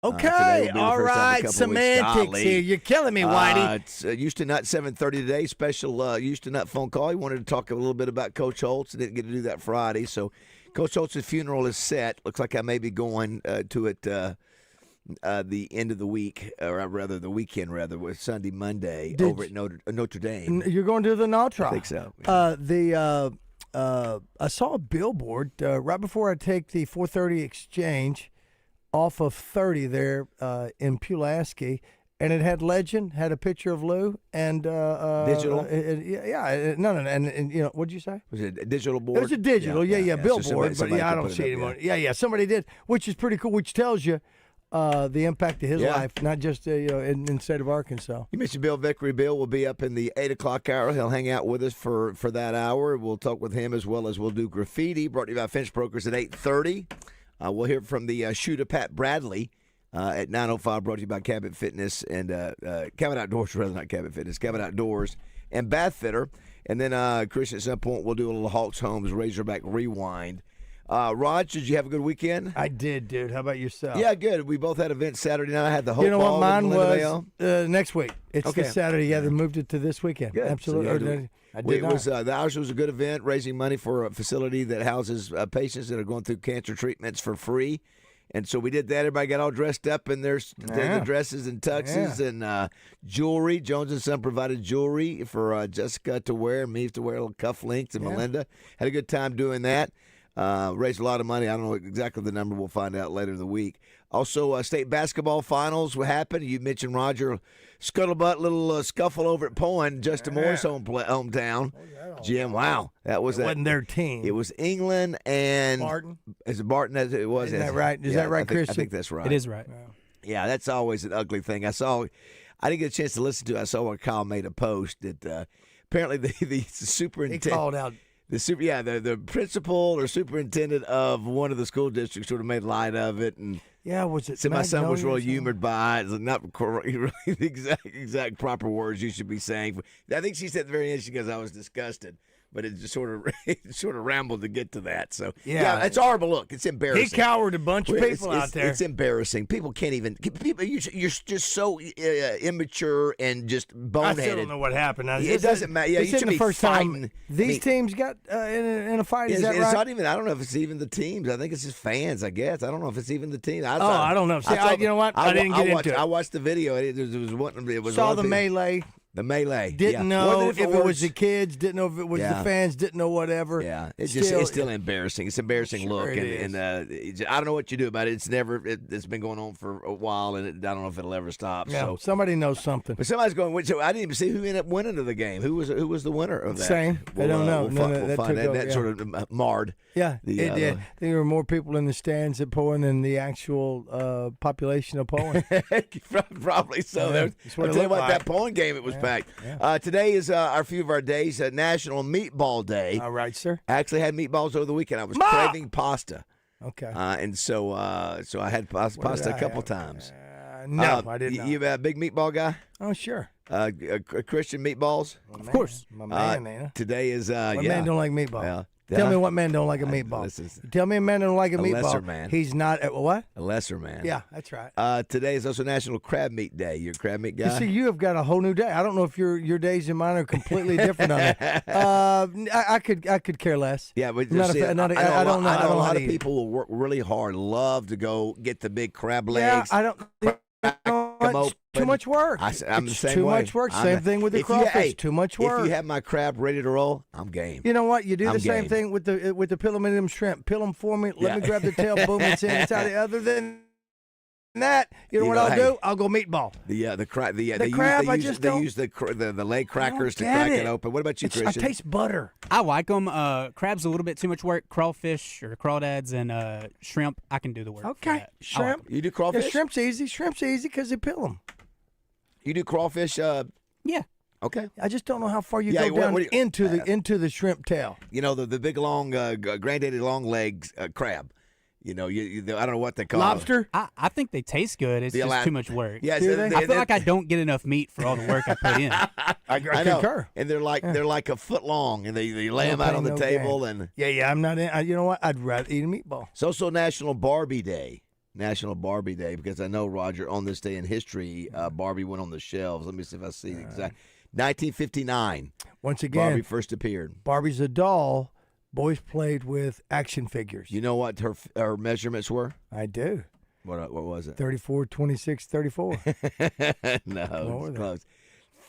Okay, all right, semantics here. You're killing me, Whitey. It's Houston Nutt 7:30 today. Special Houston Nutt phone call. He wanted to talk a little bit about Coach Holtz. Didn't get to do that Friday, so Coach Holtz's funeral is set. Looks like I may be going to it the end of the week, or rather the weekend, with Sunday, Monday over at Notre Dame. You're going to the Notre? I think so. Yeah. I saw a billboard right before I take the 4:30 exchange off of 30 there in Pulaski, and it had legend, had a picture of Lou, and digital. And you know, what'd you say? Was it a digital board? It was a digital, billboard, somebody but I don't see it anymore. Yeah, somebody did, which is pretty cool, which tells you the impact of his life, not just in the state of Arkansas. You mentioned Bill Vickery. Bill will be up in the 8 o'clock hour. He'll hang out with us for that hour. We'll talk with him as well as we'll do graffiti. Brought to you by Finch Brokers at 8:30. We'll hear from the shooter Pat Bradley at 9:05. Brought to you by Cabot Fitness and Cabot Outdoors, rather not Cabot Fitness, Cabot Outdoors and Bath Fitter. And then Chris, at some point, we'll do a little Hawks Homes Razorback rewind. Raj, did you have a good weekend? I did, dude. How about yourself? Yeah, good. We both had events Saturday night. I had the Hope You know Ball what mine in was? Vale. Next week. It's Okay. this Saturday. Yeah, they moved it to this weekend. Good. Absolutely. So, ours was a good event, raising money for a facility that houses patients that are going through cancer treatments for free. And so we did that. Everybody got all dressed up in their dresses and tuxes and jewelry. Jones and Son provided jewelry for Jessica to wear, and me to wear, little cufflinks, and Melinda. Had a good time doing that. Raised a lot of money. I don't know exactly the number. We'll find out later in the week. Also, state basketball finals will happen. You mentioned Roger Scuttlebutt, little scuffle over at Poen, Justin Moore's hometown. Jim, wow. It wasn't their team. It was England and Barton. Is it Barton? It was. Isn't that right? Is that right, Chris? I think that's right. It is right. Yeah, that's always an ugly thing. I didn't get a chance to listen to it. I saw where Kyle made a post that apparently the superintendent. He called out. The principal or superintendent of one of the school districts sort of made light of it, and was it? so my son was Magnolia really humored by it. It's not really the exact proper words you should be saying. I think she said at the very end, she goes, "I was disgusted." But it just sort of rambled to get to that. So yeah, it's horrible. Look, it's embarrassing. He cowered a bunch of people out there. It's embarrassing. People can't even. People, you're just so immature and just boneheaded. I still don't know what happened. It doesn't matter. Yeah, you should the be first fighting. time these teams got in a fight. Is that right? It's not even. I don't know if it's even the teams. I think it's just fans. I guess I don't know if it's even the teams. I don't know. See, you know what? I didn't get into it. I watched the video. It was saw the melee. The melee. Didn't know if it was the kids. Didn't know if it was the fans. Didn't know whatever. Yeah, it's still embarrassing. It's an embarrassing look, and I don't know what you do about it. It's been going on for a while, and I don't know if it'll ever stop. Yeah, so somebody knows something. But somebody's going. So I didn't even see who ended up winning of the game. Who was the winner of that? Same. I don't know. We'll find that sort of marred. Yeah, it did. I think there were more people in the stands at Poen than the actual population of Poen. Probably so. Yeah, I'll tell you what, that Poen game, it was packed. Yeah. Today is a few of our days, National Meatball Day. All right, sir. I actually had meatballs over the weekend. I was craving pasta. Okay. And so I had pasta a couple times. No, I didn't. You a big meatball guy? Oh, sure. Christian meatballs? Of course. My man, ain't today is, My man don't like meatball. Well, Tell me what man don't like a meatball. Tell me a man don't like a meatball. lesser man. He's not what? A lesser man. Yeah, that's right. Today is also National Crab Meat Day. You're a crab meat guy? You see, you have got a whole new day. I don't know if your days and mine are completely different on that. I could care less. Yeah, but I don't know. I know a lot of people will work really hard, love to go get the big crab legs. Yeah, I don't. Too much work. I'm the same too way. much work. Same thing with the crawfish. Too much work. If you have my crab ready to roll, I'm game. You know what? You do the same game. thing with the peel 'em in them shrimp. Peel them for me. Let me grab the tail. Boom, it's in. It's out. Other than that, you know what I'll do? I'll go meatball. The crab. They use the leg crackers to crack it open. What about you, Christian? I taste butter. I like them. Crab's a little bit too much work. Crawfish or crawdads and shrimp, I can do the work. Okay, shrimp. You do crawfish? Yeah, shrimp's easy. Shrimp's easy because they peel them. You do crawfish? Yeah. Okay. I just don't know how far you go down into the shrimp tail. You know the big long granddaddy long legs crab. You know, I don't know what they call lobster. I think they tast good. It's just too much work. Yeah, I feel like I don't get enough meat for all the work I put in. I concur. And they're like a foot long, and they lay them out on the table. And I'm not in. You know what? I'd rather eat a meatball. It's also National Barbie Day. National Barbie Day because I know, Roger, on this day in history, Barbie went on the shelves. Let me see if I see the exact. 1959. Once again, Barbie first appeared. Barbie's a doll. Boys played with action figures. You know what her measurements were? I do. What was it? 34, 26, 34. No, What it's close.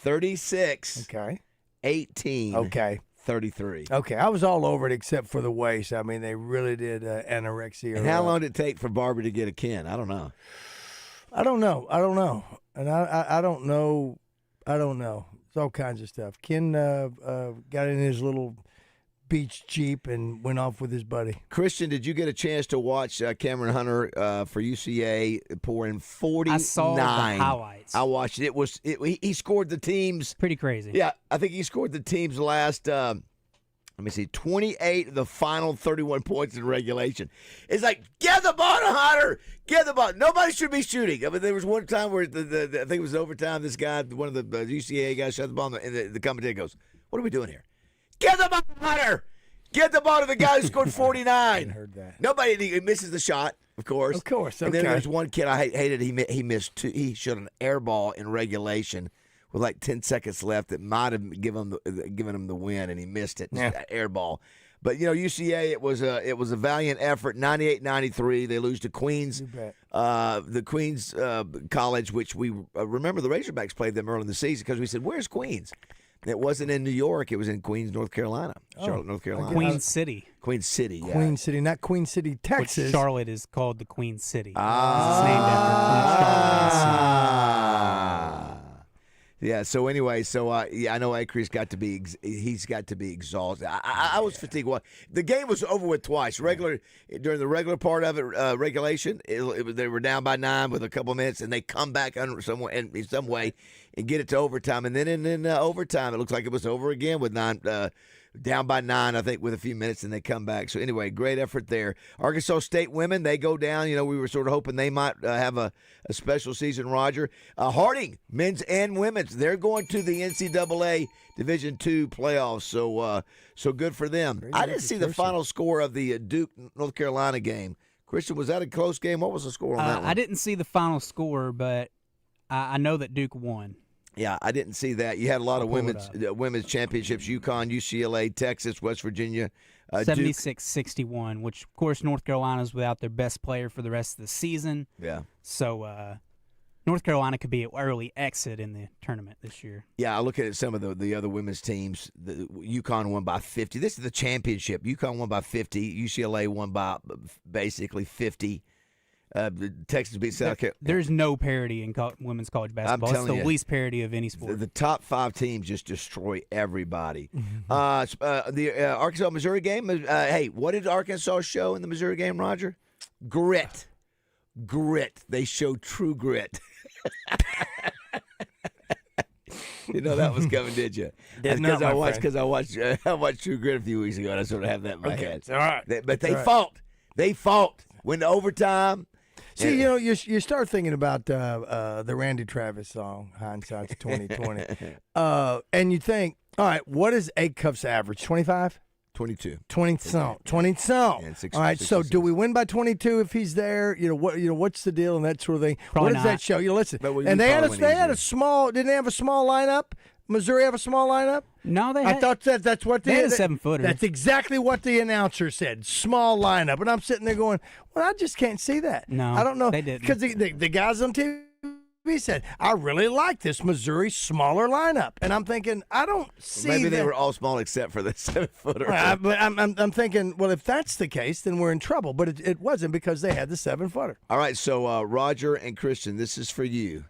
36, Okay. 18, Okay. 33. Okay. I was all over it except for the waist. I mean, they really did anorexia. And how long did it take for Barbie to get a Ken? I don't know. I don't know. And I don't know. It's all kinds of stuff. Ken got in his little beach Jeep and went off with his buddy. Christian, did you get a chance to watch Cameron Hunter for UCA pour in 49? I saw the highlights. I watched it. He scored the team's. Pretty crazy. Yeah, I think he scored the team's last. Let me see, 28 of the final 31 points in regulation. It's like, get the ball to Hunter! Get the ball. Nobody should be shooting. I mean, there was one time where I think it was overtime. This guy, one of the UCA guys, shot the ball, and the commentator goes, "What are we doing here? Get the ball to Hunter! Get the ball to the guy who scored 49." I heard that. Nobody, he misses the shot, of course. Of course, And then okay. there's one kid I hated. He missed two. He shot an air ball in regulation with like 10 seconds left that might have given him the win, and he missed it. Yeah. Just an air ball. But UCA, it was a valiant effort. 98-93, they lose to Queens. You bet. The Queens College, which we remember the Razorbacks played them early in the season because we said, "Where's Queens?" And it wasn't in New York; it was in Queens, North Carolina, Charlotte, North Carolina. Queen City. Queen City, yeah. Queen City, not Queen City, Which Texas. Charlotte is called the Queen City. It's named Ah. Yeah. So anyway, I know Acre's got to be he's got to be exhausted. I was fatigued. Well, the game was over with twice. During the regular part of it, regulation, they were down by 9 with a couple of minutes, and they come back in some way and get it to overtime. And then in overtime, it looks like it was over again with 9. Down by 9, I think, with a few minutes, and they come back. So anyway, great effort there. Arkansas State women, they go down. We were sort of hoping they might have a special season, Roger. Harding, men's and women's, they're going to the NCAA Division II playoffs. So good for them. I didn't see the final score of the Duke North Carolina game. Christian, was that a close game? What was the score on that one? I didn't see the final score, but I know that Duke won. Yeah, I didn't see that. You had a lot of women's championships: UConn, UCLA, Texas, West Virginia. 76-61, which, of course, North Carolina's without their best player for the rest of the season. Yeah. So North Carolina could be an early exit in the tournament this year. Yeah, I look at some of the other women's teams. UConn won by 50. This is the championship. UConn won by 50. UCLA won by basically 50. Texas beat South Carolina. There's no parity in women's college basketball. It's the least parity of any sport. The top 5 teams just destroy everybody. The Arkansas-Missouri game, hey, what did Arkansas show in the Missouri game, Roger? Grit. They showed true grit. You know that was coming, did you? Because I watched True Grit a few weeks ago, and I sort of have that in my head. All right. But they fought. They fought. Went to overtime. See, you start thinking about the Randy Travis song, "Hindsight's 2020," and you think, all right, what is Egg Cuff's average? 25? 22. 20 some. Yeah, All right, so do we win by 22 if he's there? What's the deal and that sort of thing? Probably what does not. that show? Listen, But we and they had probably win easier. a small. Didn't they have a small lineup? Missouri have a small lineup? No, they I had, thought that's what they had a 7-footer. That's exactly what the announcer said. Small lineup, and I'm sitting there going, "Well, I just can't see that." No, I don't know. they didn't. Because the guys on TV said, "I really like this Missouri smaller lineup," and I'm thinking, I don't see. Maybe they that. were all small except for the 7-footer. But I'm thinking, well, if that's the case, then we're in trouble. But it wasn't because they had the 7-footer. All right, so Roger and Christian, this is for you.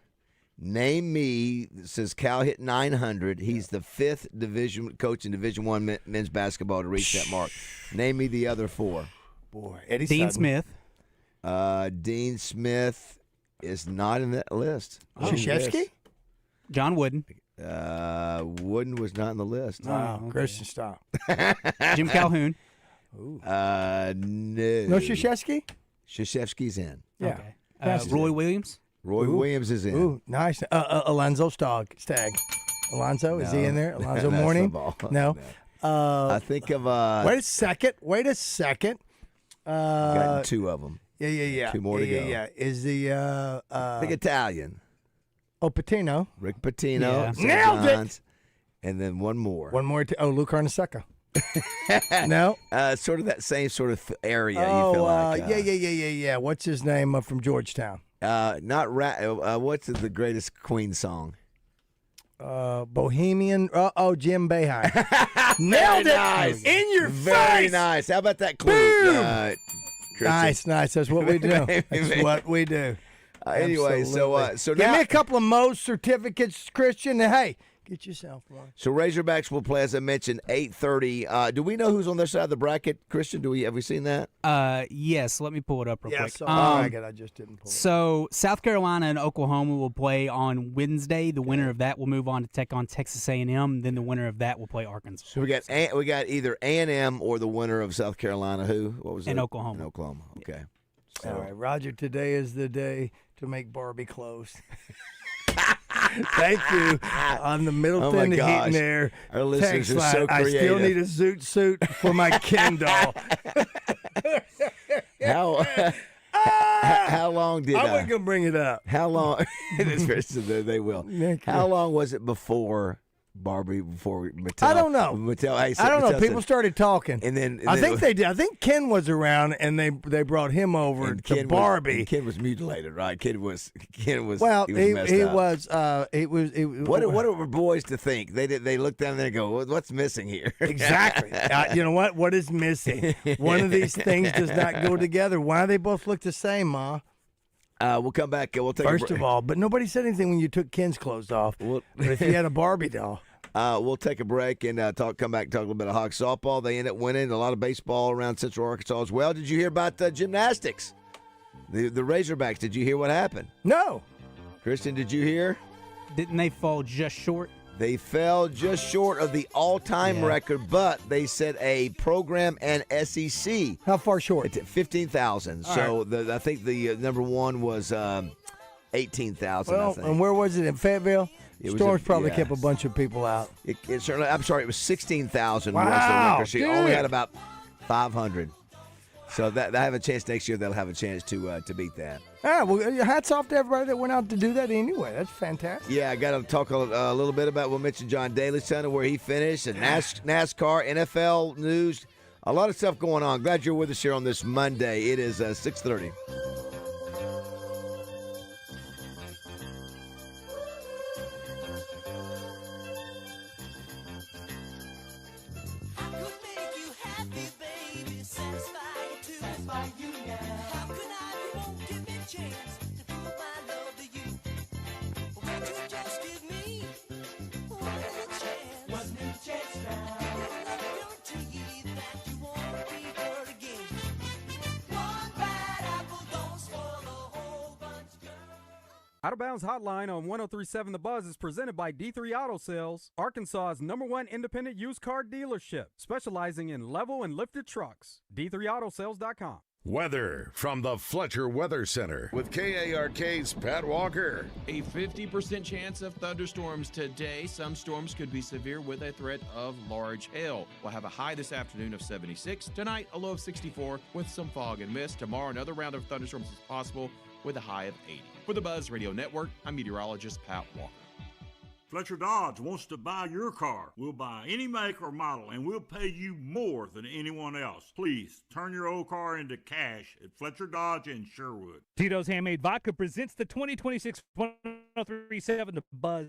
Name me, since Cal hit 900, he's the 5th division coach in Division I men's basketball to reach that mark. Name me the other 4. Boy, Eddie Dean Sutton. Smith. Dean Smith is not in that list. Krzyzewski? John Wooden. Wooden was not on the list. Oh, okay. Christian, stop. Jim Calhoun. No. No Krzyzewski? Krzyzewski's in. Yeah. Okay. Roy Williams. Roy Williams is in. Ooh, nice. Alonzo Stagg. Alonzo, is he in there? Alonzo That's Mourning? football. No. I think of Wait a second. got 2 of them. Yeah. Two more to go. Yeah. Is the Big Italian. Patino. Rick Pitino. Yeah. St. Nailed it! John's, and then one more. One more. Lou Carnesecca. No. Sort of that same sort of area. Oh, you feel like. yeah. What's his name from Georgetown? Not what's the greatest Queen song? Bohemian. Jim Beheim. Nailed it! Nice. In your Very face. nice. How about that clue? Boom! Christian? Nice. That's what we do. That's what we do. Anyway, Absolutely. so give now, me a couple of Moe's certificates, Christian. And hey, get yourself one. so Razorbacks will play, as I mentioned, 8:30. Do we know who's on their side of the bracket, Christian? Have we seen that? Yes, let me pull it up real Yeah, quick. so I just didn't pull it. So South Carolina and Oklahoma will play on Wednesday. The winner of that will move on to take on Texas A&M. Then the winner of that will play Arkansas. So we got either A&M or the winner of South Carolina. Who? What was it? And Oklahoma. In Oklahoma. Okay. So, All right, Roger, today is the day to make Barbie clothes. Thank you. On the Middle my Tennessee gosh. heating there. Our listeners text are line, so I still creative. need a zoot suit for my Ken doll. how long did I wasn't going to bring it up. How long? They will. Thank you. How long was it before Barbie? Before Mattel? I don't know. Mattel. I don't know. Mattel People said- started talking. And then I think they did. I think Ken was around, and they brought him over and to Ken Barbie. Ken was mutilated, right? Ken was. Well, he was messed up. What were boys to think? They look down there and go, "What's missing here?" Exactly. You know what? What is missing? One of these things does not go together. Why do they both look the same, Ma? We'll come back. We'll take First of all, but nobody said anything when you took Ken's clothes off. Well- But if you had a Barbie doll. We'll take a break and come back and talk a little bit of Hawk softball. They end up winning a lot of baseball around Central Arkansas as well. Did you hear about gymnastics? The Razorbacks. Did you hear what happened? No. Christian, did you hear? Didn't they fall just short? They fell just short of the all-time record, but they set a program and SEC. How far short? It's at 15,000. So I think the number one was 18,000. I Well, think. and where was it? In Fayetteville? It was Storms in- probably yeah. kept a bunch of people out. It certainly. I'm sorry. It was 16,000 was the Wow, record. She dude. only had about 500. So that they have a chance next year. They'll have a chance to beat that. Well, hats off to everybody that went out to do that anyway. That's fantastic. Yeah, I got to talk a little bit about. We'll mention John Daly's son and where he finished, and NASCAR, NFL news, a lot of stuff going on. Glad you're with us here on this Monday. It is 6:30. Out of Bounds Hotline on 103.7 The Buzz is presented by D3 Auto Sales, Arkansas's #1 independent used car dealership, specializing in level and lifted trucks. D3AutoSales.com. Weather from the Fletcher Weather Center with KARK's Pat Walker. A 50% chance of thunderstorms today. Some storms could be severe with a threat of large hail. We'll have a high this afternoon of 76. Tonight, a low of 64 with some fog and mist. Tomorrow, another round of thunderstorms is possible with a high of 80. For the Buzz Radio Network, I'm meteorologist Pat Walker. Fletcher Dodge wants to buy your car. We'll buy any make or model, and we'll pay you more than anyone else. Please turn your old car into cash at Fletcher Dodge in Sherwood. Tito's Handmade Vodka presents the 2026 1037 The Buzz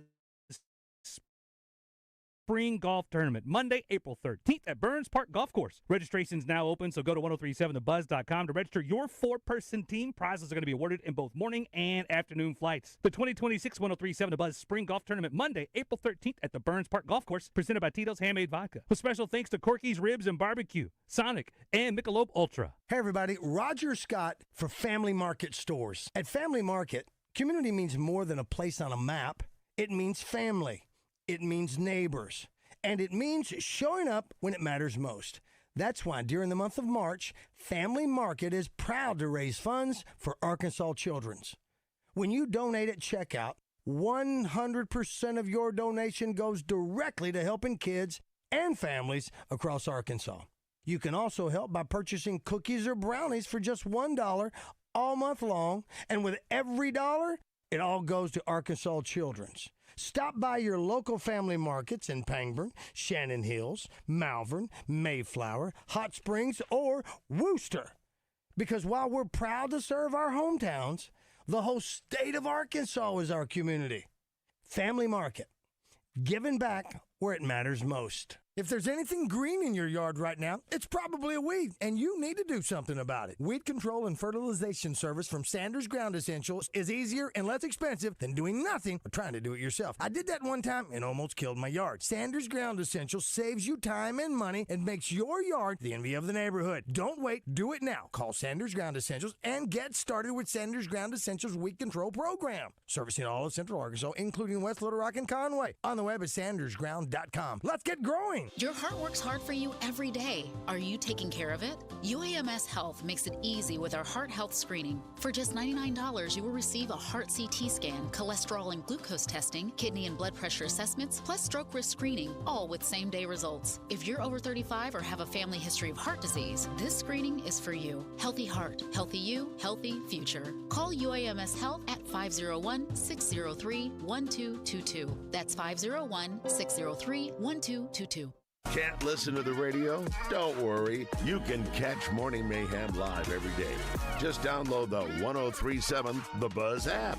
Spring Golf Tournament, Monday, April 13th at Burns Park Golf Course. Registration's now open, so go to 1037thebuzz.com to register your four-person team. Prizes are going to be awarded in both morning and afternoon flights. The 2026 1037 The Buzz Spring Golf Tournament, Monday, April 13th at the Burns Park Golf Course, presented by Tito's Handmade Vodka. With special thanks to Corky's Ribs and Barbecue, Sonic, and Michelob Ultra. Hey, everybody. Roger Scott for Family Market Stores. At Family Market, community means more than a place on a map. It means family. It means neighbors. And it means showing up when it matters most. That's why during the month of March, Family Market is proud to raise funds for Arkansas Children's. When you donate at checkout, 100% of your donation goes directly to helping kids and families across Arkansas. You can also help by purchasing cookies or brownies for just $1 all month long, and with every dollar, it all goes to Arkansas Children's. Stop by your local family markets in Pangburn, Shannon Hills, Malvern, Mayflower, Hot Springs, or Wooster. Because while we're proud to serve our hometowns, the whole state of Arkansas is our community. Family Market, giving back where it matters most. If there's anything green in your yard right now, it's probably a weed, and you need to do something about it. Weed control and fertilization service from Sanders Ground Essentials is easier and less expensive than doing nothing or trying to do it yourself. I did that one time and almost killed my yard. Sanders Ground Essentials saves you time and money and makes your yard the envy of the neighborhood. Don't wait. Do it now. Call Sanders Ground Essentials and get started with Sanders Ground Essentials Weed Control Program. Servicing all of Central Arkansas, including West Little Rock and Conway. On the web at sandersground.com. Let's get growing. Your heart works hard for you every day. Are you taking care of it? UAMS Health makes it easy with our heart health screening. For just $99, you will receive a heart CT scan, cholesterol and glucose testing, kidney and blood pressure assessments, plus stroke risk screening, all with same-day results. If you're over 35 or have a family history of heart disease, this screening is for you. Healthy heart, healthy you, healthy future. Call UAMS Health at 501-603-1222. That's 501-603-1222. Can't listen to the radio? Don't worry. You can catch Morning Mayhem live every day. Just download the 1037 The Buzz app.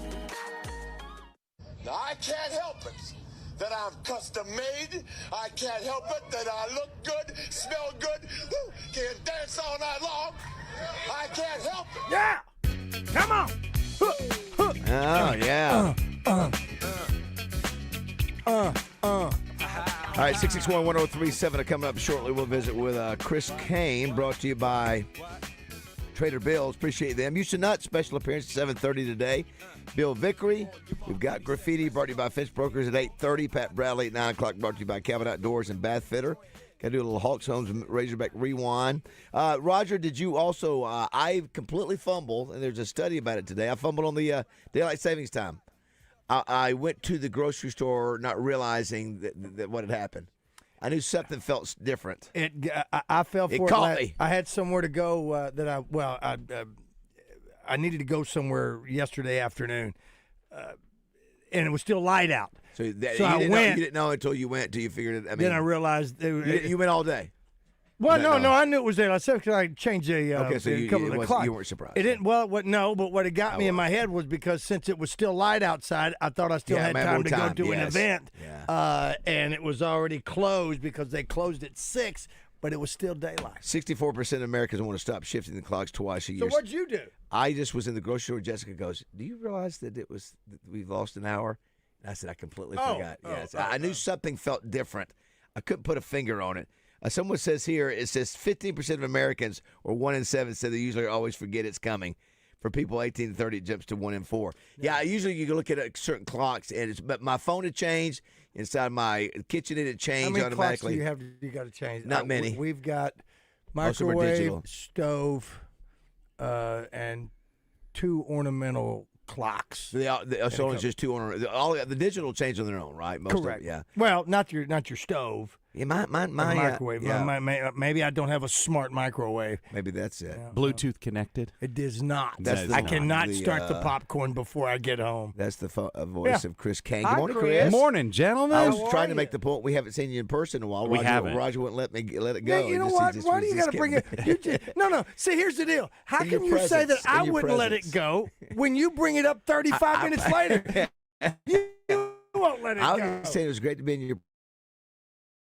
Now, I can't help it that I'm custom made. I can't help it that I look good, smell good, can dance all night long. I can't help it. Yeah! Come on! Oh, yeah. All right, 661-1037 coming up shortly. We'll visit with Chris Kaine, brought to you by Trader Bill's. Appreciate them. UCA and Nutt, special appearance at 7:30 today. Bill Vickery. We've got Graffiti, brought to you by Finch Brokers at 8:30. Pat Bradley at 9 o'clock, brought to you by Cabot Outdoors and Bath Fitter. Got to do a little Hawks Homes and Razorback rewind. Roger, did you also, I completely fumbled, and there's a study about it today. I fumbled on the daylight savings time. I went to the grocery store not realizing that what had happened. I knew something felt different. I fell for it. It caught me. I had somewhere to go I needed to go somewhere yesterday afternoon, and it was still light out. So I You went. didn't know until you went, until you figured it. I mean, Then I realized you went all day. Well, no, I knew it was there. I said because I changed a couple of the clocks. You weren't surprised. It didn't. Well, but what it got me in my head was because since it was still light outside, I thought I still had time to go to an event, and it was already closed because they closed at 6, but it was still daylight. 64% of Americans want to stop shifting the clocks twice a year. So what'd you do? I just was in the grocery store. Jessica goes, "Do you realize that we've lost an hour?" And I said, "I completely forgot." I knew something felt different. I couldn't put a finger on it. Someone says here, it says 15% of Americans, or 1 in 7, said they usually always forget it's coming. For people 18 to 30, it jumps to 1 in 4. Yeah, usually you can look at certain clocks, but my phone had changed. Inside my kitchen, it had changed How many automatically. clocks do you got to change? Not many. We've got Most of them are microwave, digital. stove, and 2 ornamental clocks. So it's just 2 on all the digital change on their own, right? Most Correct. Of it, yeah. Well, not your stove. Yeah, my microwave. yeah. Maybe I don't have a smart microwave. Maybe that's it. Bluetooth connected. It does not. I cannot start the popcorn before I get home. That's the voice of Chris Kaine. Good morning, Chris. Good morning, gentlemen. I was trying to make the point we haven't seen you in person in a while. We haven't. Roger wouldn't let it go. Yeah, you know what? Why do you got to bring it? No. See, here's the deal. How can you say that I wouldn't let it go when you bring it up 35 minutes later? You won't let it go. I was saying it was great to be in your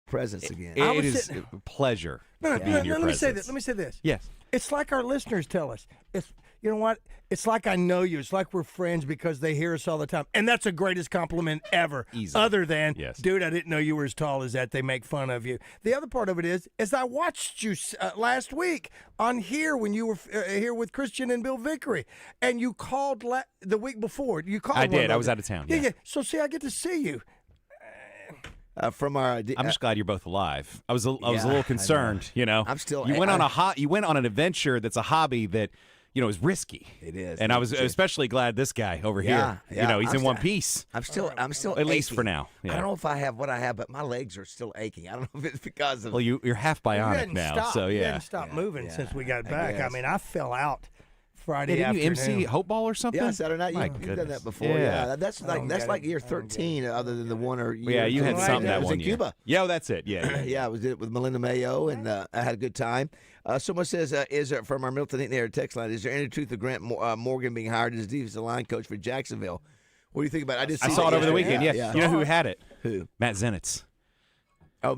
presence again. It is a pleasure. Let me say this. Yes. It's like our listeners tell us. You know what? It's like I know you. It's like we're friends because they hear us all the time. And that's the greatest compliment ever. Easily. Other than, yes. Dude, I didn't know you were as tall as that. They make fun of you. The other part of it is I watched you last week on here when you were here with Christian and Bill Vickery. And you called the week before. You called. I did. I was out of town. Yeah. So, see, I get to see you. I'm just glad you're both alive. I was a little concerned. I'm still. You went on an adventure that's a hobby that is risky. It is, and I was especially glad this guy over here. He's in one piece. I'm still at least for now. Yeah. I don't know if I have what I have, but my legs are still aching. I don't know if it's because of. Well, you're half bionic now, so yeah. You hadn't stopped moving since we got back. I mean, I fell out Friday Didn't you afternoon. MC Hope Ball or something? Yeah, Saturday night. My You've done goodness. that before. Yeah. Yeah, that's like year 13, other than the one or year. Yeah, you had something that was one in year. Cuba. Yeah, that's it. Yeah. Yeah, I was it with Melinda Mayo, and I had a good time. Someone says, "Is there from our Milton Eaton area text line? Is there any truth to Grant Morgan being hired as defensive line coach for Jacksonville? What do you think about it? I saw it over the weekend. Yeah. yeah. You know who had it? Who? Matt Zenitz. Oh,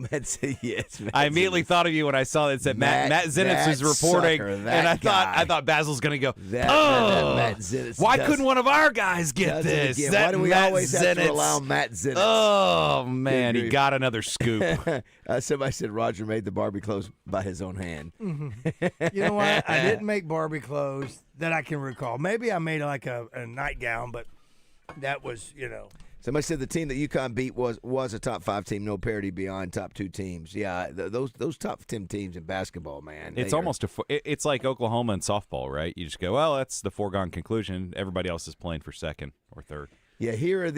yes. I immediately thought of you when I saw that it said Matt Zenitz was reporting, sucker, and I thought Bazzel's going to go. That Matt Zenitz. Why couldn't one of our guys get this? Why do we Matt always have to Zenitz. rely on Matt Zenitz? Oh man, he got another scoop. Somebody said Roger made the Barbie clothes by his own hand. You know what? I didn't make Barbie clothes that I can recall. Maybe I made like a nightgown, but that was, Somebody said the team that UConn beat was a top 5 team, no parity beyond top 2 teams. Yeah, those top 10 teams in basketball, man. It's almost it's like Oklahoma in softball, right? You just go, well, that's the foregone conclusion. Everybody else is playing for second or third. Yeah, here are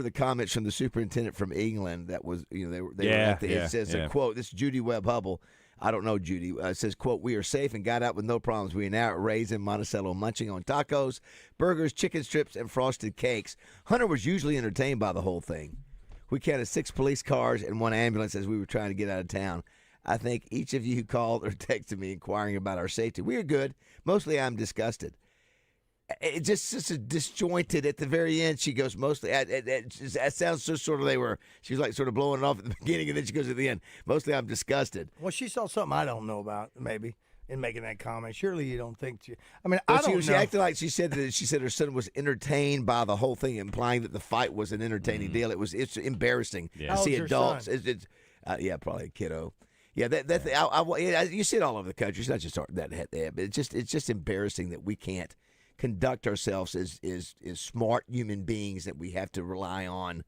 the comments from the superintendent from England. That was they were at the, it says a quote. This is Judy Webb Hubble. I don't know Judy. It says, quote, "We are safe and got out with no problems. We are now at Ray's in Monticello munching on tacos, burgers, chicken strips, and frosted cakes." Hunter was usually entertained by the whole thing. We counted 6 police cars and 1 ambulance as we were trying to get out of town. I thank each of you who called or texted me inquiring about our safety. We are good. Mostly I'm disgusted. It just disjointed at the very end. She goes, mostly, that sounds so sort of she was like sort of blowing it off at the beginning, and then she goes at the end, mostly I'm disgusted. Well, she saw something I don't know about, maybe, in making that comment. Surely you don't think she, I mean, Well, I don't know. She acted like she said her son was entertained by the whole thing, implying that the fight was an entertaining deal. It's embarrassing to see adults. Yeah, probably a kiddo. Yeah, you see it all over the country. It's not just that, but it's just embarrassing that we can't conduct ourselves as smart human beings, that we have to rely on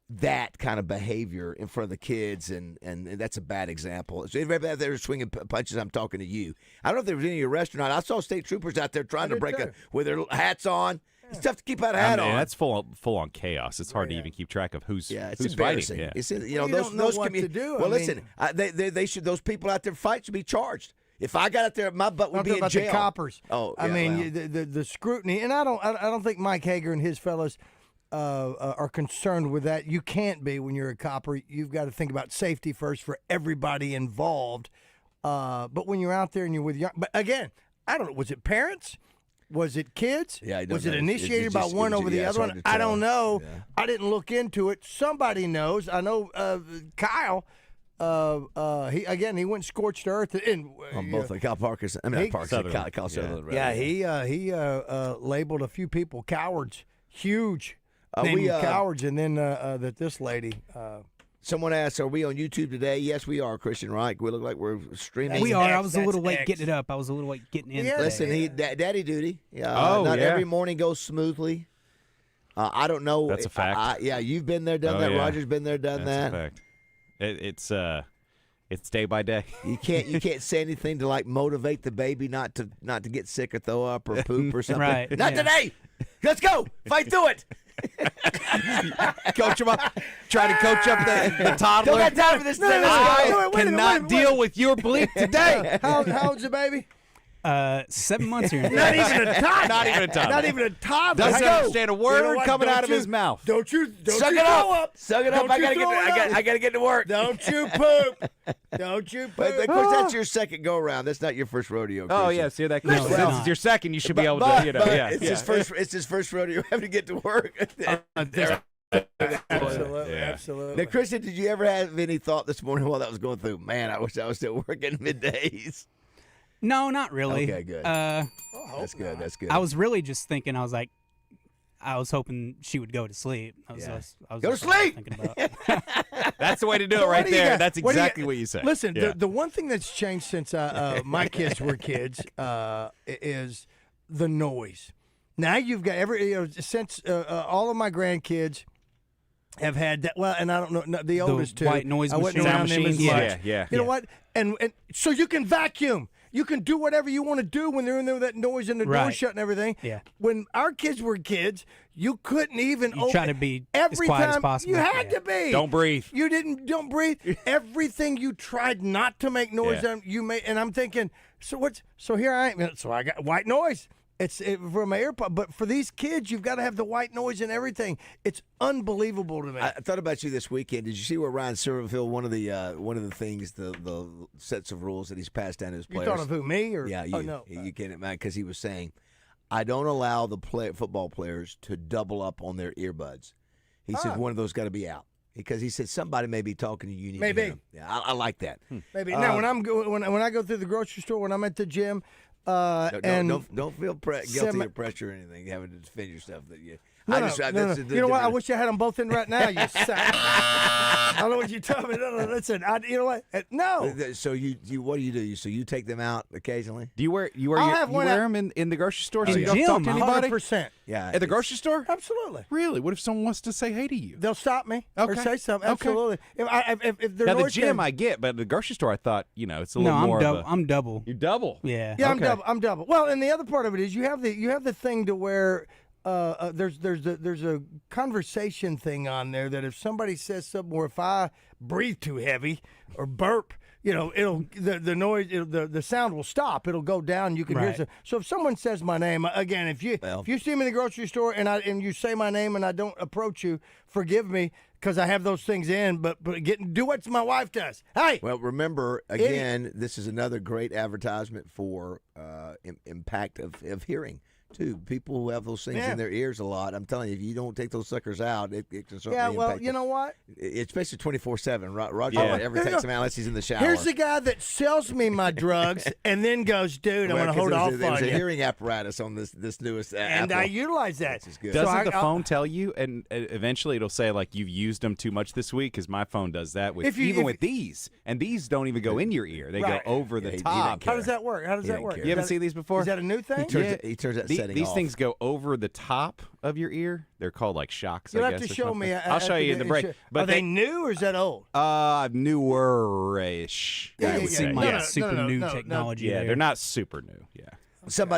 that kind of behavior in front of the kids, and that's a bad example. So everybody out there swinging punches, I'm talking to you. I don't know if there was any in your restaurant. I saw state troopers out there trying to break with their hats on. It's tough to keep that hat on. That's full on chaos. It's hard to even keep track of who's embarrassing. fighting. Yeah. It's you don't know what to do. Well, listen, they should. Those people out there fight should be charged. If I got out there, my butt would be in jail. The coppers. Oh, yeah, I mean, the scrutiny, and I don't think Mike Hager and his fellows are concerned with that. You can't be when you're a copper. You've got to think about safety first for everybody involved. But when you're out there and you're with young, but again, I don't know. Was it parents? Was it kids? Yeah, I don't was it know. initiated by one over the other one? I don't know. Yeah. I didn't look into it. Somebody knows. I know Kyle. He went scorched earth on both Kyle Parker's. I mean, Kyle Sutherland. Yeah, he labeled a few people cowards, huge cowards, and then that this lady. Someone asked, "Are we on YouTube today?" Yes, we are, Christian Reich. We look like we're streaming. We are. I was a little late getting it up. I was a little late getting in. Yeah. Listen, daddy duty. Not every morning goes smoothly. I don't know. That's a fact. You've been there, done that. Yeah. Roger's been there, done That's that. a fact. It's day by day. You can't say anything to like motivate the baby not to get sick or throw up or poop or something. Right. Not today. Let's go. Fight through it. Coach him up. Try to coach up the toddler. Don't got time for this. I cannot deal with your bleep today. How old's the baby? 7 months here. Not even a toddler. Not even a toddler. Not even a toddler. Doesn't Let's go. understand a word You know what? coming Don't out of his mouth. Don't you Suck you it throw up. Suck it up. Don't I you gotta throw it get. up. I gotta get to work. Don't you poop. Don't you poop. But of course, that's your second go around. That's not your first rodeo. Oh Christian. yeah, see that? No, Since it's it's not. your second, you should be able But to. it's his first. It's his first rodeo having to get to work. Absolutely. Now, Christian, did you ever have any thought this morning while that was going through? Man, I wish I was still working middays. No, not really. Okay, good. That's good. That's good. I was really just thinking. I was hoping she would go to sleep. I was Go to sleep! Thinking about. That's the way to do it So right what do you there. got? That's What do you- exactly what you said. Listen, Yeah. the one thing that's changed since my kids were kids is the noise. Now you've got since all of my grandkids have had that. Well, and I don't know the oldest two. white noise I wasn't machines. around them as Sound much. machines. Yeah. You know what? And so you can vacuum. You can do whatever you want to do when they're in there with that noise and the door Right. shut and everything. Yeah. When our kids were kids, you couldn't even You open. try to be every as quiet time as possible. You had Yeah. to be. Don't breathe. You don't breathe. Everything you tried not to make noise Yeah. on, you made. And I'm thinking, so here I am. So I got white noise. from my AirPod. But for these kids, you've got to have the white noise and everything. It's unbelievable to me. I thought about you this weekend. Did you see where Ryan Silverfield, one of the things, the sets of rules that he's passed down to his players? You thought of who, me? Or? Yeah, you. Oh, no. You can't, man, because he was saying, I don't allow the football players to double up on their earbuds. He said one of those got to be out. Because he said somebody may be talking to you. Need Maybe. To hear them. Yeah, I like that. Maybe. Now, when I go through the grocery store, when I'm at the gym, don't feel guilty or pressure or anything having to defend yourself. That you. No. You know what? I wish I had them both in right now. You sack. I don't know what you're talking about. No, listen. You know what? No. So you what do you do? So you take them out occasionally? Do you wear them in the grocery store? So you don't gym, talk to anybody? 100%. Yeah. At the grocery store? Absolutely. Really? What if someone wants to say hey to you? They'll stop me or Okay. say something. Okay. Absolutely. If they're Now the noise gym can- I get, but the grocery store I thought it's a little No, more. I'm double. You double? Yeah. Yeah, Okay. I'm double. Well, and the other part of it is you have the thing to where there's a conversation thing on there that if somebody says something or if I breathe too heavy or burp, the noise, the sound will stop. It'll go down. You can hear some. So if someone says my name again, if you see me in the grocery store and you say my name and I don't approach you, forgive me because I have those things in. But do what my wife does. Hey. Well, remember again, this is another great advertisement for impact of hearing. Too. People who have those things in their ears a lot, I'm telling you, if you don't take those suckers out, it can certainly impact you know what? Especially 24/7. Roger never takes them out unless he's in the shower. Here's the guy that sells me my drugs and then goes, dude, I'm going to hold off on There's you. a hearing apparatus on this newest and Apple. I utilize that. Which is good. Doesn't the phone tell you? And eventually it'll say, like, you've used them too much this week, because my phone does that with with these. And these don't even go in your ear. They go over the top. How does that work? You haven't seen these before? Is that a new thing? He turns that setting These off. things go over the top of your ear. They're called like shocks. You'll I have guess, to or show something. me. I'll show you in the break. But Are they new or is that old? Newer-ish. I would say. My super new technology. Yeah, there. they're not super new. Yeah.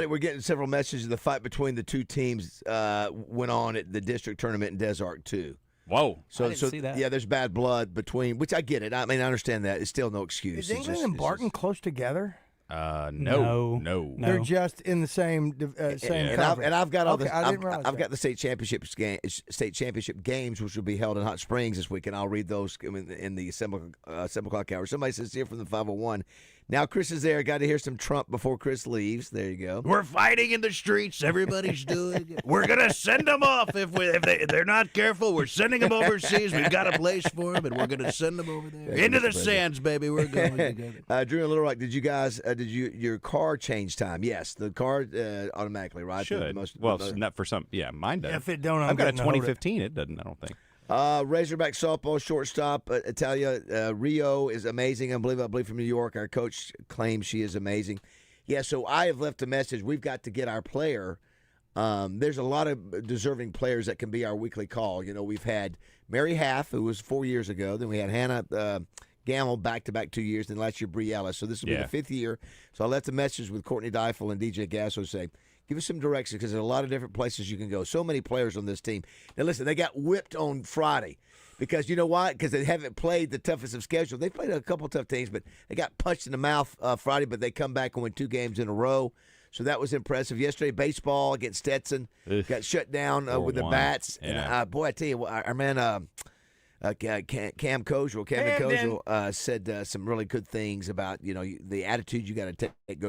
We're getting several messages. The fight between the two teams went on at the district tournament in Des Arc too. Whoa. I didn't see that. Yeah, there's bad blood between, which I get it. I mean, I understand that. It's still no excuse. Is England and Barton close together? No. They're just in the same conference. And I've got all I've got the state championship games, which will be held in Hot Springs this week, and I'll read those in the 7 o'clock hour. Somebody says here from the 501. Now Chris is there. Got to hear some Trump before Chris leaves. There you go. We're fighting in the streets. Everybody's doing it. We're gonna send them off if they're not careful. We're sending them overseas. We've got a place for them, and we're gonna send them over there into the sands, baby. We're going together. Drew and Little Rock, did you guys your car change time? Yes, the car automatically, right? Should. Not for some. Yeah, mine does. If it don't, I've got a 2015. It doesn't. I don't think. Razorback softball shortstop Italia Rio is amazing. Unbelievable. I believe from New York. Our coach claims she is amazing. Yeah, so I have left a message. We've got to get our player. There's a lot of deserving players that can be our weekly call. You know, we've had Mary Half, who was 4 years ago. Then we had Hannah Gamble back-to-back 2 years. Then last year, Bree Ellis. So this will be the 5th year. So I left a message with Courtney Deifel and DJ Gasso say, give us some direction because there's a lot of different places you can go. So many players on this team. Now, listen, they got whipped on Friday because you know why? Because they haven't played the toughest of schedules. They played a couple tough teams, but they got punched in the mouth Friday, but they come back and win 2 games in a row. So that was impressive. Yesterday, baseball against Stetson got shut down with the bats. Yeah. And, boy, I tell you what, our man Cam Kozel said some really good things about, you know, the attitude you got to take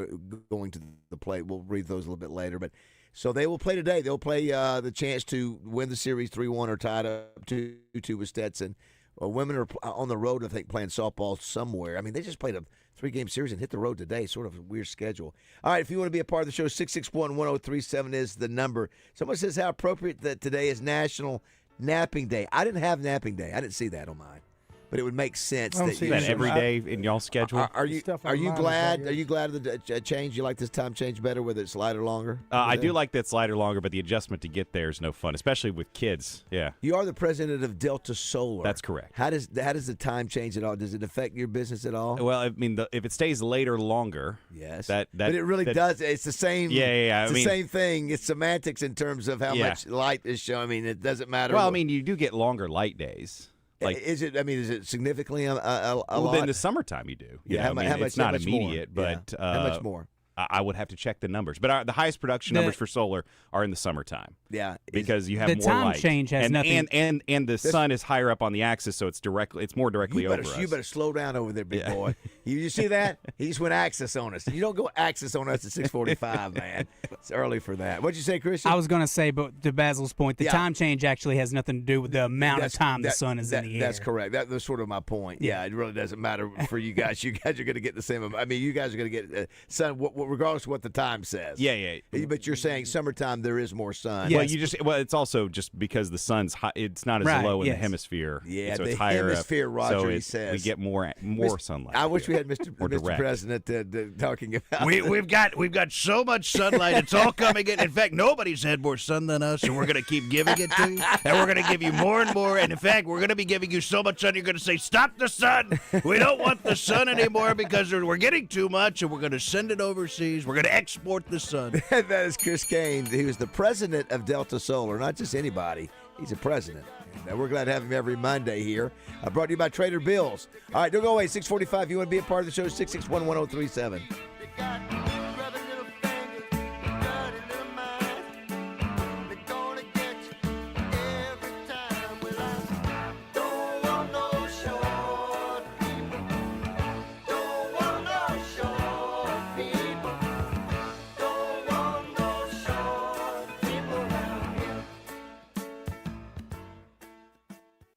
going to the plate. We'll read those a little bit later. But so they will play today. They'll play the chance to win the series 3-1 or tied up 2-2 with Stetson. Women are on the road, I think, playing softball somewhere. I mean, they just played a 3-game series and hit the road today. Sort of a weird schedule. All right, if you want to be a part of the show, 661-1037 is the number. Someone says how appropriate that today is National Napping Day. I didn't have napping day. I didn't see that on mine, but it would make sense that you every day in y'all's schedule. Are you glad? Are you glad of the change? You like this time change better, whether it's lighter longer? I do like that it's lighter longer, but the adjustment to get there is no fun, especially with kids. Yeah. You are the president of Delta Solar. That's correct. How does the time change at all? Does it affect your business at all? Well, I mean, if it stays later longer, yes, but it really does. It's the same. Yeah. It's the same thing. It's semantics in terms of how much light is shown. I mean, it doesn't matter. Well, I mean, you do get longer light days. Like, is it significantly a well, lot? In the summertime, you do. Yeah, how much? It's not much immediate, more? but how much more? I would have to check the numbers. But the highest production numbers for solar are in the summertime. Yeah. Because you have the more time light. change has nothing. And the sun is higher up on the axis, so it's more directly over us. You better slow down over there, big boy. You see that? He just went axis on us. You don't go axis on us at 6:45, man. It's early for that. What'd you say, Christian? I was going to say, but to Bazzel's point, the time change actually has nothing to do with the amount of time the sun is in the air. That's correct. That's sort of my point. Yeah, it really doesn't matter for you guys. You guys are going to get the same amount. I mean, you guys are going to get sun regardless of what the time says. Yeah. But you're saying summertime there is more sun. Well, it's also just because the sun's high, it's not as low in the hemisphere. Yeah, so the it's higher hemisphere, up, Roger, so he says. We get more sunlight. I wish we had Mr. direct. President talking about we've got so much sunlight. It's all coming in. In fact, nobody's had more sun than us, and we're going to keep giving it to you. And we're going to give you more and more. And in fact, we're going to be giving you so much sun, you're going to say, "Stop the sun! We don't want the sun anymore because we're getting too much, and we're going to send it overseas. We're going to export the sun." That is Chris Kaine. He was the president of Delta Solar. Not just anybody. He's a president. And we're glad to have him every Monday here. Brought to you by Trader Bill's. All right, don't go away. 6:45. You want to be a part of the show? 661-1037.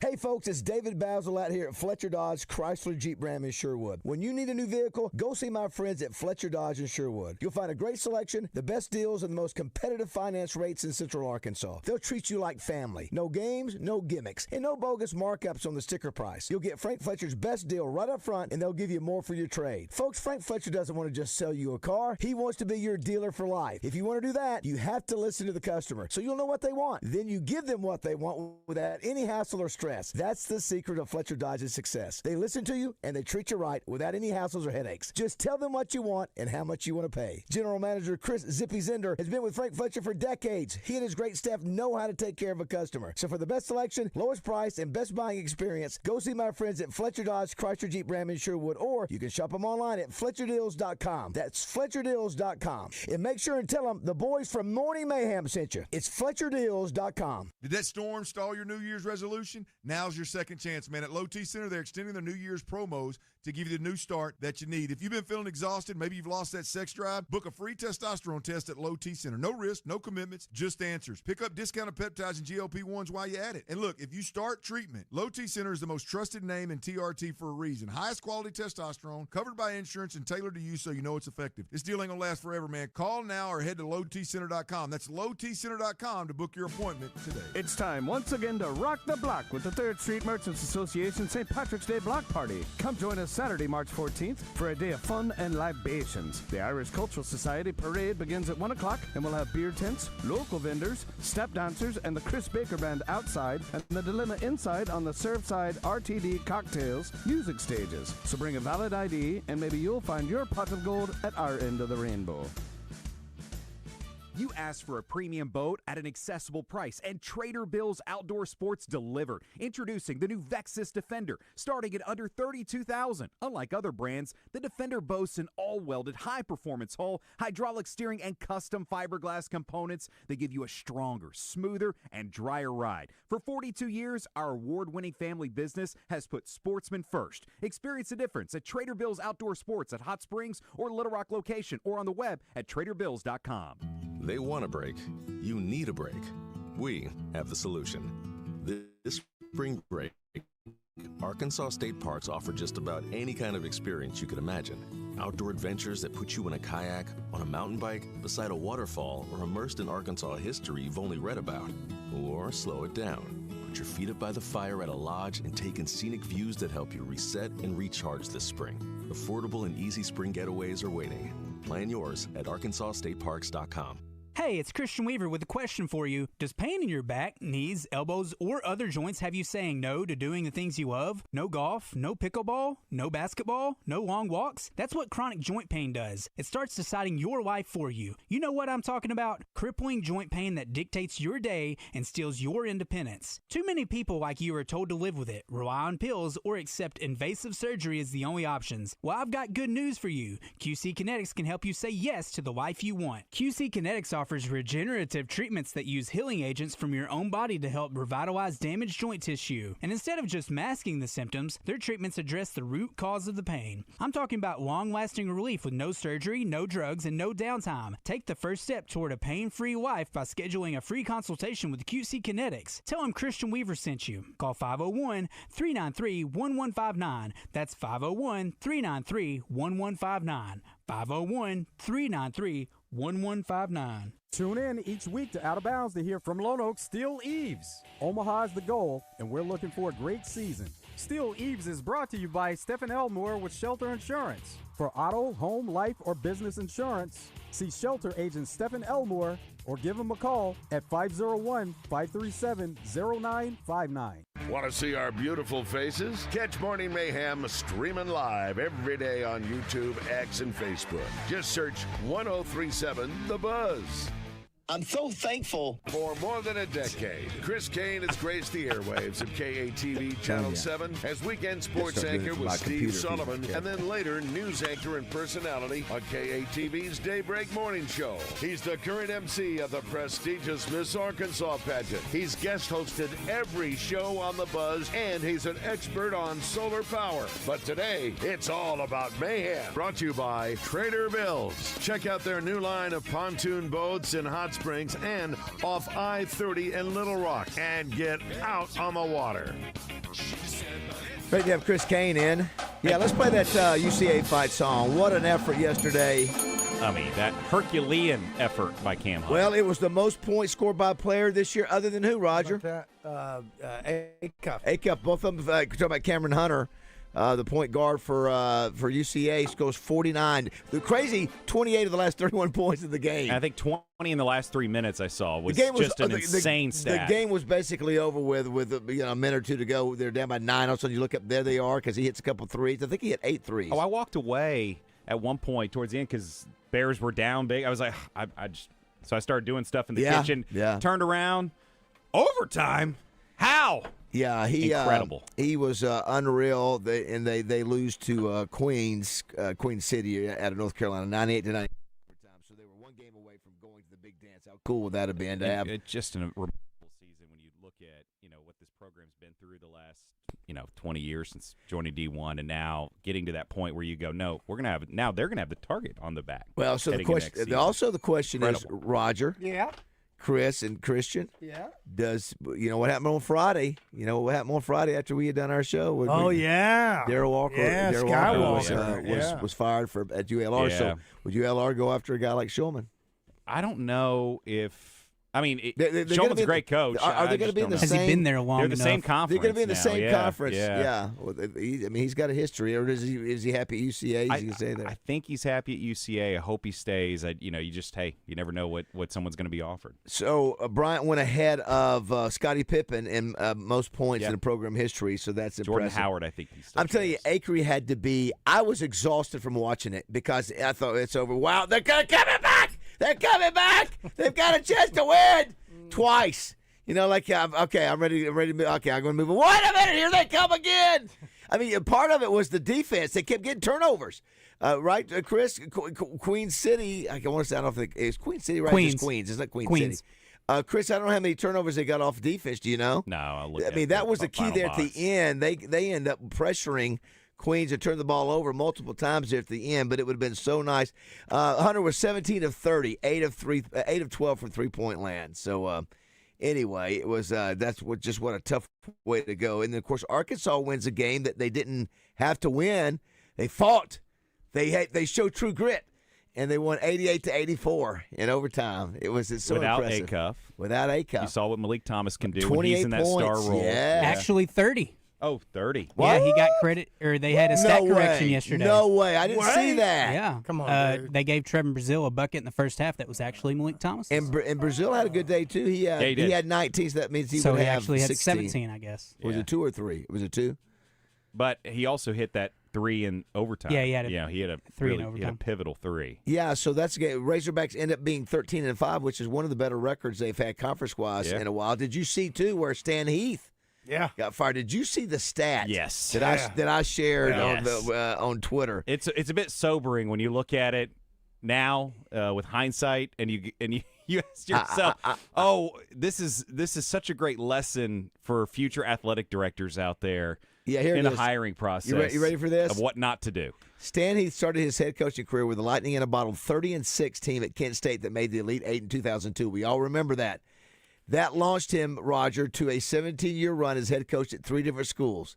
Hey folks, it's David Bazzel out here at Fletcher Dodge Chrysler Jeep Ram in Sherwood. When you need a new vehicle, go see my friends at Fletcher Dodge in Sherwood. You'll find a great selection, the best deals, and the most competitive finance rates in Central Arkansas. They'll treat you like family. No games, no gimmicks, and no bogus markups on the sticker price. You'll get Frank Fletcher's best deal right up front, and they'll give you more for your trade. Folks, Frank Fletcher doesn't want to just sell you a car. He wants to be your dealer for life. If you want to do that, you have to listen to the customer, so you'll know what they want. Then you give them what they want without any hassle or stress. That's the secret of Fletcher Dodge's success. They listen to you and they treat you right without any hassles or headaches. Just tell them what you want and how much you want to pay. General Manager Chris Zippy Zender has been with Frank Fletcher for decades. He and his great staff know how to take care of a customer. So for the best selection, lowest price, and best buying experience, go see my friends at Fletcher Dodge Chrysler Jeep Ram in Sherwood, or you can shop them online at FletcherDeals.com. That's FletcherDeals.com. And make sure and tell them the boys from Morning Mayhem sent you. It's FletcherDeals.com. Did that storm stall your New Year's resolution? Now's your second chance, man. At Low T Center, they're extending their New Year's promos to give you the new start that you need. If you've been feeling exhausted, maybe you've lost that sex drive, book a free testosterone test at Low T Center. No risk, no commitments, just answers. Pick up discounted peptides and GLP-1s while you're at it. And look, if you start treatment, Low T Center is the most trusted name in TRT for a reason. Highest quality testosterone, covered by insurance, and tailored to you so you know it's effective. This deal ain't gonna last forever, man. Call now or head to lowtcenter.com. That's lowtcenter.com to book your appointment today. It's time once again to rock the block with the 3rd Street Merchants Association St. Patrick's Day Block Party. Come join us Saturday, March 14th for a day of fun and libations. The Irish Cultural Society parade begins at 1 o'clock and we'll have beer tents, local vendors, step dancers, and the Chris Baker Band outside, and the Dilemma inside on the Surfside RTD Cocktails music stages. So bring a valid ID and maybe you'll find your pot of gold at our end of the rainbow. You asked for a premium boat at an accessible price, and Trader Bill's Outdoor Sports delivered. Introducing the new Vexus Defender, starting at under $32,000. Unlike other brands, the Defender boasts an all-welded, high-performance hull, hydraulic steering, and custom fiberglass components that give you a stronger, smoother, and drier ride. For 42 years, our award-winning family business has put sportsmen first. Experience the difference at Trader Bill's Outdoor Sports at Hot Springs or Little Rock location, or on the web at traderbills.com. They want a break. You need a break. We have the solution. This spring break, Arkansas State Parks offer just about any kind of experience you could imagine. Outdoor adventures that put you in a kayak, on a mountain bike, beside a waterfall, or immersed in Arkansas history you've only read about. Or slow it down. Put your feet up by the fire at a lodge and take in scenic views that help you reset and recharge this spring. Affordable and easy spring getaways are waiting. Plan yours at ArkansasStateParks.com. Hey, it's Christian Weaver with a question for you. Does pain in your back, knees, elbows, or other joints have you saying no to doing the things you love? No golf, no pickleball, no basketball, no long walks? That's what chronic joint pain does. It starts deciding your life for you. You know what I'm talking about? Crippling joint pain that dictates your day and steals your independence. Too many people like you are told to live with it, rely on pills, or accept invasive surgery as the only options. Well, I've got good news for you. QC Kinetics can help you say yes to the life you want. QC Kinetics offers regenerative treatments that use healing agents from your own body to help revitalize damaged joint tissue. And instead of just masking the symptoms, their treatments address the root cause of the pain. I'm talking about long-lasting relief with no surgery, no drugs, and no downtime. Take the first step toward a pain-free life by scheduling a free consultation with QC Kinetics. Tell them Christian Weaver sent you. Call 501-393-1159. That's 501-393-1159. 501-393-1159. Tune in each week to Out of Bounds to hear from Lone Oak Steel Eaves. Omaha is the goal, and we're looking for a great season. Steel Eaves is brought to you by Stephen Elmore with Shelter Insurance. For auto, home, life, or business insurance, see Shelter Agent Stephen Elmore or give him a call at 501-537-0959. Want to see our beautiful faces? Catch Morning Mayhem streaming live every day on YouTube, X, and Facebook. Just search 1037 The Buzz. I'm so thankful. For more than a decade, Chris Kaine has graced the airwaves of KATV Channel 7 as weekend sports anchor with Steve Sullivan, and then later news anchor and personality on KATV's Daybreak Morning Show. He's the current MC of the prestigious Miss Arkansas pageant. He's guest hosted every show on The Buzz, and he's an expert on solar power. But today, it's all about mayhem. Brought to you by Trader Bill's. Check out their new line of pontoon boats in Hot Springs and off I-30 in Little Rock, and get out on the water. Great to have Chris Kaine in. Yeah, let's play that UCA fight song. What an effort yesterday. I mean, that Herculean effort by Cam Hunt. Well, it was the most points scored by a player this year, other than who, Roger? A-Cuff. A-Cuff. Both of them, talking about Cameron Hunter. The point guard for UCA scores 49. The crazy 28 of the last 31 points of the game. I think 20 in the last 3 minutes I saw was just an insane stat. The game was basically over with a minute or two to go. They're down by 9. All of a sudden you look up, there they are, because he hits a couple threes. I think he hit 8 threes. Oh, I walked away at one point towards the end because Bears were down big. I was like, so I started doing stuff in the kitchen. Yeah. Turned around. Overtime? How? Yeah, incredible. He was unreal. They lose to Queen City out of North Carolina, 98-90. So they were one game away from going to the big dance. How cool would that have been to have? It's just a remarkable season when you look at what this program's been through the last 20 years since joining D1, and now getting to that point where you go, no, they're gonna have the target on the back. Well, so the question is, Roger. Yeah. Chris and Christian. Yeah. Does what happened on Friday? What happened on Friday after we had done our show? Yeah. Darryl Walker. Yeah, Skywalker was fired at ULR. Yeah. So would ULR go after a guy like Shulman? I don't know if. I mean, Shulman's a great coach. Are they going to be in the same? Has he been there long They're enough? the same conference. They're going to be in the same conference. Yeah. Well, he's got a history. Or is he happy at UCA? Is he gonna stay there? I think he's happy at UCA. I hope he stays. You never know what someone's going to be offered. So Bryant went ahead of Scottie Pippen in most points in the program history. So that's Jordan impressive. Howard, I think he's. I'm telling you, Acree had to be. I was exhausted from watching it because I thought it's over. Wow, they're coming back. They're coming back. They've got a chance to win twice. I'm ready. Okay, I'm going to move. Wait a minute, here they come again. I mean, part of it was the defense. They kept getting turnovers, right, Chris? Queen City. I want to say I don't think it's Queen City, right? Queens. It's Queens. It's not Queen Queens. City. Chris, I don't know how many turnovers they got off defense. Do you know? No, I'll look I mean, that was the key there at the end. They end up pressuring Queens had turned the ball over multiple times there at the end, but it would have been so nice. Hunter was 17 of 30, 8 of 12 from three-point land. So anyway, it was what a tough way to go. And then of course Arkansas wins a game that they didn't have to win. They fought. They showed true grit. And they won 88-84 in overtime. It's so impressive. Without A-Cuff. You saw what Malik Thomas can do 28 when he's in that points. star role. Yeah. Actually 30. Oh, 30. Yeah, he got credit, or they had a stat correction yesterday. No way. I didn't see that. Yeah. Come on, dude. They gave Trevor Brazil a bucket in the first half that was actually Malik Thomas. And Brazil had a good day, too. He had 19, so that means he so would he have actually had 16. 17, I guess. Was it 2 or 3? Was it 2? But he also hit that 3 in overtime. Yeah, he had a 3 in He had a overtime. pivotal 3. Yeah, so that's good. Razorbacks end up being 13-5, which is one of the better records they've had conference-wise in a while. Did you see, too, where Stan Heath got fired? Did you see the stat? Yes. That I shared Yes. on Twitter? It's a bit sobering when you look at it now with hindsight, and you ask yourself, this is such a great lesson for future athletic directors out there. Yeah, here in it the is. hiring process. You ready for this? Of what not to do. Stan Heath started his head coaching career with the Lightning in a Bottle 30-6 team at Kent State that made the Elite Eight in 2002. We all remember that. That launched him, Roger, to a 17-year run as head coach at 3 different schools.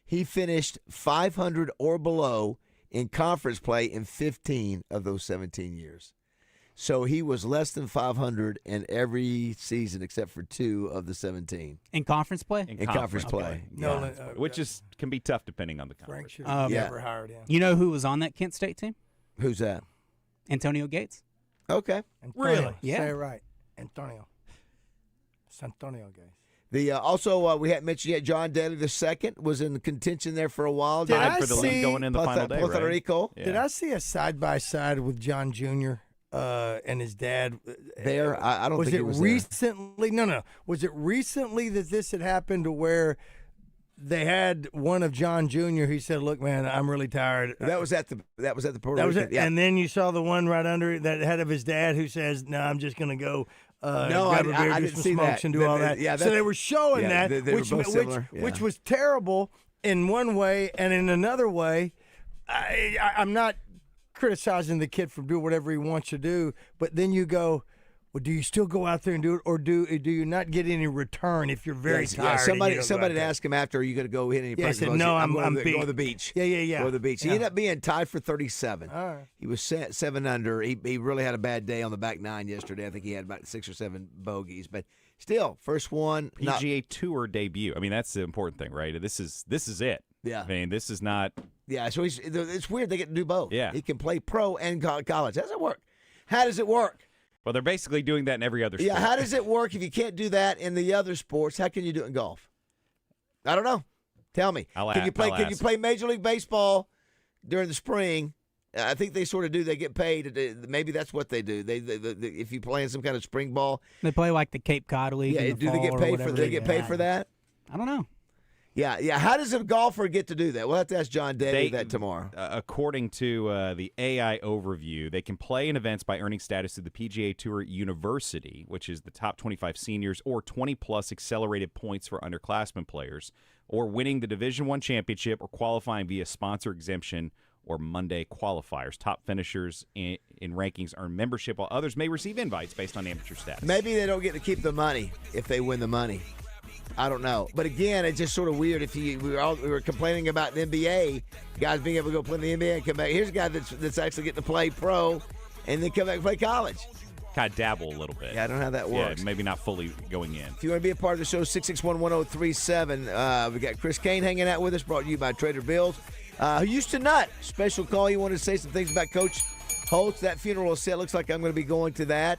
He finished 500 or below in conference play in 15 of those 17 years. So he was less than 500 in every season except for 2 of the 17. In conference play? In conference play. No, Which can be tough depending on the Frank conference. should have never hired him. You know who was on that Kent State team? Who's that? Antonio Gates. Okay. Antonio. Yeah. Say it right. Antonio. It's Antonio, guys. Also, we hadn't mentioned yet, John Daly II was in contention there for a while. Did I for the league see going in the final day, Puerto right? Rico. Yeah. Did I see a side-by-side with John Jr. And his dad there? I don't was think it he was there. recently? No. Was it recently that this had happened to where they had one of John Jr. He said, "Look, man, I'm really tired." That was at the Puerto That was Rican. it. Yeah. And then you saw the one right under that head of his dad who says, "No, I'm just going to go grab a beer, I do didn't some see smokes, that. and do all that." Yeah, so they were showing yeah, that, they were both similar. which was terrible in one way, and in another way, I'm not criticizing the kid for doing whatever he wants to do, but then you go, well, do you still go out there and do it, or do you not get any return if you're very tired? Somebody and you don't go out there? asked him after, "Are you going to go hit any Yeah, he practice?" said, He goes, "No, I'm going beat." to the beach. Yeah. Go to the beach. He Yeah. ended up being tied for 37. All right. He was 7 under. He really had a bad day on the back 9 yesterday. I think he had about 6 or 7 bogeys, but still, first one. PGA Tour debut. I mean, that's the important thing, right? This is it. Yeah. I mean, this is not. Yeah, so it's weird they get to do both. Yeah. He can play pro and college. How does it work? How does it work? Well, they're basically doing that in every other sport. Yeah, how does it work if you can't do that in the other sports? How can you do it in golf? I don't know. Tell me. Can you play Major League Baseball during the spring? I think they sort of do. They get paid. Maybe that's what they do. They if you play in some kind of spring ball, They play like the Cape Cod League. yeah. in the Do they fall get or paid whatever for? They get paid for that? I don't know. Yeah. How does a golfer get to do that? We'll have to ask John Daly that tomorrow. According to the AI overview, they can play in events by earning status through the PGA Tour University, which is the top 25 seniors, or 20-plus accelerated points for underclassmen players, or winning the Division I championship, or qualifying via sponsor exemption or Monday qualifiers. Top finishers in rankings earn membership, while others may receive invites based on amateur status. Maybe they don't get to keep the money if they win the money. I don't know. But again, it's just sort of weird. We were complaining about the NBA, guys being able to go play in the NBA and come back. Here's a guy that's actually getting to play pro and then come back and play college. Kind of dabble a little bit. Yeah, I don't know how that works. Yeah, maybe not fully going in. If you want to be a part of the show, 661-1037. We got Chris Kaine hanging out with us, brought to you by Trader Bill's. Who used to Nutt. Special call. You wanted to say some things about Coach Holtz. That funeral set looks like I'm going to be going to that.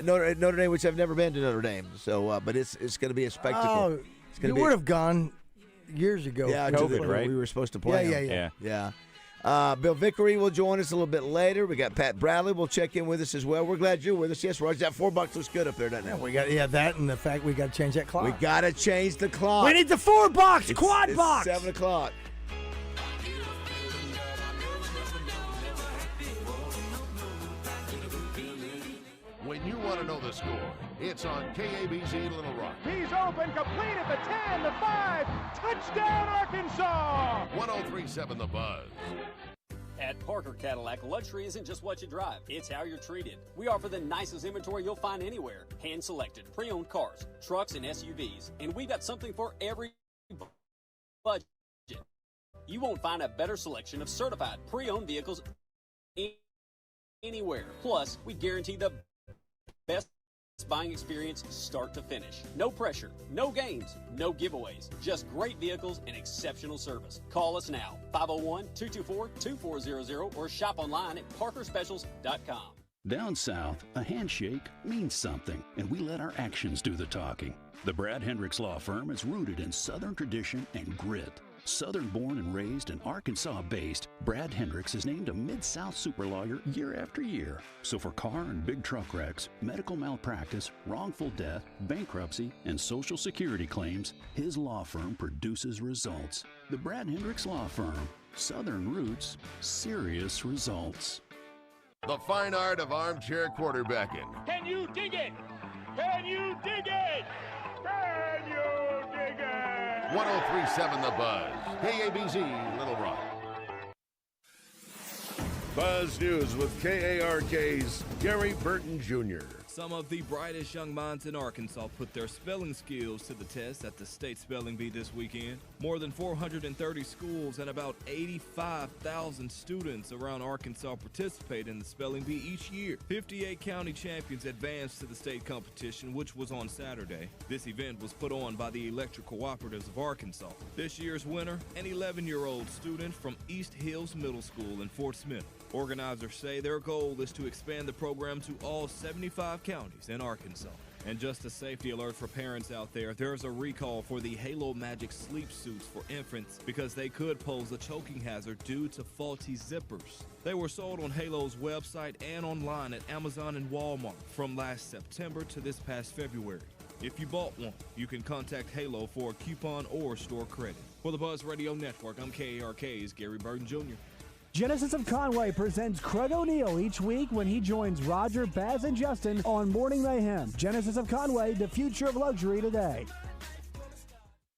Notre Dame, which I've never been to Notre Dame. So, but it's going to be a spectacle. Oh, you would have gone years ago. Yeah, COVID, right? We were supposed to play. Yeah. Bill Vickery will join us a little bit later. We got Pat Bradley will check in with us as well. We're glad you're with us. Yes, Roger, that $4 looks good up there, doesn't it? We got that, and the fact we got to change that clock. We got to change the clock. We need the $4 quad box. 7 o'clock. When you want to know the score, it's on KABZ Little Rock. He's open, complete at the 10, the 5. Touchdown, Arkansas! 103.7 The Buzz. At Parker Cadillac, luxury isn't just what you drive, it's how you're treated. We offer the nicest inventory you'll find anywhere. Hand-selected, pre-owned cars, trucks, and SUVs. And we've got something for every budget. You won't find a better selection of certified pre-owned vehicles anywhere. Plus, we guarantee the best buying experience start to finish. No pressure, no games, no giveaways, just great vehicles and exceptional service. Call us now, 501-224-2400 or shop online at parkerspecials.com. Down south, a handshake means something, and we let our actions do the talking. The Brad Hendricks Law Firm is rooted in Southern tradition and grit. Southern born and raised and Arkansas-based, Brad Hendricks is named a Mid-South super lawyer year after year. So for car and big truck wrecks, medical malpractice, wrongful death, bankruptcy, and Social Security claims, his law firm produces results. The Brad Hendricks Law Firm. Southern roots, serious results. The fine art of armchair quarterbacking. Can you dig it? Can you dig it? Can you dig it? 1037 The Buzz. KABZ, Little Rock. Buzz News with KARK's Gary Burton Jr. Some of the brightest young minds in Arkansas put their spelling skills to the test at the State Spelling Bee this weekend. More than 430 schools and about 85,000 students around Arkansas participate in the Spelling Bee each year. 58 county champions advanced to the state competition, which was on Saturday. This event was put on by the Electric Cooperatives of Arkansas. This year's winner, an 11-year-old student from East Hills Middle School in Fort Smith. Organizers say their goal is to expand the program to all 75 counties in Arkansas. And just a safety alert for parents out there, there's a recall for the Halo Magic sleep suits for infants because they could pose a choking hazard due to faulty zippers. They were sold on Halo's website and online at Amazon and Walmart from last September to this past February. If you bought one, you can contact Halo for a coupon or store credit. For the Buzz Radio Network, I'm KARK's Gary Burton Jr. Genesis of Conway presents Craig O'Neill each week when he joins Roger, Baz, and Justin on Morning Mayhem. Genesis of Conway, the future of luxury today.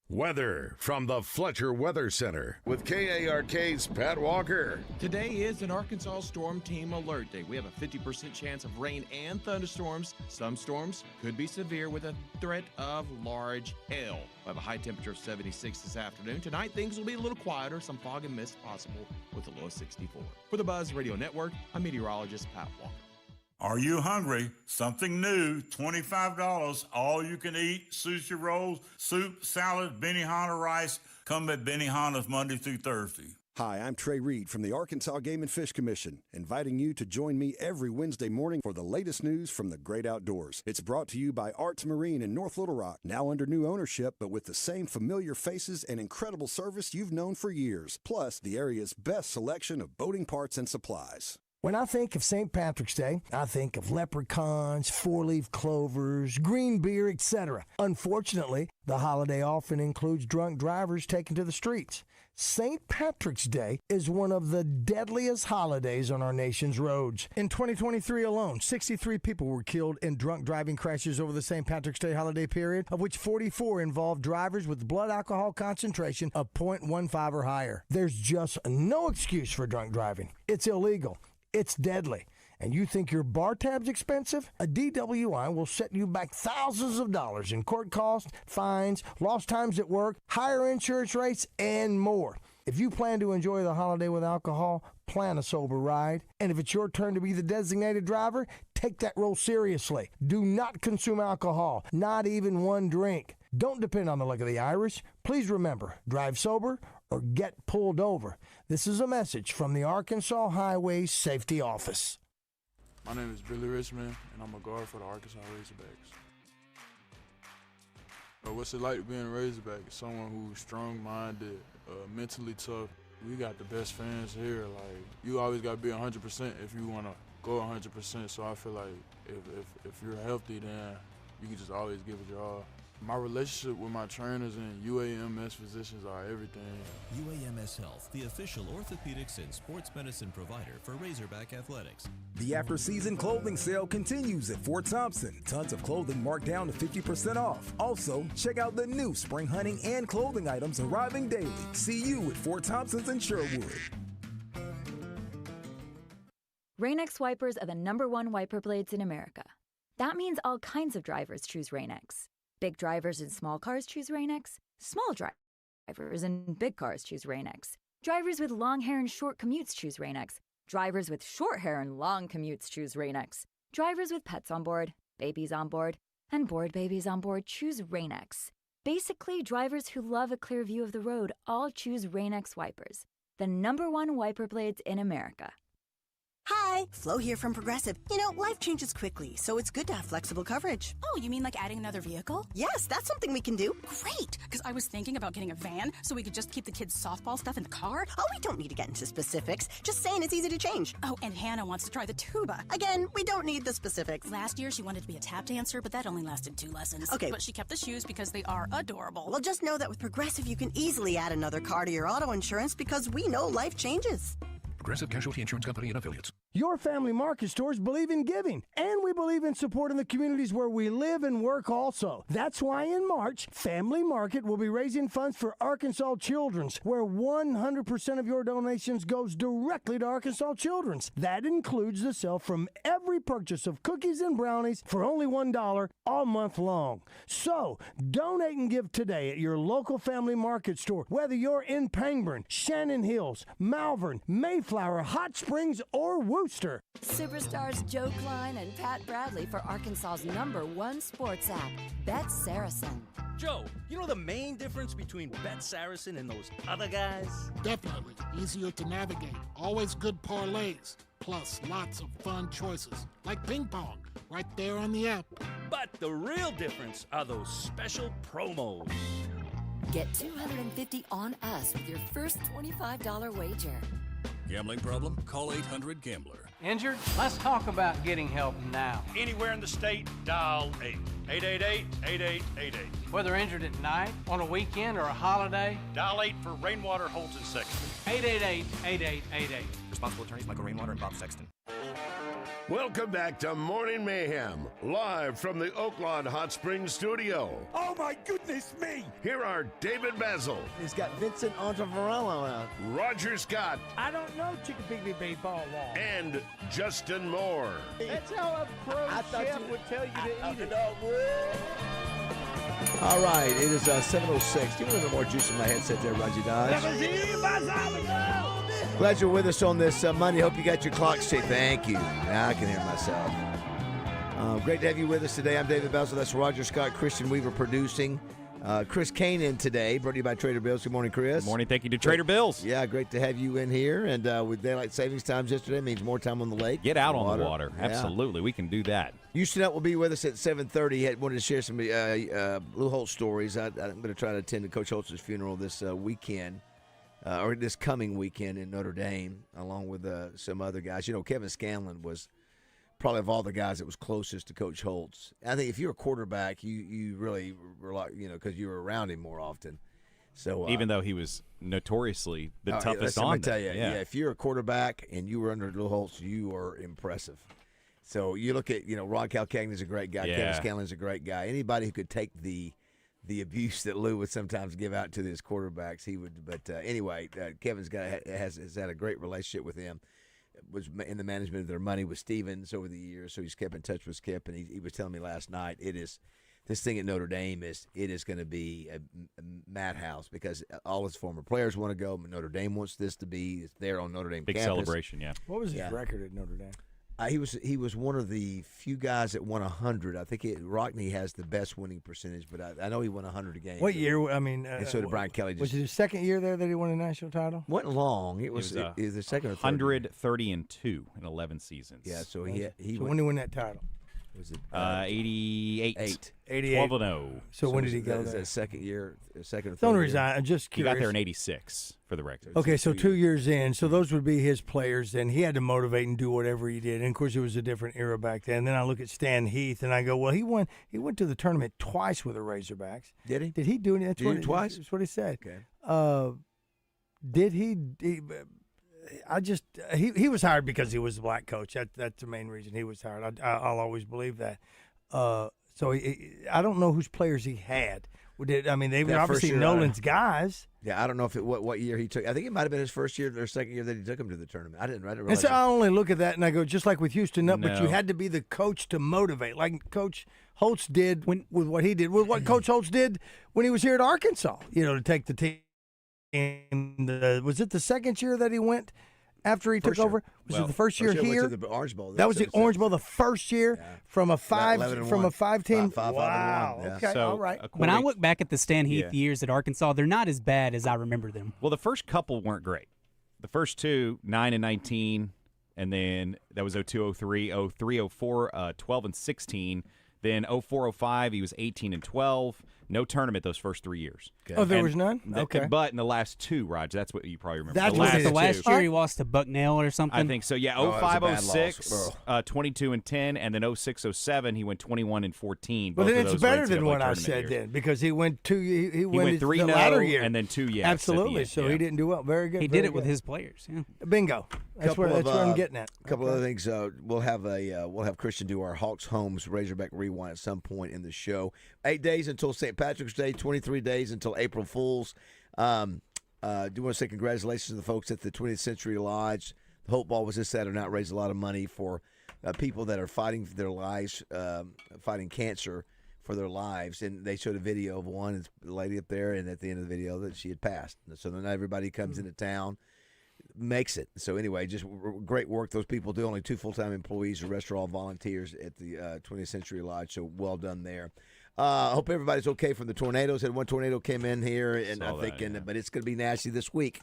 Weather from the Fletcher Weather Center with KARK's Pat Walker. Today is an Arkansas Storm Team Alert Day. We have a 50% chance of rain and thunderstorms. Some storms could be severe with a threat of large hail. We have a high temperature of 76 this afternoon. Tonight, things will be a little quieter. Some fog and mist possible with a low of 64. For the Buzz Radio Network, I'm meteorologist Pat Walker. Are you hungry? Something new, $25, all you can eat, sushi rolls, soup, salad, Benihana rice. Come at Benihana's Monday through Thursday. Hi, I'm Trey Reed from the Arkansas Game and Fish Commission, inviting you to join me every Wednesday morning for the latest news from the great outdoors. It's brought to you by Arts Marine in North Little Rock, now under new ownership, but with the same familiar faces and incredible service you've known for years, plus the area's best selection of boating parts and supplies. When I think of St. Patrick's Day, I think of leprechauns, four-leaf clovers, green beer, etc. Unfortunately, the holiday often includes drunk drivers taken to the streets. St. Patrick's Day is one of the deadliest holidays on our nation's roads. In 2023 alone, 63 people were killed in drunk driving crashes over the St. Patrick's Day holiday period, of which 44 involved drivers with blood alcohol concentration of 0.15 or higher. There's just no excuse for drunk driving. It's illegal. It's deadly. And you think your bar tab's expensive? A DWI will set you back thousands of dollars in court costs, fines, lost times at work, higher insurance rates, and more. If you plan to enjoy the holiday with alcohol, plan a sober ride. And if it's your turn to be the designated driver, take that role seriously. Do not consume alcohol, not even one drink. Don't depend on the luck of the Irish. Please remember, drive sober or get pulled over. This is a message from the Arkansas Highway Safety Office. My name is Billy Richmond, and I'm a guard for the Arkansas Razorbacks. What's it like being a Razorback? Someone who's strong-minded, mentally tough. We got the best fans here. Like, you always got to be 100% if you want to go 100%. So I feel like if you're healthy, then you can just always give it your all. My relationship with my trainers and UAMS physicians are everything. UAMS Health, the official orthopedics and sports medicine provider for Razorback Athletics. The after-season clothing sale continues at Fort Thompson. Tons of clothing marked down to 50% off. Also, check out the new spring hunting and clothing items arriving daily. See you at Fort Thompson's in Sherwood. Rain-X wipers are the #1 wiper blades in America. That means all kinds of drivers choose Rain-X. Big drivers in small cars choose Rain-X. Small drivers in big cars choose Rain-X. Drivers with long hair and short commutes choose Rain-X. Drivers with short hair and long commutes choose Rain-X. Drivers with pets on board babies on board, and board babies on board choose Rain-X. Basically, drivers who love a clear view of the road all choose Rain-X wipers, the #1 wiper blades in America. Hi, Flo here from Progressive. You know, life changes quickly, so it's good to have flexible coverage. Oh, you mean like adding another vehicle? Yes, that's something we can do. Great, because I was thinking about getting a van so we could just keep the kids' softball stuff in the car. Oh, we don't need to get into specifics. Just saying it's easy to change. Oh, and Hannah wants to try the tuba. Again, we don't need the specifics. Last year, she wanted to be a tap dancer, but that only lasted 2 lessons. Okay. But she kept the shoes because they are adorable. Well, just know that with Progressive, you can easily add another car to your auto insurance because we know life changes. Progressive Casualty Insurance Company and Affiliates. Your family market stores believe in giving, and we believe in supporting the communities where we live and work also. That's why in March, Family Market will be raising funds for Arkansas Children's, where 100% of your donations goes directly to Arkansas Children's. That includes the sale from every purchase of cookies and brownies for only $1 all month long. So, donate and give today at your local Family Market store, whether you're in Pangburn, Shannon Hills, Malvern, Mayflower, Hot Springs, or Wooster. Superstars Joe Klein and Pat Bradley for Arkansas's #1 sports app, Bet Saracen. Joe, you know the main difference between Bet Saracen and those other guys? Definitely. Easier to navigate. Always good parlays. Plus lots of fun choices. Like ping pong. Right there on the app. But the real difference are those special promos. Get $250 on us with your first $25 wager. Gambling problem? Call 800-GAMBLER. Injured? Let's talk about getting help now. Anywhere in the state, dial 888-8888. Whether injured at night, on a weekend, or a holiday, Dial 8 for Rainwater, Holtz, and Sexton. 888-8888. Responsible attorneys Michael Rainwater and Bob Sexton. Welcome back to Morning Mayhem, live from the Oaklawn Hot Springs studio. Oh my goodness me! Here are David Bazzel. He's got Vincent Ontavarello out. Roger Scott. I don't know Chickapiggy Baseball Wall. And Justin Moore. That's how a pro chef would tell you to eat it. All right, it is 7:06. Give me a little more juice in my headset there, Roger Dodge. Glad you're with us on this Monday. Hope you got your clock straight. Thank you. Now I can hear myself. Great to have you with us today. I'm David Bazzel. That's Roger Scott, Christian Weaver producing. Chris Kaine in today, brought to you by Trader Bill's. Good morning, Chris. Good morning. Thank you to Trader Bill's. Yeah, great to have you in here. And with daylight savings times yesterday, means more time on the lake. Get out on the water. Absolutely. We can do that. Houston Nutt will be with us at 7:30. Wanted to share some Lou Holtz stories. I'm going to try to attend Coach Holtz's funeral this weekend. Or this coming weekend in Notre Dame, along with some other guys. You know, Kevin Scanlon was probably of all the guys that was closest to Coach Holtz. I think if you're a quarterback, you really rely, because you were around him more often. So even though he was notoriously the toughest on let me tell you, yeah, if you're a quarterback and you were under Lou Holtz, you are impressive. So you look at, Rod Calcagney's a great guy. Yeah. Kevin Scanlon's a great guy. Anybody who could take the abuse that Lou would sometimes give out to his quarterbacks, he would. But anyway, Kevin's has had a great relationship with him. Was in the management of their money with Stevens over the years, so he's kept in touch with Skip. And he was telling me last night, this thing at Notre Dame is going to be a madhouse because all his former players want to go. Notre Dame wants this to be. It's there on Notre Dame big campus. celebration. Yeah. What was his record at Notre Dame? He was one of the few guys that won 100. I think Rockney has the best winning percentage, but I know he won 100 games. What year? I mean, and so did Brian Kelly. Was it his second year there that he won a national title? Wasn't long. It was the second or third. 130-2 in 11 seasons. Yeah, so So when did he win that title? Was it 88. 88. 12-0. So when did he go was there? that second year, second or third? The only year? reason I'm just He curious. got there in 86 for the record. Okay, so 2 years in. So those would be his players, and he had to motivate and do whatever he did. And, of course, it was a different era back then. Then I look at Stan Heath, and I go, well, he went to the tournament twice with the Razorbacks. Did he? Did he do anything? Did he twice? That's what he said. Okay. Did he he was hired because he was the black coach. That's the main reason he was hired. I'll always believe that. So I don't know whose players he had. They were obviously Nolan's guys. Yeah, I don't know if what year he took. I think it might have been his first year or second year that he took him to the tournament. I didn't realize. And so I only look at that and I go, just like with Houston Nutt, but you No. had to be the coach to motivate, like Coach Holtz did with what he did, with what Coach Holtz did when he was here at Arkansas. To take the team. Was it the second year that he went after he took over? Was it the first year here? Went to the Orange Bowl. That was the Orange Bowl the first year from a 5-team. Wow. Okay, So, all right. When I look back at the Stan Heath years at Arkansas, they're not as bad as I remember them. Well, the first couple weren't great. The first two, 9-19, and then that was 02-03, 03-04, 12-16. Then 04-05, he was 18-12. No tournament those first 3 years. Oh, there was none? Okay. But in the last two, Raj, that's what you probably remember. That's the last year he lost to Bucknell or something. I think so. Yeah, 05-06, 22-10, and then 06-07, he went 21-14. Well, then it's better than what I said then, because he went two. He went 3-0 the latter year, and then 2 years. Absolutely. So he didn't do well. Very good. He did it with his players. Yeah. Bingo. That's where I'm getting at. A couple other things. We'll have Christian do our Hawks Homes Razorback Rewind at some point in the show. 8 days until St. Patrick's Day. 23 days until April Fools. Do want to say congratulations to the folks at the 20th Century Lodge. The Hope Ball was this Saturday night. Raised a lot of money for people that are fighting for their lives, fighting cancer for their lives. And they showed a video of one lady up there, and at the end of the video that she had passed. So then everybody comes into town, makes it. So anyway, just great work those people do. Only 2 full-time employees. The rest are all volunteers at the 20th Century Lodge. So well done there. I hope everybody's okay from the tornadoes. Had one tornado came in here, and I'm thinking, but it's going to be nasty this week.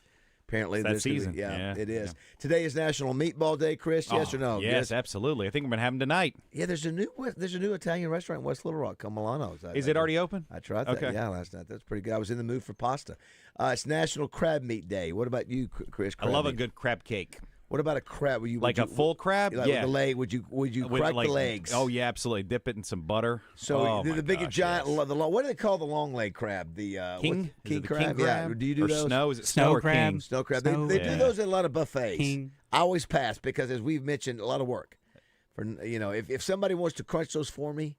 Apparently, it's that season. It is. Yeah. Today is National Meatball Day, Chris. Yes or no? Yes, absolutely. I think we're going to have them tonight. Yeah, there's a new Italian restaurant in West Little Rock, Milano's. Is it already open? I tried that. Yeah, last night. That's pretty good. I was in the mood for pasta. It's National Crab Meat Day. What about you, Chris? I love a good crab cake. What about a crab? A full crab? Like the leg? Would you crack the legs? Oh yeah, absolutely. Dip it in some butter. So the big giant. Yes. What do they call the long leg crab? The king crab. Yeah. Do you do those? Snow? Is it snow crab? King? Snow crab. They do those at a lot of buffets. King. I always pass because, as we've mentioned, a lot of work. For if somebody wants to crunch those for me.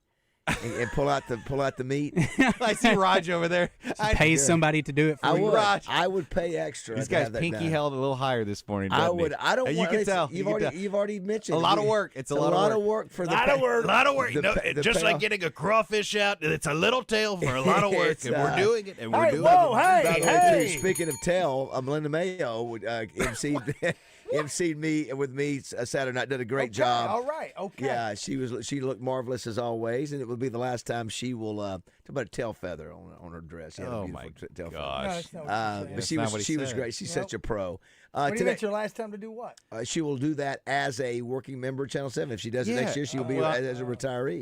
And pull out the meat. I see Raj over there. Pay somebody to do it for you. I would pay extra. These guys pinky held a little higher this morning. I would. He? I don't. You can tell. You've already mentioned a lot of work. It's a lot of work for a lot of work. Just like getting a crawfish out. It's a little tail for a lot of work, and we're doing it. And we're doing it. Hey! Speaking of tail, Melinda Mayo would emceed me with me Saturday night. Did a great job. All right. Okay. Yeah, she looked marvelous as always, and it will be the last time she will. Talk about a tail feather on her dress. Oh my tail gosh! Feather. But she was great. She's such a pro. Today, that's your last time to do what? She will do that as a working member of Channel 7. If she does it next year, she'll be as a retiree.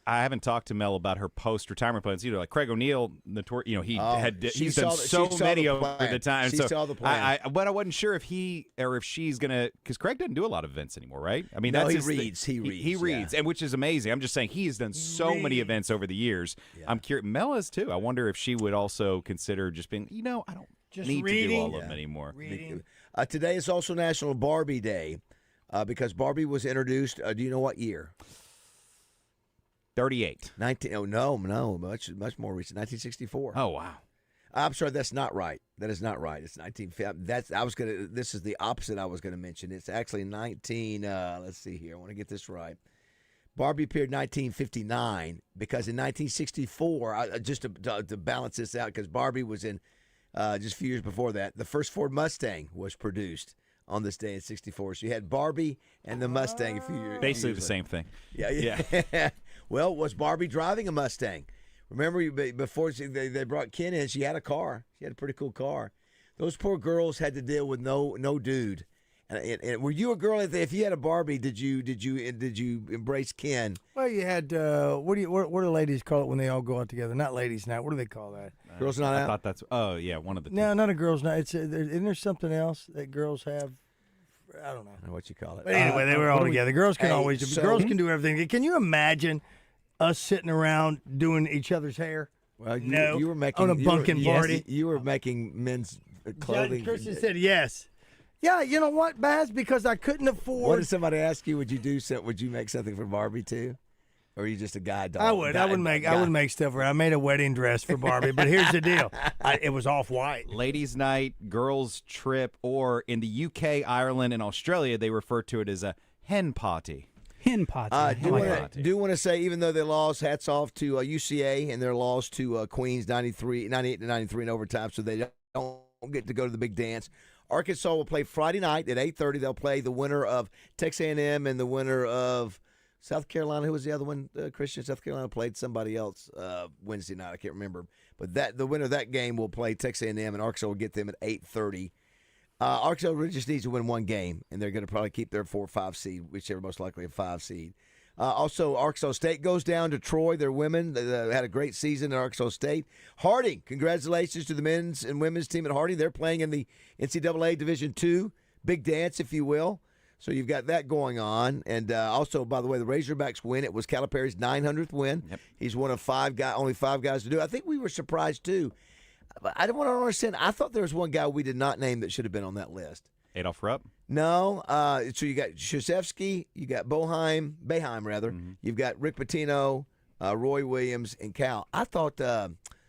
I haven't talked to Mel about her post-retirement plans either. Like Craig O'Neill, he's done so many over the time. She saw the plan. But I wasn't sure if he or if she's gonna, because Craig doesn't do a lot of events anymore, right? I mean, he reads. He reads, and which is amazing. I'm just saying he has done so many events over the years. Yeah. I'm curious. Mel is too. I wonder if she would also consider just being, I don't need to do all of them anymore. Today is also National Barbie Day because Barbie was introduced. Do you know what year? 38. Much more recent. 1964. Oh wow. I'm sorry, that's not right. That is not right. It's 1950. This is the opposite I was gonna mention. It's actually 19. Let's see here. I want to get this right. Barbie appeared in 1959 because in 1964, just to balance this out, because Barbie was in just a few years before that, the first Ford Mustang was produced on this day in 64. So you had Barbie and the Mustang a few years. Basically the same thing. Yeah. Well, was Barbie driving a Mustang? Remember, before they brought Ken in, she had a car. She had a pretty cool car. Those poor girls had to deal with no dude. And were you a girl? If you had a Barbie, did you embrace Ken? Well, you had what do ladies call it when they all go out together? Not ladies' night. What do they call that? Girls' night out. I thought that's one of the. No, not a girls' night. Isn't there something else that girls have? I don't know. I don't know what you call it. But anyway, they were all together. Girls can girls can do everything. Can you imagine us sitting around doing each other's hair? Well, you were making on a bunking party. You were making men's clothing. Christian said yes. Yeah, you know what, Baz? Because I couldn't afford. What if somebody asked you? Would you make something for Barbie too, or are you just a guy dog? I would. I would make stuff for her. I made a wedding dress for Barbie, but here's the deal: it was off white. Ladies' night, girls' trip, or in the UK, Ireland, and Australia, they refer to it as a hen party. Hen party. Do want to say, even though they lost, hats off to UCA and their loss to Queens 98 to 93 in overtime, so they don't get to go to the big dance. Arkansas will play Friday night at 8:30. They'll play the winner of Texas A&M and the winner of South Carolina. Who was the other one? Christian. South Carolina played somebody else Wednesday night. I can't remember. But the winner of that game will play Texas A&M, and Arkansas will get them at 8:30. Arkansas really just needs to win one game, and they're going to probably keep their 4 or 5 seed, whichever most likely a 5 seed. Also, Arkansas State goes down to Troy. Their women they had a great season at Arkansas State. Harding, congratulations to the men's and women's team at Harding. They're playing in the NCAA Division II, big dance, if you will. So you've got that going on. And also, by the way, the Razorbacks win. It was Calipari's 900th win. Yep. He's one of only 5 guys to do it. I think we were surprised, too. I don't want to understand. I thought there was one guy we did not name that should have been on that list. Adolph Rupp? No. So you got Krzyzewski, you got Boeheim, rather. Mm-hmm. You've got Rick Pitino, Roy Williams, and Cal. I thought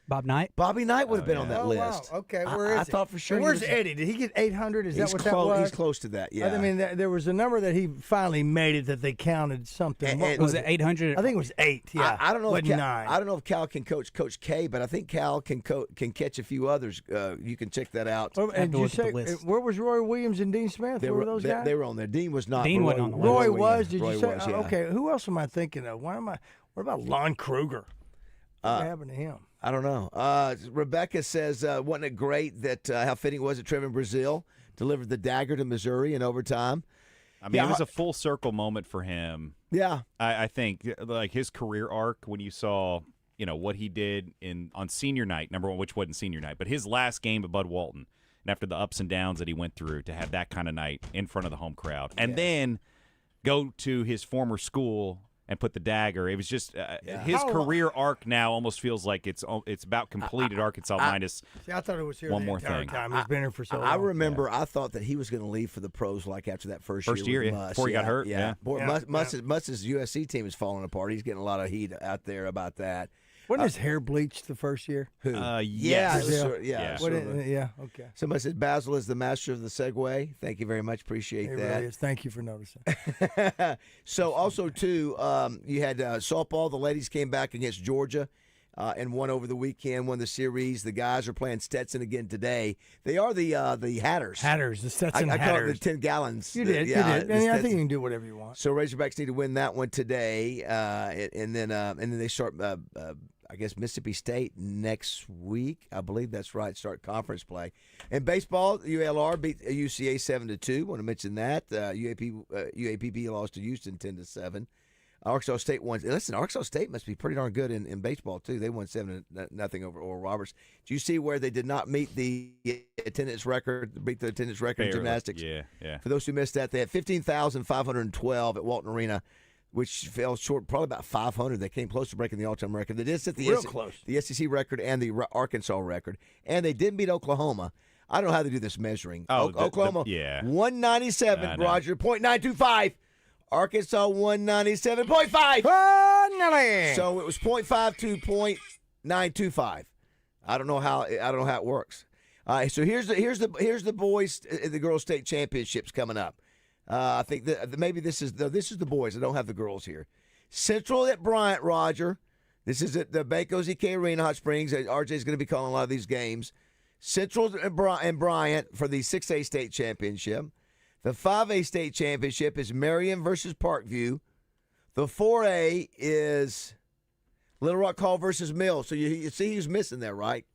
Bob Knight? Bobby Knight would have been on that list. Wow. Okay, where is I thought for sure. And where's Eddie? Did he get 800? Is that what that was? He's close to that, yeah. I mean, there was a number that he finally made it that they counted something. Was it 800? I think it was 8, yeah. I don't know if 9. I don't know if Cal can coach Coach K, but I think Cal can catch a few others. You can check that out. And you say, where was Roy Williams and Dean Smith? Where were those guys? They were on there. Dean was not. Dean wasn't on the list. Roy was. Did Roy you say? Was, yeah. Okay, who else am I thinking of? What about Lon Kruger? What happened to him? I don't know. Rebecca says, wasn't it great that how fitting it was that Trevin Brazil delivered the dagger to Missouri in overtime? I mean, it was a full circle moment for him. Yeah. I think, like, his career arc, when you saw, what he did on senior night, number one, which wasn't senior night, but his last game at Bud Walton, and after the ups and downs that he went through, to have that kind of night in front of the home crowd. And then go to his former school and put the dagger. It was just his career arc now almost feels like it's about complete at Arkansas minus I thought it was here one the more entire thing. time. He's been here for so long. I remember I thought that he was going to leave for the pros like after that first year with Muss. Before he got hurt. Yeah. Muss's USC team is falling apart. He's getting a lot of heat out there about that. Wasn't his hair bleached the first year? Who? Yes. Yeah. Okay. Somebody said Bazzel is the master of the segue. Thank you very much. Appreciate that. Really is. Thank you for noticing. So also too, you had softball. The ladies came back against Georgia and won over the weekend. Won the series. The guys are playing Stetson again today. They are the Hatters. Hatters. The Stetson I Hatters. call it the 10 gallons. You did. Yeah, you did. I think you can do whatever you want. So Razorbacks need to win that one today, and then they start. I guess Mississippi State next week. I believe that's right. Start conference play. In baseball, ULR beat UCA 7-2. Want to mention that UAPB lost to Houston 10-7. Arkansas State won. Listen, Arkansas State must be pretty darn good in baseball too. They won 7-0 over Oral Roberts. Did you see where they did not meet the attendance record? Beat the attendance record in gymnastics. Yeah. For those who missed that, they had 15,512 at Walton Arena, which fell short, probably about 500. They came close to breaking the all-time record. They did set the SEC record and the Arkansas record, and they did beat Oklahoma. I don't know how they do this measuring. Oklahoma, 197, Roger, .925. Arkansas, 197.5. So it was .5 to .925. I don't know how it works. So here's the boys, the girls' state championships coming up. I think that maybe this is the boys. I don't have the girls here. Central at Bryant, Roger. This is at the Banco ZK Arena, Hot Springs. RJ is going to be calling a lot of these games. Central and Bryant for the 6A state championship. The 5A state championship is Marion versus Parkview. The 4A is Little Rock Hall versus Mill. So you see who's missing there, right?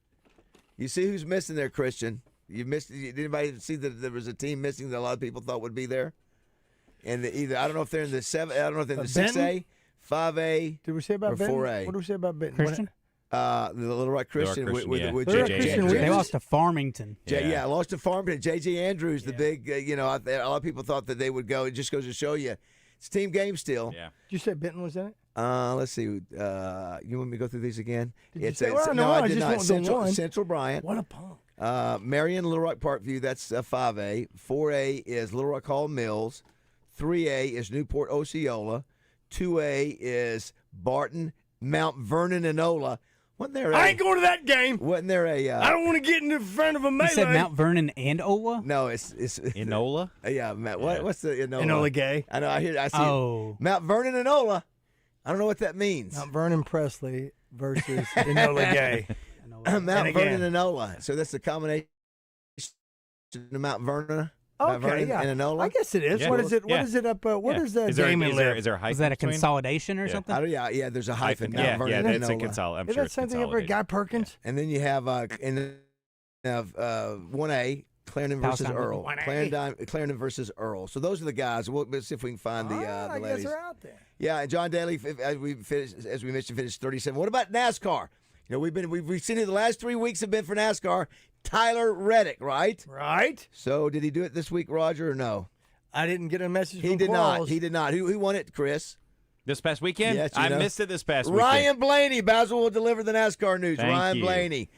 You see who's missing there, Christian? Did anybody see that there was a team missing that a lot of people thought would be there? And I don't know if they're in the 7. I don't know if they're in the 6A, 5A. Did we say about or Benton? 4A? What did we say about Benton? Christian? The Little Rock Christian with JJ. They lost to Farmington. Lost to Farmington. J.J. Andrews, the big, a lot of people thought that they would go. It just goes to show you, it's a team game still. Yeah. Did you say Benton was in it? Let's see. You want me to go through these again? I did not. Central Bryant. What a punk. Marion, Little Rock Parkview, that's 5A. 4A is Little Rock Hall Mills. 3A is Newport Osceola. 2A is Barton, Mount Vernon, and Ola. I ain't going to that game. Wasn't there a? I don't want to get in front of a melee. You said Mount Vernon and Ola? No, it's Enola. Yeah, Matt. What's the Enola? Enola Gay. I know. I see. It. Mount Vernon and Ola. I don't know what that means. Mount Vernon Presley versus Enola Gay. Mount Vernon and Ola. So that's the combination to Mount Vernon. Okay, yeah. And Enola. I guess it is. Yeah. What is it? What is it up? Where does Damon live? Is there a hyphen Is that a between? consolidation or something? Yeah, there's a hyphen. Yeah, Mount Vernon yeah, and it's a Enola. consolidation. I'm Is sure that it's something over at consolidated. Guy Perkins? And then you have 1A, Clarendon versus Palestine. Earl. 1A. Clarendon versus Earl. So those are the guys. Let's see if we can find the I ladies. guess they're out there. Yeah, and John Daly, as we mentioned, finished 37. What about NASCAR? We've seen it. The last 3 weeks have been for NASCAR. Tyler Reddick, right? Right. So did he do it this week, Roger, or no? I didn't get a message He from did Quarles. not. He did not. Who won it, Chris? This past weekend? Yes, I missed it this past weekend. Ryan Blaney. Bazzel will deliver the NASCAR news. Thank Ryan you. Blaney.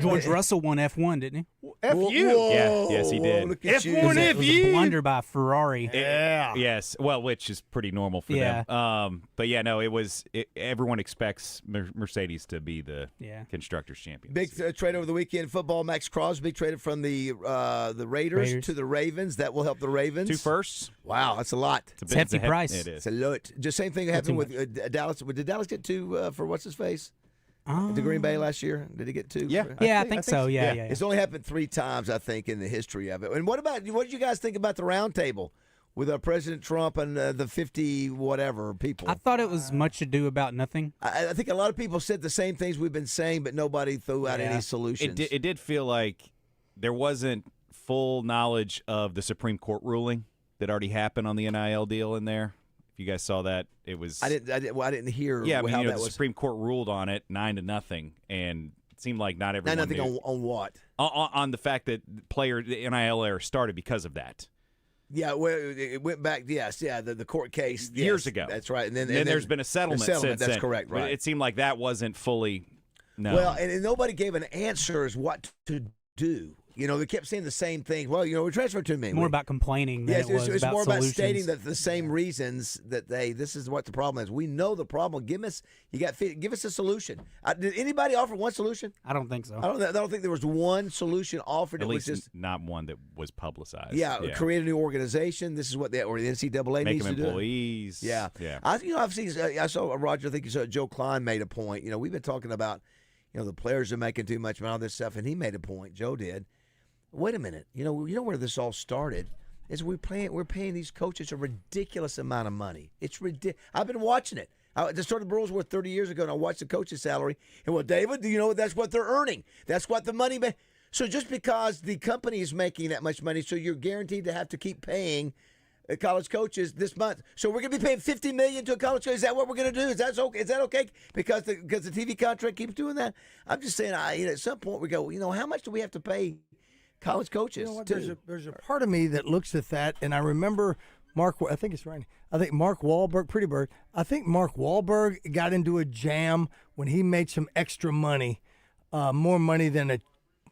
George Russell won F1, didn't he? F you. Whoa, Yes, he did. Look at you. F1 It was a F blunder by Ferrari. Yeah. Yes, well, which is pretty normal for Yeah. them. But yeah, no, everyone expects Mercedes to be the constructors champion. Big trade over the weekend. Football. Max Crosby traded from the Raiders to the Ravens. That will help the Ravens. 2 firsts. Wow, that's a lot. It's a hefty price. It is. It's a lot. Just same thing happened with Dallas. Did Dallas get 2 for what's his face? To Green Bay last year? Did he get 2? Yeah. I think so. Yeah. It's only happened 3 times, I think, in the history of it. And what did you guys think about the round table with President Trump and the 50 whatever people? I thought it was much ado about nothing. I think a lot of people said the same things we've been saying, but nobody threw out any solutions. It did feel like there wasn't full knowledge of the Supreme Court ruling that already happened on the NIL deal in there. If you guys saw that, it was. I didn't hear. Yeah, how that the was. Supreme Court ruled on it 9-0, and it seemed like not everyone. 9-0 knew. on what? On the fact that the NIL era started because of that. Yeah, well, it went back. Yes, the court case years ago. That's right, and then there's been a settlement. Since that's then. correct. Right. But it seemed like that wasn't fully. No. Well, and nobody gave an answer as what to do. They kept saying the same thing. Well, we're transferred to me. More about complaining than it was it's about more solutions. about stating that the same reasons that this is what the problem is. We know the problem. Give us a solution. Did anybody offer one solution? I don't think so. I don't think there was one solution offered. At It least was just not one that was publicized. create a new organization. This is what the NCAA make needs them to do. employees. Yeah. I've seen. I saw Roger. I think you saw Joe Klein made a point. We've been talking about the players are making too much money, all this stuff, and he made a point. Joe did. Wait a minute. You know where this all started is we're paying these coaches a ridiculous amount of money. It's ridiculous. I've been watching it. I started Burlsworth 30 years ago, and I watched the coach's salary. And well, David, do you know that's what they're earning? That's what the money. So just because the company is making that much money, so you're guaranteed to have to keep paying college coaches this month. So we're going to be paying $50 million to a college coach. Is that what we're going to do? Is that okay? Because the TV contract keeps doing that. I'm just saying. At some point we go. How much do we have to pay college coaches? There's a part of me that looks at that, and I remember I think it's right. I think Mark Wahlberg, Pretty Bird. I think Mark Wahlberg got into a jam when he made some extra money, more money than a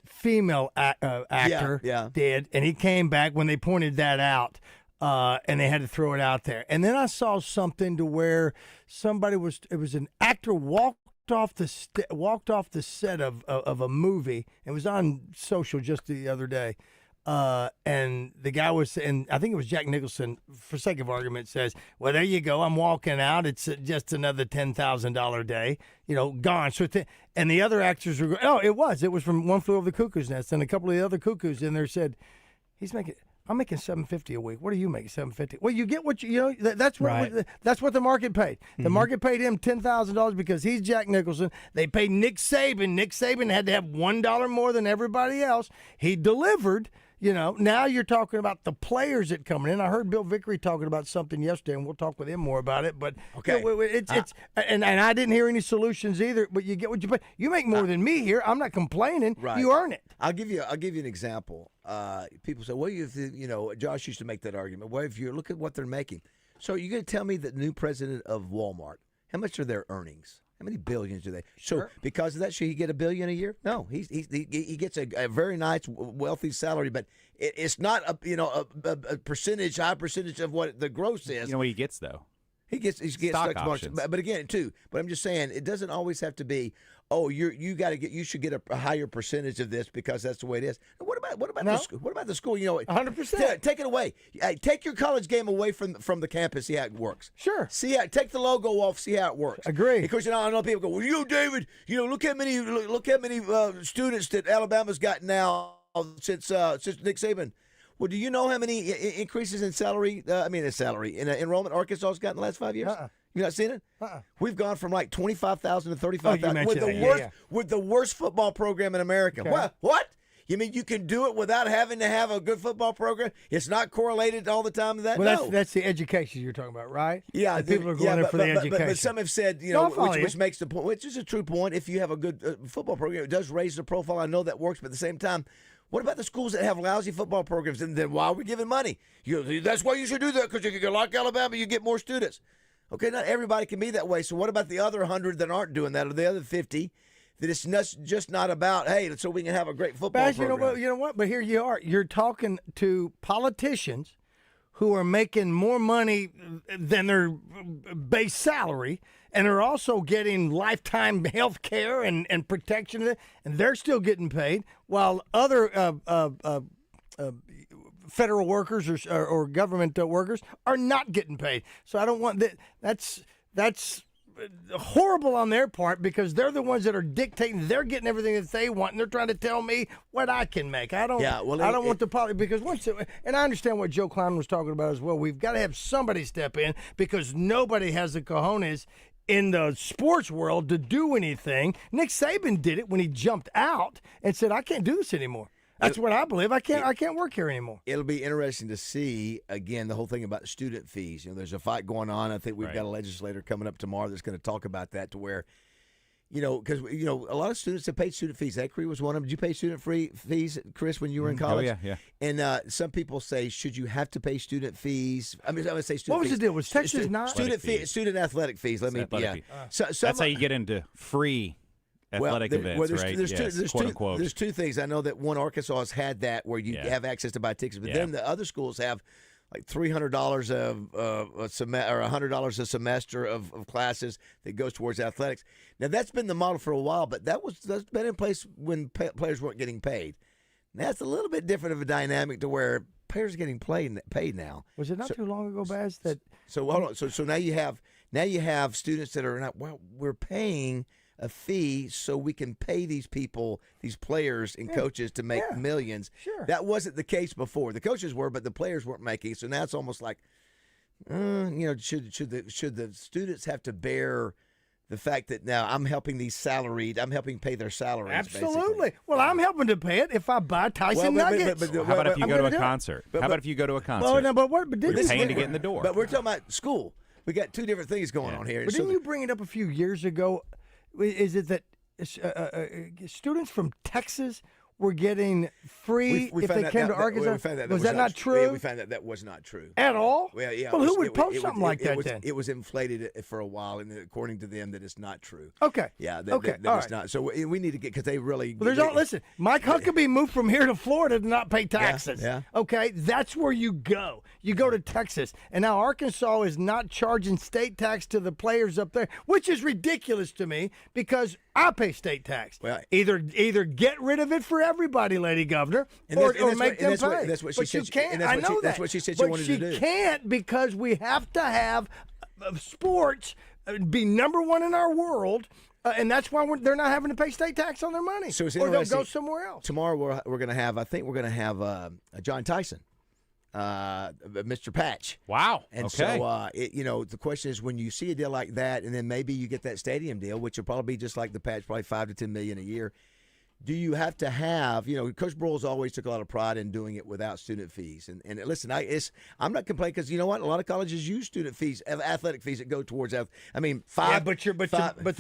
female actor did, and he came back when they pointed that out. And they had to throw it out there. And then I saw something to where it was an actor walked off the set of a movie. It was on social just the other day. And the guy was, and I think it was Jack Nicholson, for sake of argument, says, well, there you go. I'm walking out. It's just another $10,000 day, gone. So, and the other actors were going, it was from One Flew Over the Cuckoo's Nest. And a couple of the other cuckoos in there said, I'm making $750 a week. What are you making? $750. Well, you get what that's what that's what the market paid. The market paid him $10,000 because he's Jack Nicholson. They paid Nick Saban. Nick Saban had to have $1 more than everybody else. He delivered. Now you're talking about the players that coming in. I heard Bill Vickery talking about something yesterday, and we'll talk with him more about it. But okay, it's and I didn't hear any solutions either. But you get what you pay. You make more than me here. I'm not complaining. Right. You earn it. I'll give you an example. People say, well, Josh used to make that argument. Well, if you look at what they're making, so you're going to tell me that the new president of Walmart, how much are their earnings? How many billions do they? Sure. So because of that, should he get $1 billion a year? No, he gets a very nice, wealthy salary, but it's not a high percentage of what the gross is. You know what he gets though? He gets stock options. But again, but I'm just saying it doesn't always have to be. Oh, you should get a higher percentage of this because that's the way it is. What about the school? What about the school? 100%. Take it away. Take your college game away from the campus. See how it works. Sure. Take the logo off. See how it works. Agree. Because I know people go, well, David, look how many students that Alabama's got now since Nick Saban. Well, do you know how many increases in salary? In enrollment Arkansas has got in the last 5 years. You not seen it? We've gone from like 25,000 to 35,000 with the worst football program in America. Okay. What? You mean you can do it without having to have a good football program? It's not correlated all the time to that? Well, that's the education you're talking about, right? Yeah. The people are going there for the education. But some have said, which makes the point, which is a true point. If you have a good football program, it does raise the profile. I know that works, but at the same time, what about the schools that have lousy football programs? And then why are we giving money? That's why you should do that, because you can like Alabama, you get more students. Okay, not everybody can be that way. So what about the other 100 that aren't doing that, or the other 50? That it's just not about, hey, so we can have a great football program. You know what? But here you are. You're talking to politicians who are making more money than their base salary, and are also getting lifetime health care and protection, and they're still getting paid, while other federal workers or government workers are not getting paid. So I don't want that. That's horrible on their part, because they're the ones that are dictating. They're getting everything that they want, and they're trying to tell me what I can make. I don't want the politics, because and I understand what Joe Klein was talking about as well. We've got to have somebody step in, because nobody has the cojones in the sports world to do anything. Nick Saban did it when he jumped out and said, I can't do this anymore. That's what I believe. I can't work here anymore. It'll be interesting to see, again, the whole thing about student fees. There's a fight going on. I think we've got a legislator coming up tomorrow that's going to talk about that, to where, because, a lot of students have paid student fees. Zachary was one of them. Did you pay student fees, Chris, when you were in college? Oh, yeah. And some people say, should you have to pay student fees? I would say student fees. What was the deal? Was Texas not? Student athletic fees. That's how you get into free athletic events, right? There's two things. I know that one, Arkansas has had that, where you have access to buy tickets, but then the other schools have like $300 a semester, or $100 a semester of classes that goes towards athletics. Now that's been the model for a while, but that's been in place when players weren't getting paid. Now, that's a little bit different of a dynamic to where players are getting paid now. Was it not too long ago, Baz? So hold on. So now you have students that are not. Well, we're paying a fee so we can pay these people, these players and coaches, to make millions. Sure. That wasn't the case before. The coaches were, but the players weren't making. So now it's almost like, should the students have to bear the fact that now I'm helping pay their salaries? Absolutely. Basically. Well, I'm helping to pay it if I buy Tyson Nuggets. How about if you go to a concert? How about if you go to a concert? Well, no, but you're paying to get in the door. But we're talking about school. We got two different things going on here. But didn't you bring it up a few years ago? Is it that students from Texas were getting free if they came to Arkansas? Was that not true? We found that was not true. At all? Well, yeah. Well, who would post something like that then? It was inflated for a while, and according to them, that it's not true. Okay. Yeah, that all it's right. not. So we need to get, because they really. Well, listen, Mike Huckabee moved from here to Florida to not pay taxes. Yeah. Okay, that's where you go. You go to Texas, and now Arkansas is not charging state tax to the players up there, which is ridiculous to me, because I pay state tax. Well, either get rid of it for everybody, Lady Governor, or make them pay. That's what but she you said. can't. I know that. That's what she said she wanted to do. But she can't, because we have to have sports be number one in our world. And that's why they're not having to pay state tax on their money. So it's or they'll interesting. go somewhere else. Tomorrow we're going to have. I think we're going to have John Tyson, Mr. Patch. Wow. And so the question is, when you see a deal like that, and then maybe you get that stadium deal, which will probably be just like the Patch, probably $5 to $10 million a year. Do you have to have, Coach Broyles always took a lot of pride in doing it without student fees. And listen, I'm not complaining, because you know what? A lot of colleges use student fees, athletic fees that go towards, but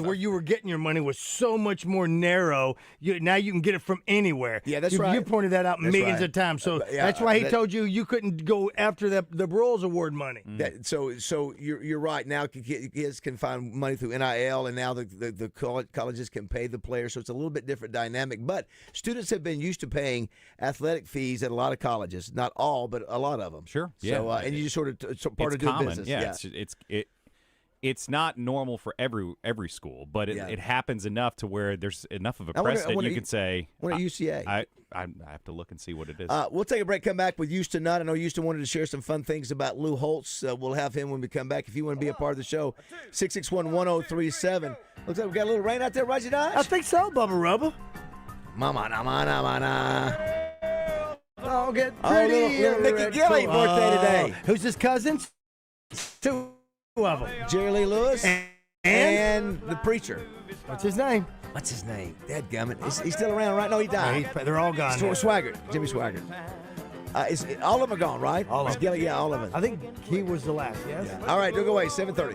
where you were getting your money was so much more narrow. Now you can get it from anywhere. Yeah, that's right. You pointed that out millions of times. So that's why he told you couldn't go after the Broyles Award money. So you're right. Now kids can find money through NIL, and now the colleges can pay the players. So it's a little bit different dynamic. But students have been used to paying athletic fees at a lot of colleges. Not all, but a lot of them. Sure. So, and you just sort of part of doing business. Yeah. It's not normal for every school, but it happens enough to where there's enough of a precedent you can say. What at UCA? I have to look and see what it is. We'll take a break, come back with Houston Nutt. I know Houston wanted to share some fun things about Lou Holtz. We'll have him when we come back. If you want to be a part of the show, 661-1037. Looks like we got a little rain out there, Roger Dodge? I think so, Bubba Rubba. Mama. get Oh, pretty. little Mickey Gilley birthday today. Who's his cousins? Two of them. Jerry Lee Lewis and the preacher. What's his name? What's his name? Dadgummit. He's still around, right? No, he died. They're all gone. Swaggart. Jimmy Swaggart. All of them are gone, right? All of them. Gilley, yeah, all of them. I think he was the last, yes? Yeah. All right, don't go away. 7:30.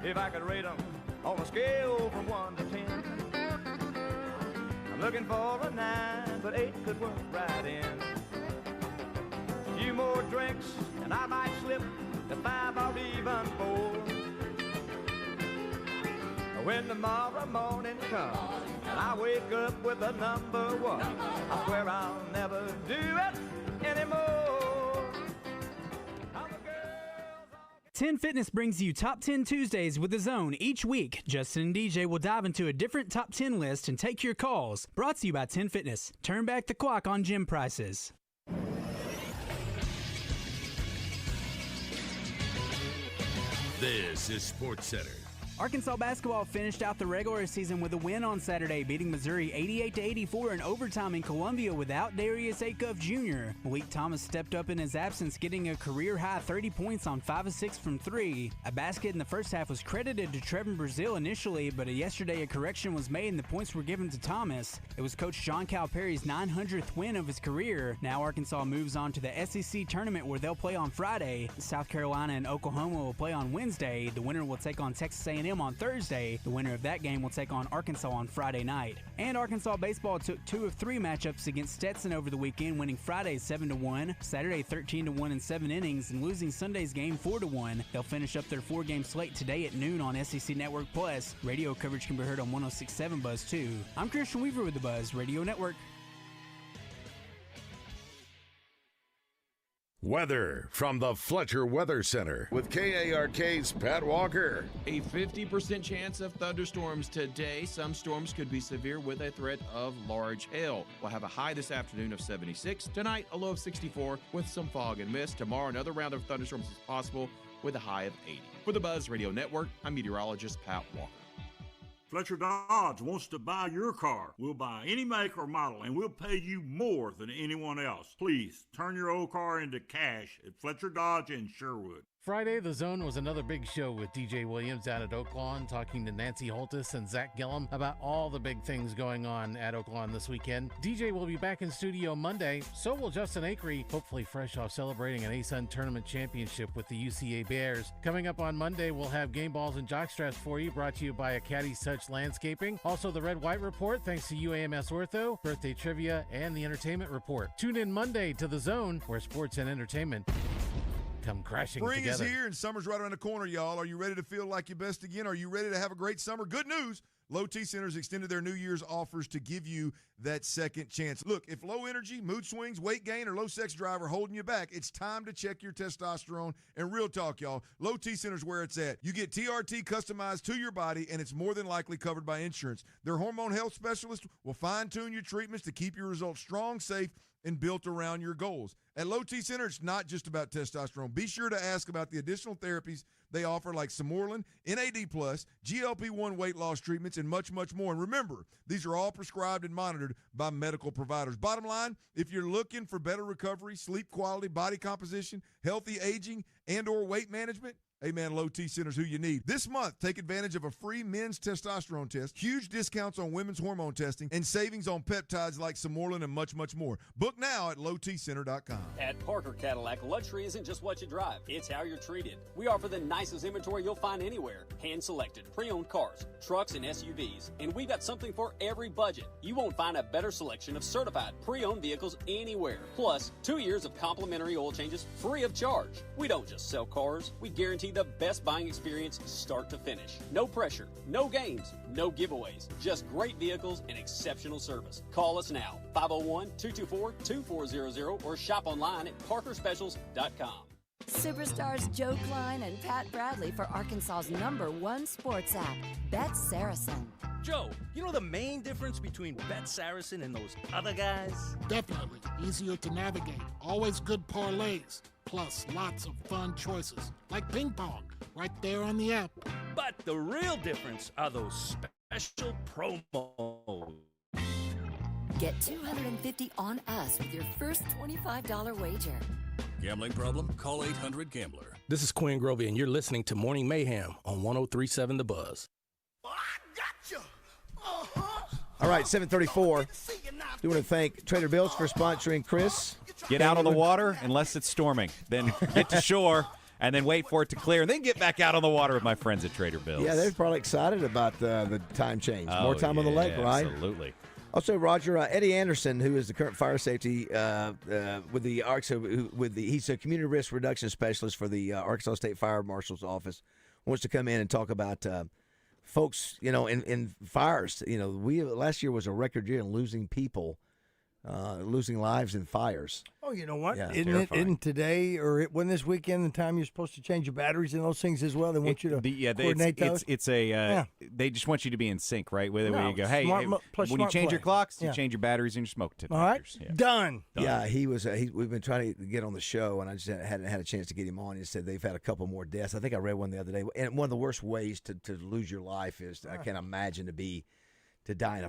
If I could rate them on a scale from 1 to 10, I'm looking for a 9, but 8 could work right in. A few more drinks and I might slip to 5 or even 4. When tomorrow morning comes and I wake up with a number 1, I swear I'll never do it anymore. 10 Fitness brings you Top 10 Tuesdays with The Zone each week. Justin and DJ will dive into a different top 10 list and take your calls. Brought to you by 10 Fitness. Turn back the clock on gym prices. This is SportsCenter. Arkansas basketball finished out the regular season with a win on Saturday, beating Missouri 88-84 in overtime in Columbia without Darius Acuff Jr. Malik Thomas stepped up in his absence, getting a career-high 30 points on 5 of 6 from 3. A basket in the first half was credited to Trevin Brazile initially, but yesterday a correction was made and the points were given to Thomas. It was Coach John Calipari's 900th win of his career. Now Arkansas moves on to the SEC tournament where they'll play on Friday. South Carolina and Oklahoma will play on Wednesday. The winner will take on Texas A&M on Thursday. The winner of that game will take on Arkansas on Friday night. And Arkansas baseball took 2 of 3 matchups against Stetson over the weekend, winning Friday 7-1, Saturday 13-1 in 7 innings, and losing Sunday's game 4-1. They'll finish up their 4-game slate today at noon on SEC Network Plus. Radio coverage can be heard on 106.7 Buzz 2. I'm Christian Weaver with the Buzz Radio Network. Weather from the Fletcher Weather Center with KARK's Pat Walker. A 50% chance of thunderstorms today. Some storms could be severe with a threat of large hail. We'll have a high this afternoon of 76. Tonight, a low of 64 with some fog and mist. Tomorrow, another round of thunderstorms is possible with a high of 80. For the Buzz Radio Network, I'm meteorologist Pat Walker. Fletcher Dodge wants to buy your car. We'll buy any make or model, and we'll pay you more than anyone else. Please, turn your old car into cash at Fletcher Dodge in Sherwood. Friday, The Zone was another big show with DJ Williams out at Oaklawn, talking to Nancy Holtis and Zach Gillum about all the big things going on at Oaklawn this weekend. DJ will be back in studio Monday, so will Justin Akery, hopefully fresh off celebrating an ASUN tournament championship with the UCA Bears. Coming up on Monday, we'll have game balls and jockstraps for you, brought to you by a Caddy's Touch Landscaping. Also, the Red White Report, thanks to UAMS Ortho, birthday trivia, and the Entertainment Report. Tune in Monday to The Zone, where sports and entertainment come crashing Spring together. is here and summer's right around the corner, y'all. Are you ready to feel like your best again? Are you ready to have a great summer? Good news. Low T Centers extended their New Year's offers to give you that second chance. Look, if low energy, mood swings, weight gain, or low sex drive are holding you back, it's time to check your testosterone. And real talk, y'all, Low T Centers where it's at. You get TRT customized to your body, and it's more than likely covered by insurance. Their hormone health specialist will fine-tune your treatments to keep your results strong, safe, and built around your goals. At Low T Center, it's not just about testosterone. Be sure to ask about the additional therapies they offer, like Samorlin, NAD+, GLP-1 weight loss treatments, and much, much more. And remember, these are all prescribed and monitored by medical providers. Bottom line, if you're looking for better recovery, sleep quality, body composition, healthy aging, and or weight management, hey, man, Low T Center's who you need. This month, take advantage of a free men's testosterone test, huge discounts on women's hormone testing, and savings on peptides like Samorlin and much, much more. Book now at lowtcenter.com. At Parker Cadillac, luxury isn't just what you drive, it's how you're treated. We offer the nicest inventory you'll find anywhere. Hand-selected, pre-owned cars, trucks, and SUVs. And we've got something for every budget. You won't find a better selection of certified pre-owned vehicles anywhere. Plus, 2 years of complimentary oil changes free of charge. We don't just sell cars, we guarantee the best buying experience start to finish. No pressure, no games, no giveaways, just great vehicles and exceptional service. Call us now, 501-224-2400, or shop online at parkerspecials.com. Superstars Joe Klein and Pat Bradley for Arkansas's #1 sports app, Bet Saracen. Joe, you know the main difference between Bet Saracen and those other guys? Definitely. Easier to navigate. Always good parlays. Plus lots of fun choices. Like ping pong. Right there on the app. But the real difference are those special promos. Get $250 on us with your first $25 wager. Gambling problem? Call 800-GAMBLER. This is Quinn Grovey, and you're listening to Morning Mayhem on 103.7 The Buzz. All right, 7:34. Do want to thank Trader Bill's for sponsoring Chris. Get out on the water unless it's storming. Then get to shore and then wait for it to clear, and then get back out on the water with my friends at Trader Bill's. Yeah, they're probably excited about the time change. More time on the lake, right? Absolutely. Also, Roger, Eddie Anderson, who is the current fire safety with the he's a community risk reduction specialist for the Arkansas State Fire Marshal's office, wants to come in and talk about folks, in fires. Last year was a record year in losing people, losing lives in fires. Oh, you know what? Yeah, isn't today or when this weekend the time you're supposed to change your batteries and those things as well? They want you to coordinate those? They just want you to be in sync, right? Where you go, hey, plus when you smart change your play. clocks, Yeah. you change your batteries and your smoke detectors. All right, Yeah. done. Yeah, we've been trying to get on the show, and I just hadn't had a chance to get him on. He said they've had a couple more deaths. I think I read one the other day. And one of the worst ways to lose your life is, I can't imagine, to die in a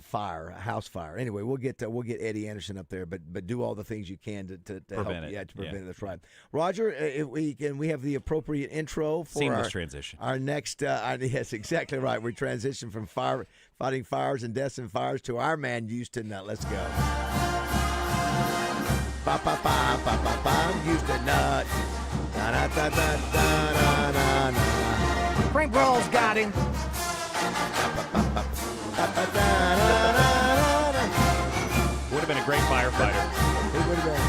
house fire. Anyway, we'll get Eddie Anderson up there, but do all the things you can to prevent help. it. Yeah, to prevent it. That's right. Roger, if we have the appropriate intro for Seamless transition. Our next, yes, exactly right. We transition from fighting fires and deaths in fires to our man Houston Nutt. Let's go. Ba ba ba ba ba ba. Houston Nutt. Da da da da da da da da. Frank Brawl's got him. Would have been a great firefighter. It would have been.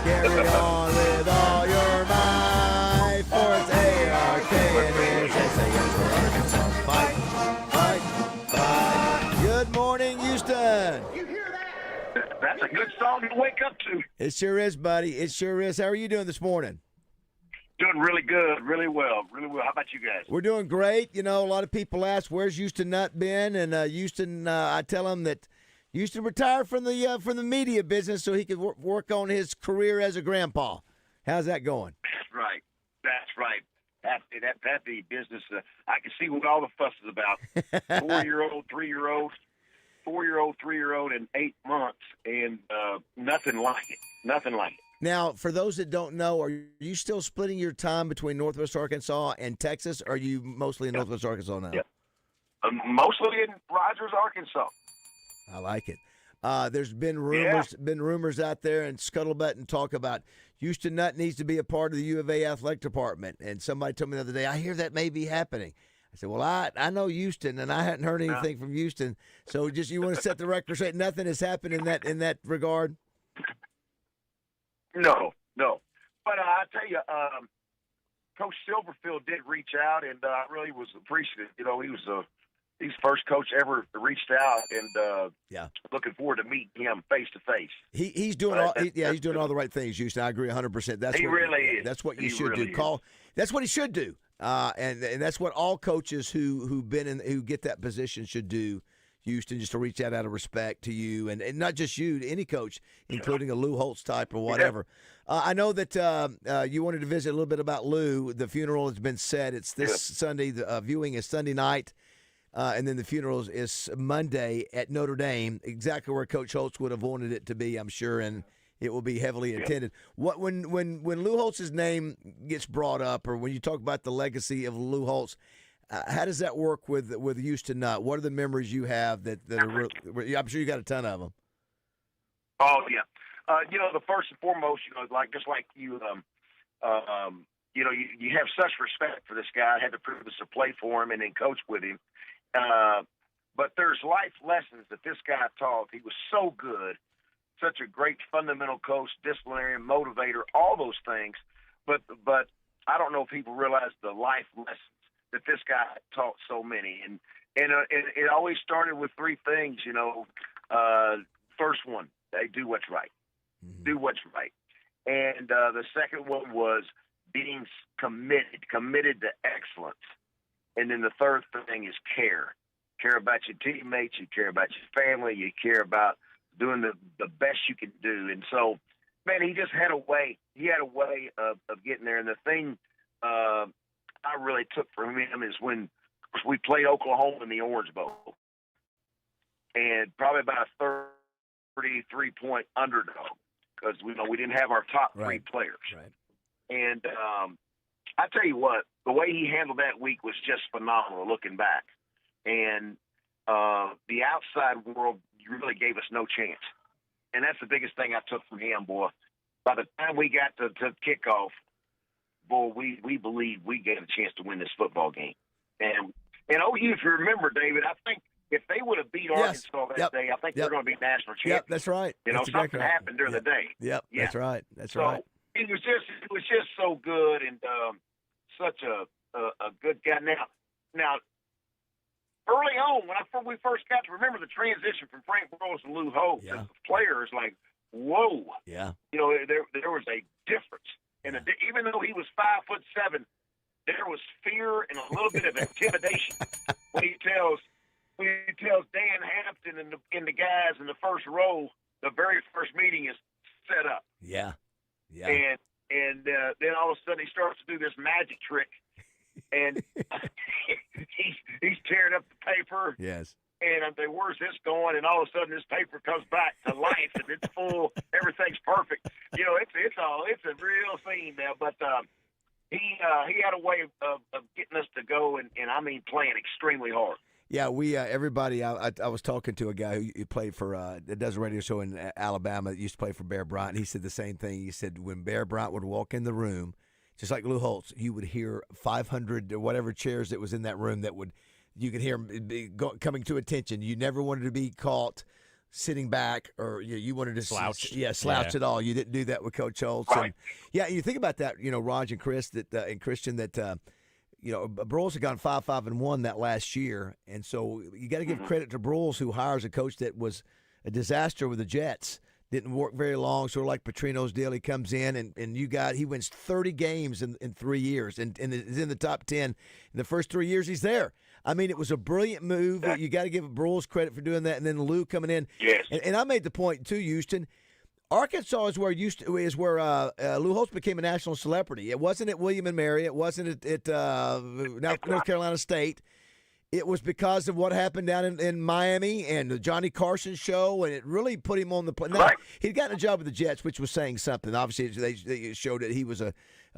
Carry on with all your might, for it's A-R-K and it's S-A-S for Arkansas. Fight, fight, fight. Good morning, Houston. You hear that? That's a good song to wake up to. It sure is, buddy. It sure is. How are you doing this morning? Doing really good, really well, really well. How about you guys? We're doing great. A lot of people ask, where's Houston Nutt been? And Houston, I tell them that Houston retired from the media business so he could work on his career as a grandpa. How's that going? That's right. That's right. That the business, I can see what all the fuss is about. 4-year-old, 3-year-old, 4-year-old, 3-year-old, and 8 months, and nothing like it. Nothing like it. Now, for those that don't know, are you still splitting your time between Northwest Arkansas and Texas, or are you mostly in Northwest Arkansas now? Yeah. Mostly in Rogers, Arkansas. I like it. There's been rumors out there and scuttlebutt and talk about Houston Nutt needs to be a part of the U of A athletic department. And somebody told me the other day, I hear that may be happening. I said, well, I know Houston, and I hadn't heard anything from Houston. So just you want to set the record straight. Nothing has happened in that regard. No. But I tell you, Coach Silverfield did reach out, and I really was appreciative. He was he's the first coach ever reached out, and looking forward to meeting him face to face. He's doing he's doing all the right things, Houston. I agree 100%. He really is. That's what you should really do. That's what he should do, and that's what all coaches who get that position should do. Houston, just to reach out of respect to you, and not just you, to any coach, including a Lou Holtz type or whatever. I know that you wanted to visit a little bit about Lou. The funeral has been set. It's this Sunday. The viewing is Sunday night, and then the funeral is Monday at Notre Dame, exactly where Coach Holtz would have wanted it to be, I'm sure, and it will be heavily attended. When Lou Holtz's name gets brought up, or when you talk about the legacy of Lou Holtz, how does that work with Houston Nutt? What are the memories you have that are I'm sure you got a ton of them. Oh yeah, the first and foremost, just like you, you have such respect for this guy. I had the privilege to play for him and then coach with him. But there's life lessons that this guy taught. He was so good, such a great fundamental coach, disciplinarian, motivator, all those things. But I don't know if people realize the life lessons that this guy taught so many. And it always started with 3 things, First one, they do what's right. Do what's right. And the second one was being committed to excellence. And then the third thing is care. Care about your teammates, you care about your family, you care about doing the best you can do. And so, man, he just had a way. He had a way of getting there. And the thing I really took from him is when we played Oklahoma in the Orange Bowl, and probably about a 33-point underdog because we didn't have our top three players. Right. And I tell you what, the way he handled that week was just phenomenal looking back. And the outside world really gave us no chance. And that's the biggest thing I took from him, boy. By the time we got to kickoff, boy, we believed we get a chance to win this football game. And OU, if you remember, David, I think if they would have beat Arkansas that day, I think they're going to be national champions. Yep, that's right. That's something happened during the day. Yep, yeah. That's right. That's so right. It was just so good and such a good guy. Now, early on, when we first got to remember the transition from Frank Burroughs and Lou Holt, the players like, whoa. Yeah. There was a difference. And even though he was 5'7", there was fear and a little bit of intimidation when he tells Dan Hampton and the guys in the first row, the very first meeting is set up. Yeah. Yeah. And then all of a sudden he starts to do this magic trick, and he's tearing up the paper. Yes. And I'm thinking, where's this going? And all of a sudden, this paper comes back to life, and it's full. Everything's perfect. It's a real scene now. But he had a way of getting us to go, and I mean, playing extremely hard. Yeah, we everybody. I was talking to a guy who played for that does a radio show in Alabama. That used to play for Bear Bryant. And he said the same thing. He said when Bear Bryant would walk in the room, just like Lou Holtz, you would hear 500 or whatever chairs that was in that room you could hear them coming to attention. You never wanted to be caught sitting back or you wanted to slouch. Slouch at all. You didn't do that with Coach Holtz. Right. And, you think about that, Raj and Chris and Christian that. Broyles had gone 5-5-1 that last year, and so you got to give credit to Broyles, who hires a coach that was a disaster with the Jets. Didn't work very long, sort of like Petrino's deal. He comes in, and he wins 30 games in 3 years, and is in the top 10 in the first 3 years he's there. I mean, it was a brilliant move. You got to give Broyles credit for doing that, and then Lou coming in. Yes. And I made the point too, Houston. Arkansas is where Lou Holtz became a national celebrity. It wasn't at William and Mary. It wasn't at North Carolina State. It was because of what happened down in Miami and the Johnny Carson show, and it really put him on the plane. Now, he'd gotten a job with the Jets, which was saying something. Obviously, they showed that he was a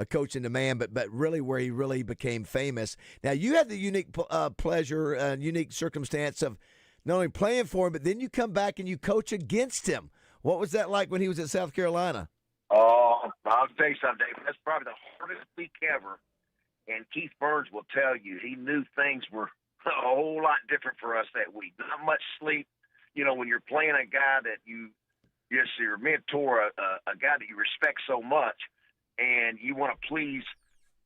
coach in demand, but really where he really became famous. Now, you had the unique pleasure and unique circumstance of not only playing for him, but then you come back and you coach against him. What was that like when he was at South Carolina? Oh, I'll tell you something, David. That's probably the hardest week ever. And Keith Burns will tell you he knew things were a whole lot different for us that week. Not much sleep. When you're playing a guy that your mentor, a guy that you respect so much, and you want to please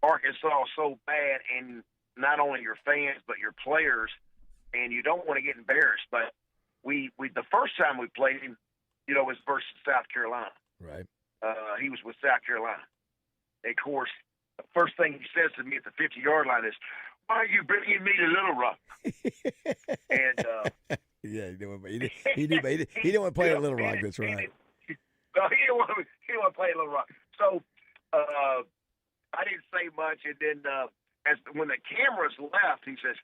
Arkansas so bad, and not only your fans but your players, and you don't want to get embarrassed. But we the first time we played him, was versus South Carolina. Right. He was with South Carolina. And, of course, the first thing he says to me at the 50-yard line is, "Why are you bringing me to Little Rock?" And he didn't want to play at Little Rock. That's right. No, he didn't want to play at Little Rock. So I didn't say much. And then when the cameras left, he says,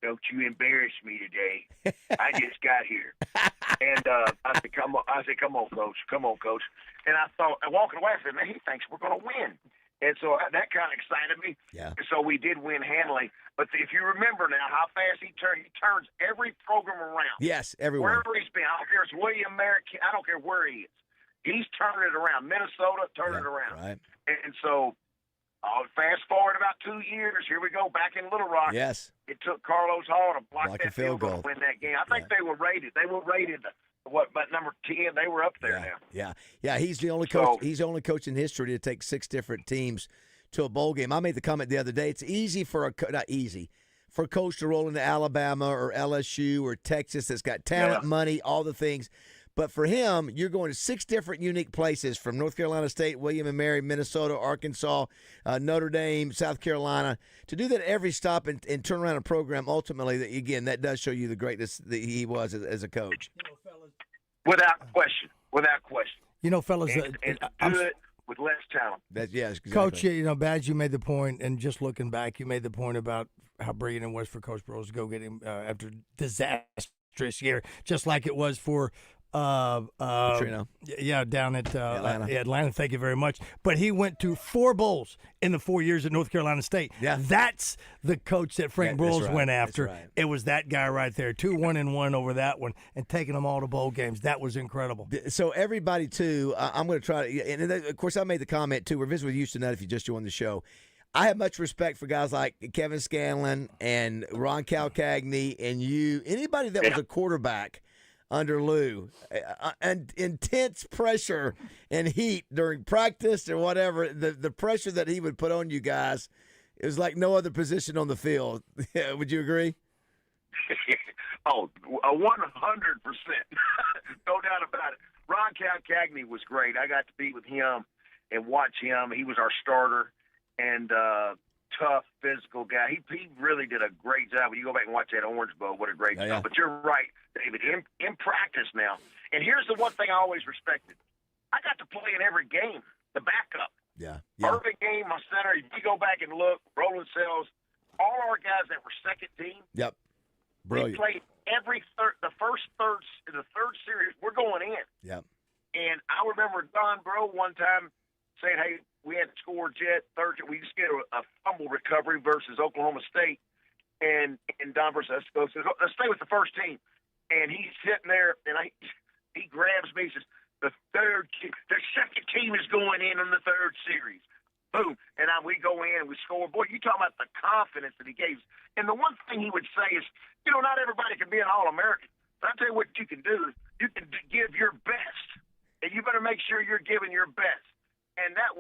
"Don't you embarrass me today. I just got here." And I said, come on, coach. Come on, coach. And I thought, walking away, I said, man, he thinks we're going to win. And so that kind of excited me. Yeah. And so we did win handily. But if you remember now how fast he turns every program around. Yes, everyone. Wherever he's been. I don't care if it's William Merrick. I don't care where he is. He's turning it around. Minnesota, turning it around. Right. And so fast forward about 2 years, here we go, back in Little Rock. Yes. It took Carlos Hall to block a that field goal to win that game. I think they were rated. They were rated, number 10? They were up there now. Yeah. He's the only coach. He's the only coach in history to take 6 different teams to a bowl game. I made the comment the other day. It's easy for a coach to roll into Alabama or LSU or Texas that's got talent, money, all the things. But for him, you're going to 6 different unique places from North Carolina State, William and Mary, Minnesota, Arkansas, Notre Dame, South Carolina. To do that every stop and turn around a program, ultimately, again, that does show you the greatness that he was as a coach. Without question. Without question. You know, fellas, And do it with less talent. Exactly. Coach, you know, Badge, you made the point, and just looking back, you made the point about how brilliant it was for Coach Broyles to go get him after disastrous year, just like it was for Petrino. Yeah, down at Atlanta. Atlanta. Thank you very much. But he went to 4 bowls in the 4 years at North Carolina State. Yeah, that's the coach that Frank Broyles went after. That's right. It was that guy right there, 2-1-1 over that one, and taking them all to bowl games. That was incredible. So everybody too, I'm going to try to, and of course I made the comment too. We're visiting with Houston Nutt if you just joined the show. I have much respect for guys like Kevin Scanlon and Ron Calcagney and you. Anybody that was a quarterback under Lou, and intense pressure and heat during practice or whatever, the pressure that he would put on you guys, it was like no other position on the field. Would you agree? Oh, 100%. No doubt about it. Ron Calcagney was great. I got to be with him and watch him. He was our starter and tough, physical guy. He really did a great job. When you go back and watch that Orange Bowl, what a great job. But you're right, David, in practice now. And here's the one thing I always respected. I got to play in every game, the backup. Yeah. Irving game, my center, if you go back and look, Roland Sells, all our guys that were second team, Yep. Brilliant. they played the third series, we're going in. Yep. And I remember Don Bro one time saying, hey, we hadn't scored yet. Third, we just get a fumble recovery versus Oklahoma State. And Don Bro says, let's stay with the first team. And he's sitting there, and he grabs me and says, the second team is going in the third series. Boom. And we go in and we score. Boy, you talking about the confidence that he gave us. And the one thing he would say is, not everybody can be an All-American. But I'll tell you what you can do. You can give your best. And you better make sure you're giving your best. And that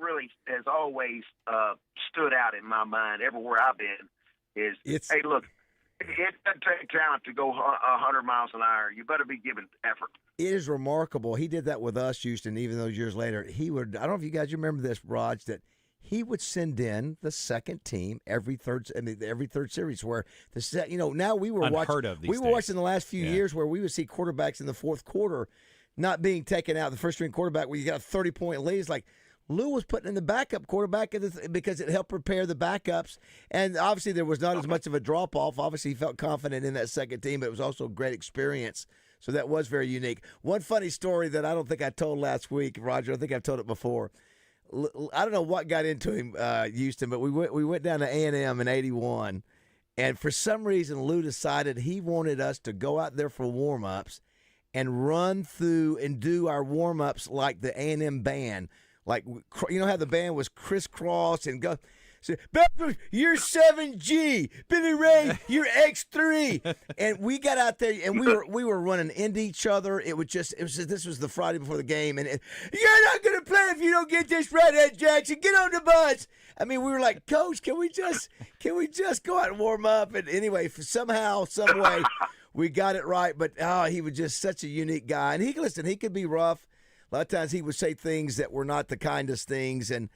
really has always stood out in my mind everywhere I've been. Hey, look, it doesn't take talent to go 100 miles an hour. You better be giving effort. It is remarkable. He did that with us, Houston, even those years later. He would, I don't know if you guys remember this, Raj, that he would send in the second team every third series where now we were watching the last few years where we would see quarterbacks in the fourth quarter not being taken out, the first string quarterback where you got a 30-point lead. It's like Lou was putting in the backup quarterback because it helped prepare the backups. And obviously there was not as much of a drop-off. Obviously he felt confident in that second team, but it was also a great experience. So that was very unique. One funny story that I don't think I told last week, Roger, I think I've told it before. I don't know what got into him, Houston, but we went down to A&M in 81. And for some reason, Lou decided he wanted us to go out there for warm-ups and run through and do our warm-ups like the A&M band. Like, you know how the band was crisscross and go. So, you're 7G. Billy Ray, you're X3. And we got out there and we were running into each other. This was the Friday before the game. And you're not going to play if you don't get this right, Ed Jackson. Get on the bus. I mean, we were like, Coach, can we just go out and warm up? And anyway, somehow, some way, we got it right. But he was just such a unique guy. And he could be rough. A lot of times he would say things that were not the kindest things, and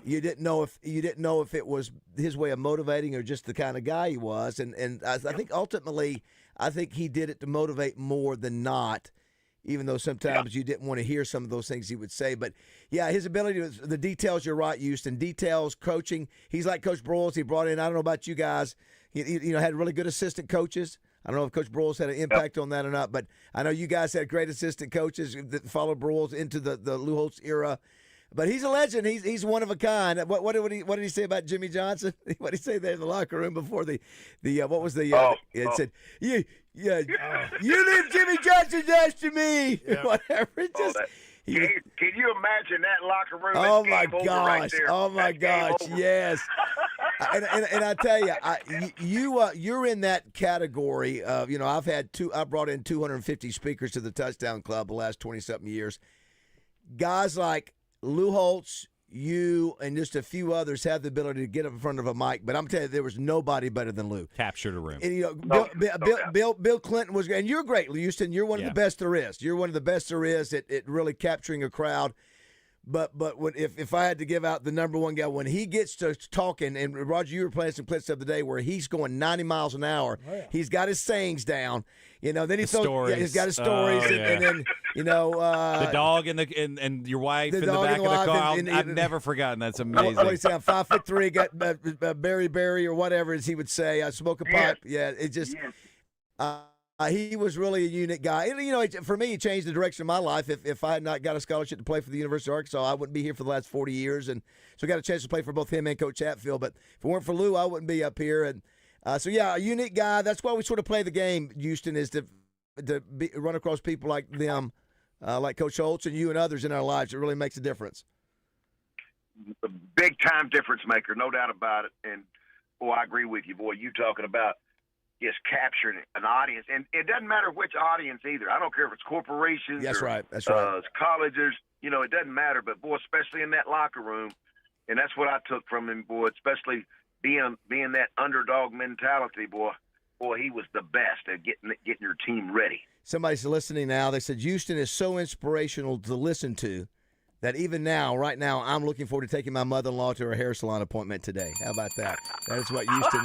you didn't know if it was his way of motivating or just the kind of guy he was. And I think ultimately, he did it to motivate more than not, even though sometimes you didn't want to hear some of those things he would say. But yeah, his ability to the details. You're right, Houston. Details, coaching. He's like Coach Broyles. He brought in. I don't know about you guys. He had really good assistant coaches. I don't know if Coach Broyles had an impact on that or not, but I know you guys had great assistant coaches that followed Broyles into the Lou Holtz era. But he's a legend. He's one of a kind. What did he say about Jimmy Johnson? What did he say there in the locker room before the what was the it said you leave Jimmy Johnson next to me. Whatever. It just can you imagine that locker room? Oh my gosh! Right there. Oh my gosh! Yes. and I tell you, you're in that category of I brought in 250 speakers to the Touchdown Club the last 20-something years. Guys like Lou Holtz, you and just a few others have the ability to get up in front of a mic, but I'm telling you, there was nobody better than Lou. Captured a room. And, Bill Clinton was, and you're great, Houston. You're one of the best there is. You're one of the best there is at really capturing a crowd. But if I had to give out the number one guy, when he gets to talking, and Roger, you were playing some clips the other day where he's going 90 miles an hour. Oh, yeah. He's got his sayings down. Then he throws. Yeah, he's got his stories, and then the dog and your wife in the back of the car. I've never forgotten. That's amazing. What do you say? I'm 5'3", got Berry or whatever as he would say. I smoke a pipe. Yeah, it just. He was really a unique guy. And, for me, he changed the direction of my life. If I had not got a scholarship to play for the University of Arkansas, I wouldn't be here for the last 40 years. And so I got a chance to play for both him and Coach Hatfield. But if it weren't for Lou, I wouldn't be up here. And a unique guy. That's why we sort of play the game, Houston, is to run across people like them, like Coach Holtz and you and others in our lives. It really makes a difference. A big-time difference maker, no doubt about it. And, I agree with you, boy. You talking about just capturing an audience, and it doesn't matter which audience either. I don't care if it's corporations, That's or, right. That's right. Colleges. It doesn't matter. But boy, especially in that locker room, and that's what I took from him, boy. Especially being that underdog mentality, boy. He was the best at getting your team ready. Somebody's listening now. They said Houston is so inspirational to listen to that even now, right now, I'm looking forward to taking my mother-in-law to her hair salon appointment today. How about that? That is what Houston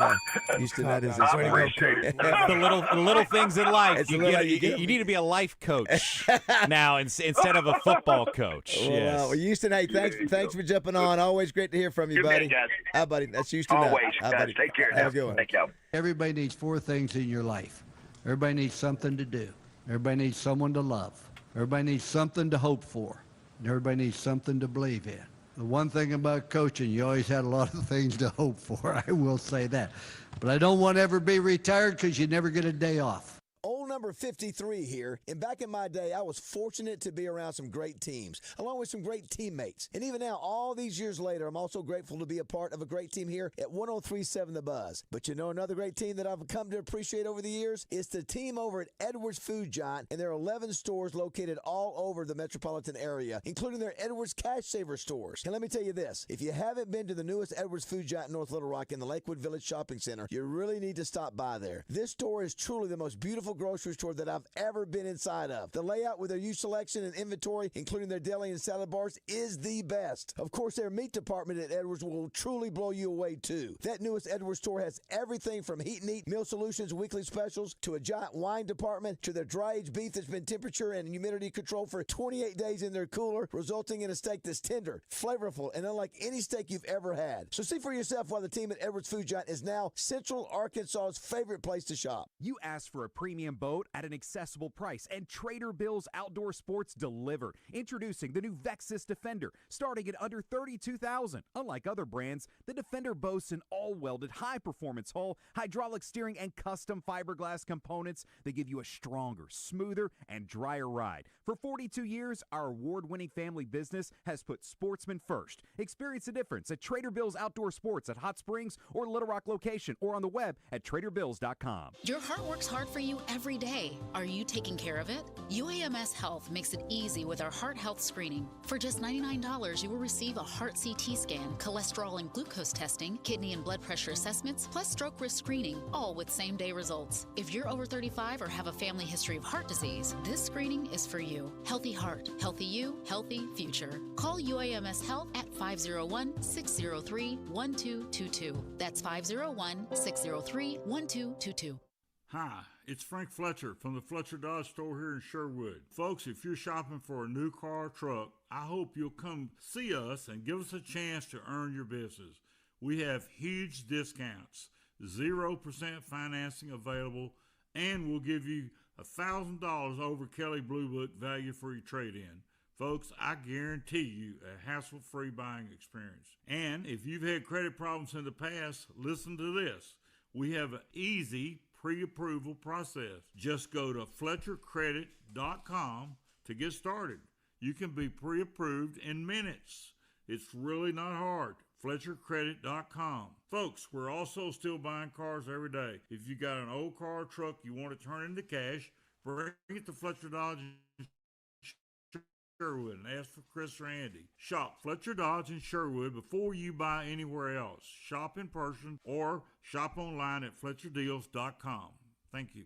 that is. I appreciate it. the little things in life. You need to be a life coach now instead of a football coach. Well, Houston, hey, thanks for jumping on. Always great to hear from you, buddy. Guys. Buddy. That's Houston. Always, guys. Buddy. Take care. Have a good one. Thank you. Everybody needs 4 things in your life. Everybody needs something to do. Everybody needs someone to love. Everybody needs something to hope for. And everybody needs something to believe in. The one thing about coaching, you always had a lot of things to hope for. I will say that. But I don't want to ever be retired because you never get a day off. Old number 53 here, and back in my day, I was fortunate to be around some great teams, along with some great teammates. And even now, all these years later, I'm also grateful to be a part of a great team here at 103.7 The Buzz. But another great team that I've come to appreciate over the years is the team over at Edwards Food Giant, and there are 11 stores located all over the metropolitan area, including their Edwards Cash Saver stores. And let me tell you this, if you haven't been to the newest Edwards Food Giant in North Little Rock in the Lakewood Village Shopping Center, you really need to stop by there. This store is truly the most beautiful grocery store that I've ever been inside of. The layout with their huge selection and inventory, including their deli and salad bars, is the best. Of course, their meat department at Edwards will truly blow you away too. That newest Edwards store has everything from heat and eat, meal solutions, weekly specials, to a giant wine department, to their dry-aged beef that's been temperature and humidity controlled for 28 days in their cooler, resulting in a steak that's tender, flavorful, and unlike any steak you've ever had. So see for yourself why the team at Edwards Food Giant is now Central Arkansas's favorite place to shop. You asked for a premium boat at an accessible price, and Trader Bill's Outdoor Sports delivered. Introducing the new Vexus Defender, starting at under $32,000. Unlike other brands, the Defender boasts an all-welded, high-performance hull, hydraulic steering, and custom fiberglass components that give you a stronger, smoother, and drier ride. For 42 years, our award-winning family business has put sportsmen first. Experience the difference at Trader Bill's Outdoor Sports at Hot Springs or Little Rock location, or on the web at traderbills.com. Your heart works hard for you every day. Are you taking care of it? UAMS Health makes it easy with our heart health screening. For just $99, you will receive a heart CT scan, cholesterol and glucose testing, kidney and blood pressure assessments, plus stroke risk screening, all with same-day results. If you're over 35 or have a family history of heart disease, this screening is for you. Healthy heart, healthy you, healthy future. Call UAMS Health at 501-603-1222. That's 501-603-1222. Hi, it's Frank Fletcher from the Fletcher Dodge store here in Sherwood. Folks, if you're shopping for a new car or truck, I hope you'll come see us and give us a chance to earn your business. We have huge discounts, 0% financing available, and we'll give you $1,000 over Kelly Blue Book value for your trade-in. Folks, I guarantee you a hassle-free buying experience. And if you've had credit problems in the past, listen to this. We have an easy pre-approval process. Just go to FletcherCredit.com to get started. You can be pre-approved in minutes. It's really not hard. FletcherCredit.com. Folks, we're also still buying cars every day. If you got an old car or truck you want to turn into cash, bring it to Fletcher Dodge Sherwood and ask for Chris or Andy. Shop Fletcher Dodge in Sherwood before you buy anywhere else. Shop in person or shop online at FletcherDeals.com. Thank you.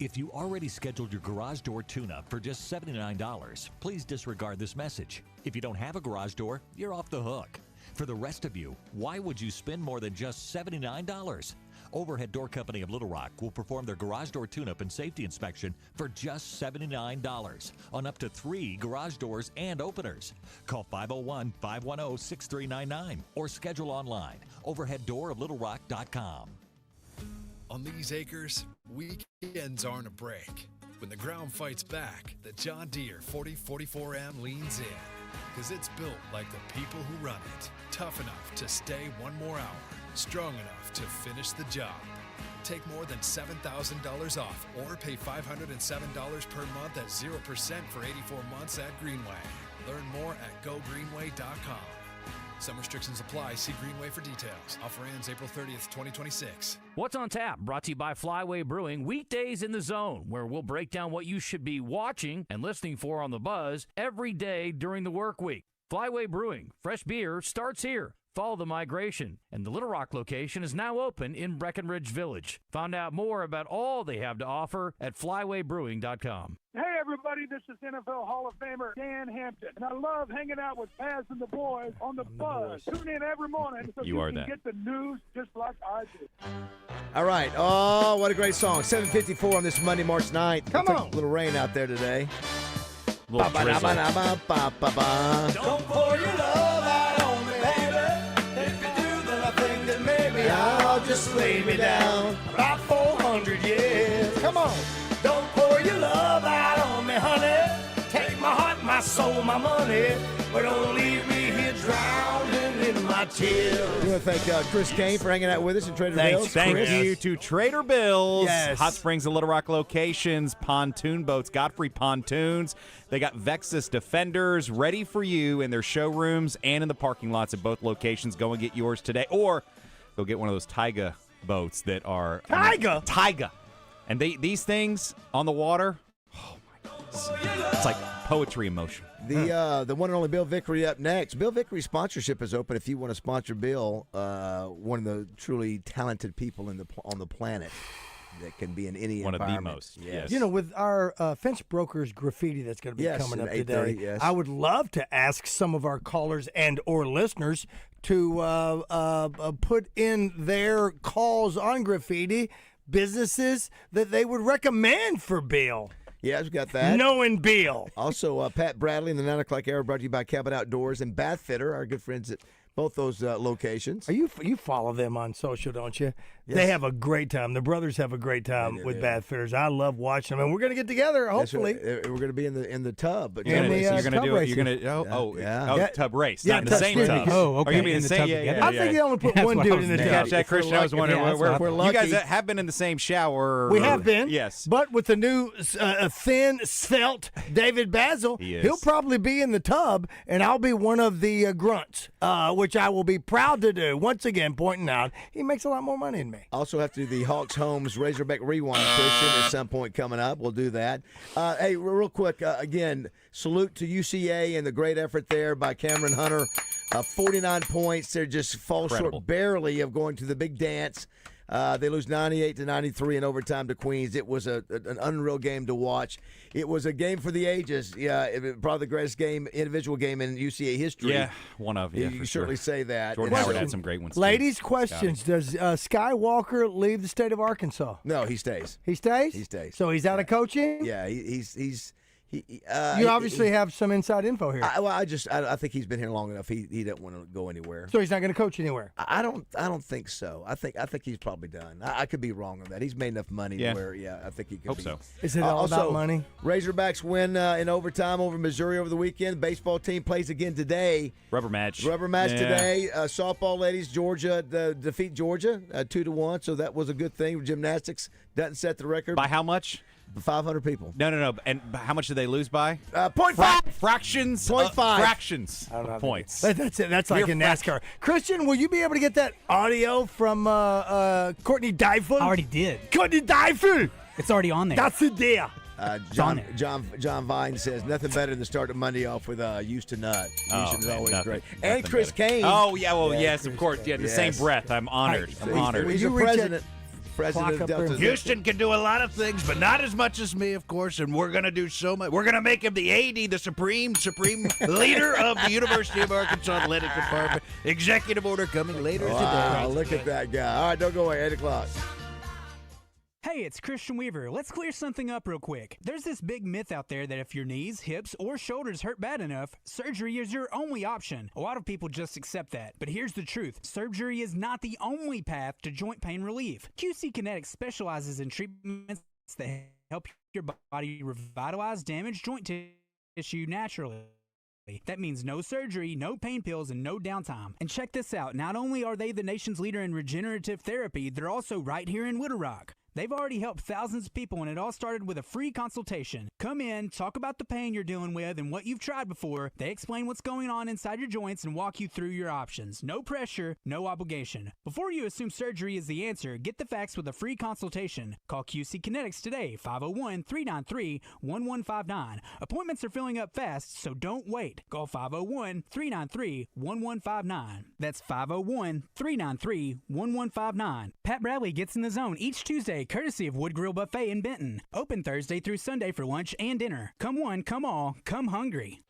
If you already scheduled your garage door tune-up for just $79, please disregard this message. If you don't have a garage door, you're off the hook. For the rest of you, why would you spend more than just $79? Overhead Door Company of Little Rock will perform their garage door tune-up and safety inspection for just $79 on up to 3 garage doors and openers. Call 501-510-6399 or schedule online, overheaddooroflittlerock.com. On these acres, weekends aren't a break. When the ground fights back, the John Deere 4044M leans in. Because it's built like the people who run it. Tough enough to stay one more hour. Strong enough to finish the job. Take more than $7,000 off or pay $507 per month at 0% for 84 months at Greenway. Learn more at gogreenway.com. Some restrictions apply. See Greenway for details. Offer ends April 30th, 2026. What's on Tap? Brought to you by Flyway Brewing. Weekdays in the Zone, where we'll break down what you should be watching and listening for on the Buzz every day during the work week. Flyway Brewing. Fresh beer starts here. Follow the migration. And the Little Rock location is now open in Breckenridge Village. Find out more about all they have to offer at flywaybrewing.com. Hey, everybody, this is NFL Hall of Famer Dan Hampton, and I love hanging out with Paz and the boys on the Buzz. Tune in every morning so you can get the news just like I do. All right. Oh, what a great song. 7:54 on this Monday, March 9th. Come on. A little rain out there today. Little drizzle. Don't pour your love out on me, baby. If you do, then I think that maybe I'll just lay me down about 400 years. Come on. Don't pour your love out on me, honey. Take my heart, my soul, my money, but don't leave me here drowning in my tears. We want to thank Chris Kaine for hanging out with us in Trader Bill's. Thank Chris. you to Trader Bill's, Yes. Hot Springs and Little Rock locations, pontoon boats, Godfrey Pontoons. They got Vexus Defenders ready for you in their showrooms and in the parking lots at both locations. Go and get yours today, or go get one of those Taiga boats that are Taiga. And these things on the water, oh my goodness, it's like poetry in motion. The one and only Bill Vickery up next. Bill Vickery's sponsorship is open if you want to sponsor Bill, one of the truly talented people on the planet that can be in any one environment. Of the most. Yes. You know, with our Fence Brokers graffiti that's going to be coming up today, yes. I would love to ask some of our callers and or listeners to put in their calls on graffiti, businesses that they would recommend for Bill. Yeah, we've got that. Knowing Bill. Also, Pat Bradley in the 9 o'clock hour brought to you by Cabot Outdoors and Bath Fitter, our good friends at both those locations. You follow them on social, don't you? Yes. They have a great time. The brothers have a great time with Bath Fitters. I love watching them, and we're going to get together. Hopefully, we're going to be in the tub. You're going to tub race, not in the same tub. Oh, okay. Are you in the same? Yeah. I think they only put one dude in the tub. Catch that, Christian? I was wondering where lucky. you guys have been in the same shower. We have been, yes. But with the new thin, svelte David Bazzel, he'll probably be in the tub, and I'll be one of the grunts, which I will be proud to do. Once again, pointing out he makes a lot more money than me. Also have to do the Hawks Homes Razorback Rewind, Christian, at some point coming up. We'll do that. Hey, real quick, again, salute to UCA and the great effort there by Cameron Hunter. 49 points. They just fall short barely of going to the big dance. They lose 98-93 in overtime to Queens. It was an unreal game to watch. It was a game for the ages. Yeah, probably the greatest individual game in UCA history. Yeah, one of. Yeah, you can certainly say that. Jordan Howard had some great ones. Ladies, questions. Does Skywalker leave the state of Arkansas? No, he stays. He stays? He stays. So he's out of coaching? Yeah, he's you obviously have some inside info here. I think he's been here long enough. He doesn't want to go anywhere. So he's not going to coach anywhere. I don't think so. I think he's probably done. I could be wrong on that. He's made enough money where I think he could. Hope so. Is it all about money? Razorbacks win in overtime over Missouri over the weekend. Baseball team plays again today. Rubber match today. Softball ladies, Georgia defeat Georgia 2-1. So that was a good thing. Gymnastics doesn't set the record. By how much? 500 people. No. And how much did they lose by? 0.5. Fractions. 0.5. Fractions of points. That's it. That's like in NASCAR. Christian, will you be able to get that audio from Courtney Deifel? I already did. Courtney Deifel. It's already on there. That's it there. John Vine says nothing better than starting Monday off with used to Nutt. Houston is always great. And Chris Kaine. Oh yeah, well yes, Chris of course. Yeah, the same breath. I'm honored. I'm honored. He's the president. President of Delta. Houston can do a lot of things, but not as much as me, of course. And we're going to do so much. We're going to make him the AD, the supreme leader of the University of Arkansas Athletic Department. Executive order coming later today. Look at that guy. All right, don't go away. 8 o'clock. Hey, it's Christian Weaver. Let's clear something up real quick. There's this big myth out there that if your knees, hips, or shoulders hurt bad enough, surgery is your only option. A lot of people just accept that. But here's the truth. Surgery is not the only path to joint pain relief. QC Kinetics specializes in treatments that help your body revitalize damaged joint tissue naturally. That means no surgery, no pain pills, and no downtime. And check this out. Not only are they the nation's leader in regenerative therapy, they're also right here in Little Rock. They've already helped thousands of people, and it all started with a free consultation. Come in, talk about the pain you're dealing with and what you've tried before. They explain what's going on inside your joints and walk you through your options. No pressure, no obligation. Before you assume surgery is the answer, get the facts with a free consultation. Call QC Kinetics today, 501-393-1159. Appointments are filling up fast, so don't wait. Call 501-393-1159. That's 501-393-1159. Pat Bradley gets in the zone each Tuesday, courtesy of Wood Grill Buffet in Benton. Open Thursday through Sunday for lunch and dinner. Come one, come all, come hungry.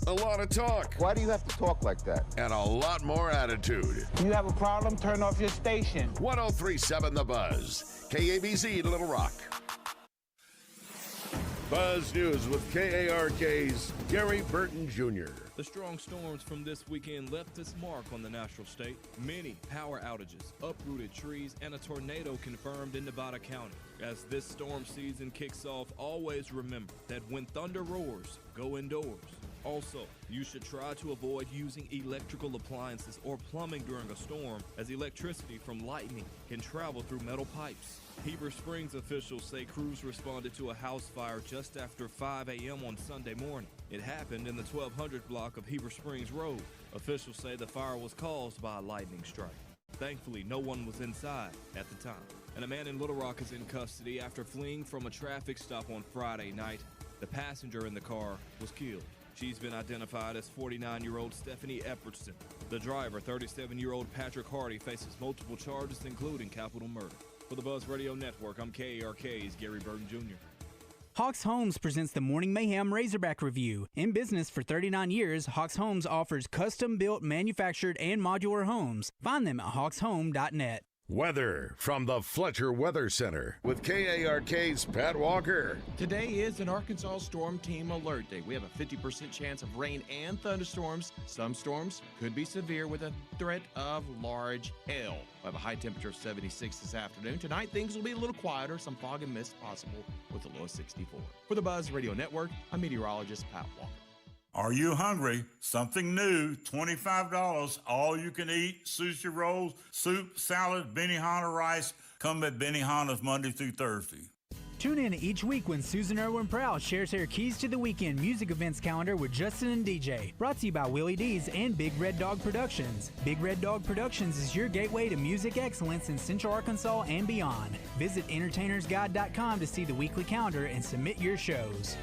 A lot of talk. Why do you have to talk like that? And a lot more attitude. You have a problem? Turn off your station. 1037 The Buzz. KABZ Little Rock. Buzz News with KARK's Gary Burton Jr. The strong storms from this weekend left its mark on the national state. Many power outages, uprooted trees, and a tornado confirmed in Nevada County. As this storm season kicks off, always remember that when thunder roars, go indoors. Also, you should try to avoid using electrical appliances or plumbing during a storm, as electricity from lightning can travel through metal pipes. Heber Springs officials say crews responded to a house fire just after 5 a.m. on Sunday morning. It happened in the 1200 block of Heber Springs Road. Officials say the fire was caused by a lightning strike. Thankfully, no one was inside at the time. And a man in Little Rock is in custody after fleeing from a traffic stop on Friday night. The passenger in the car was killed. She's been identified as 49-year-old Stephanie Epperson. The driver, 37-year-old Patrick Hardy, faces multiple charges, including capital murder. For the Buzz Radio Network, I'm KARK's Gary Burton Jr. Hawks Homes presents the Morning Mayhem Razorback Review. In business for 39 years, Hawks Homes offers custom-built, manufactured, and modular homes. Find them at hawkshome.net. Weather from the Fletcher Weather Center with KARK's Pat Walker. Today is an Arkansas Storm Team Alert Day. We have a 50% chance of rain and thunderstorms. Some storms could be severe with a threat of large hail. We have a high temperature of 76 this afternoon. Tonight, things will be a little quieter. Some fog and mist possible with a low of 64. For the Buzz Radio Network, I'm meteorologist Pat Walker. Are you hungry? Something new, $25, all you can eat, sushi rolls, soup, salad, Benihana rice. Come at Benihana's Monday through Thursday. Tune in each week when Susan Irwin Prowl shares her Keys to the Weekend music events calendar with Justin and DJ. Brought to you by Willie D's and Big Red Dog Productions. Big Red Dog Productions is your gateway to music excellence in Central Arkansas and beyond. Visit entertainersguide.com to see the weekly calendar and submit your shows.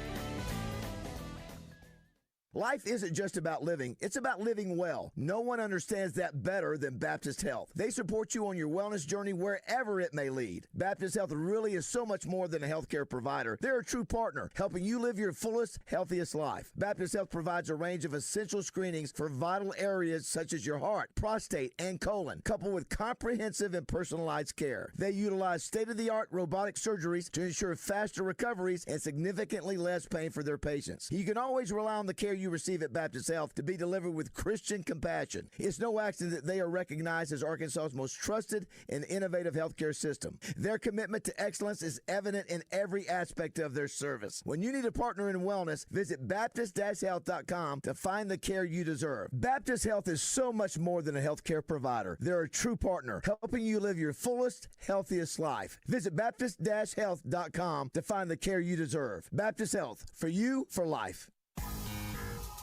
Life isn't just about living, it's about living well. No one understands that better than Baptist Health. They support you on your wellness journey wherever it may lead. Baptist Health really is so much more than a healthcare provider. They're a true partner, helping you live your fullest, healthiest life. Baptist Health provides a range of essential screenings for vital areas such as your heart, prostate, and colon, coupled with comprehensive and personalized care. They utilize state-of-the-art robotic surgeries to ensure faster recoveries and significantly less pain for their patients. You can always rely on the care you receive at Baptist Health to be delivered with Christian compassion. It's no accident that they are recognized as Arkansas's most trusted and innovative healthcare system. Their commitment to excellence is evident in every aspect of their service. When you need a partner in wellness, visit Baptist-Health.com to find the care you deserve. Baptist Health is so much more than a healthcare provider. They're a true partner, helping you live your fullest, healthiest life. Visit Baptist-Health.com to find the care you deserve. Baptist Health, for you, for life.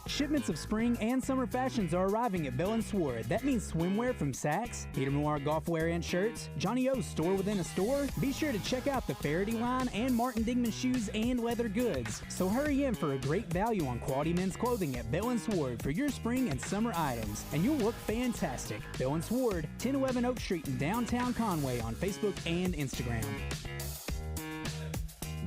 Shipments of spring and summer fashions are arriving at Bell & Sword. That means swimwear from Saks, Peter Millar golfwear and shirts, Johnny O's store within a store. Be sure to check out the Faraday line and Martin Dingman shoes and leather goods. So hurry in for a great value on quality men's clothing at Bell & Sword for your spring and summer items, and you'll look fantastic. Bell & Sword, 1011 Oak Street in downtown Conway on Facebook and Instagram.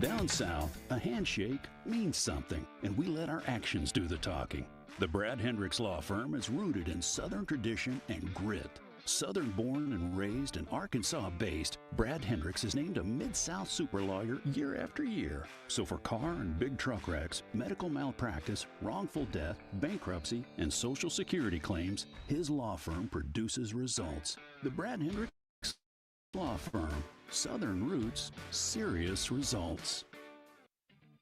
Down south, a handshake means something, and we let our actions do the talking. The Brad Hendricks Law Firm is rooted in Southern tradition and grit. Southern-born and raised and Arkansas-based, Brad Hendricks is named a Mid-South super lawyer year after year. So for car and big truck wrecks, medical malpractice, wrongful death, bankruptcy, and Social Security claims, his law firm produces results. The Brad Hendricks Law Firm. Southern roots, serious results.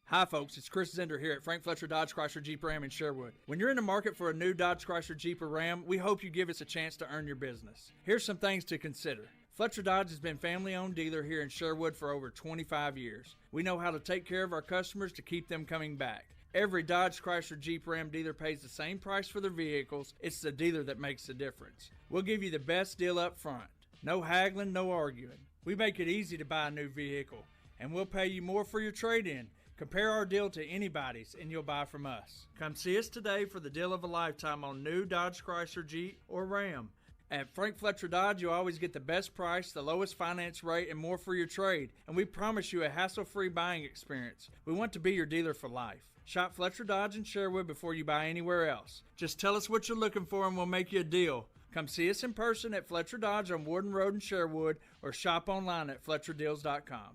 Hi folks, it's Chris Zender here at Frank Fletcher Dodge Chrysler Jeep Ram in Sherwood. When you're in the market for a new Dodge Chrysler Jeep or Ram, we hope you give us a chance to earn your business. Here's some things to consider. Fletcher Dodge has been family-owned dealer here in Sherwood for over 25 years. We know how to take care of our customers to keep them coming back. Every Dodge Chrysler Jeep Ram dealer pays the same price for their vehicles. It's the dealer that makes the difference. We'll give you the best deal up front. No haggling, no arguing. We make it easy to buy a new vehicle, and we'll pay you more for your trade-in. Compare our deal to anybody's, and you'll buy from us. Come see us today for the deal of a lifetime on new Dodge Chrysler Jeep or Ram. At Frank Fletcher Dodge, you'll always get the best price, the lowest finance rate, and more for your trade. And we promise you a hassle-free buying experience. We want to be your dealer for life. Shop Fletcher Dodge in Sherwood before you buy anywhere else. Just tell us what you're looking for, and we'll make you a deal. Come see us in person at Fletcher Dodge on Warden Road in Sherwood, or shop online at FletcherDeals.com.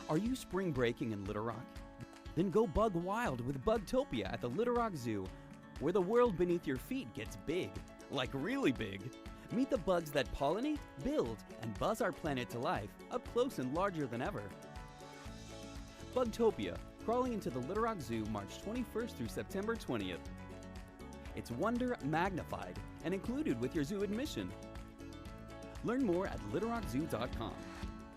Are you spring breaking in Little Rock? Then go bug wild with Bugtopia at the Little Rock Zoo, where the world beneath your feet gets big, like really big. Meet the bugs that pollinate, build, and buzz our planet to life, up close and larger than ever. Bugtopia, crawling into the Little Rock Zoo March 21st through September 20th. It's wonder magnified and included with your zoo admission. Learn more at littlerockzoo.com.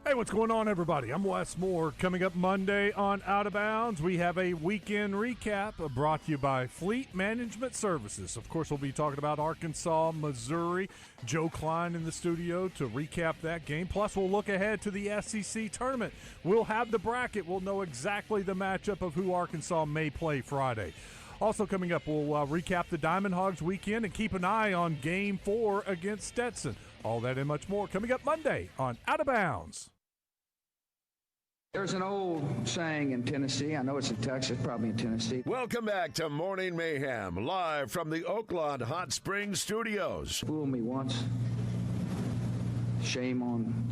Hey, what's going on, everybody? I'm Wes Moore. Coming up Monday on Out of Bounds, we have a weekend recap brought to you by Fleet Management Services. Of course, we'll be talking about Arkansas, Missouri. Joe Klein in the studio to recap that game. Plus, we'll look ahead to the SEC tournament. We'll have the bracket. We'll know exactly the matchup of who Arkansas may play Friday. Also coming up, we'll recap the Diamond Hogs weekend and keep an eye on Game 4 against Stetson. All that and much more coming up Monday on Out of Bounds. There's an old saying in Tennessee. I know it's in Texas, probably in Tennessee. Welcome back to Morning Mayhem, live from the Oaklawn Hot Springs Studios. Fool me once. Shame on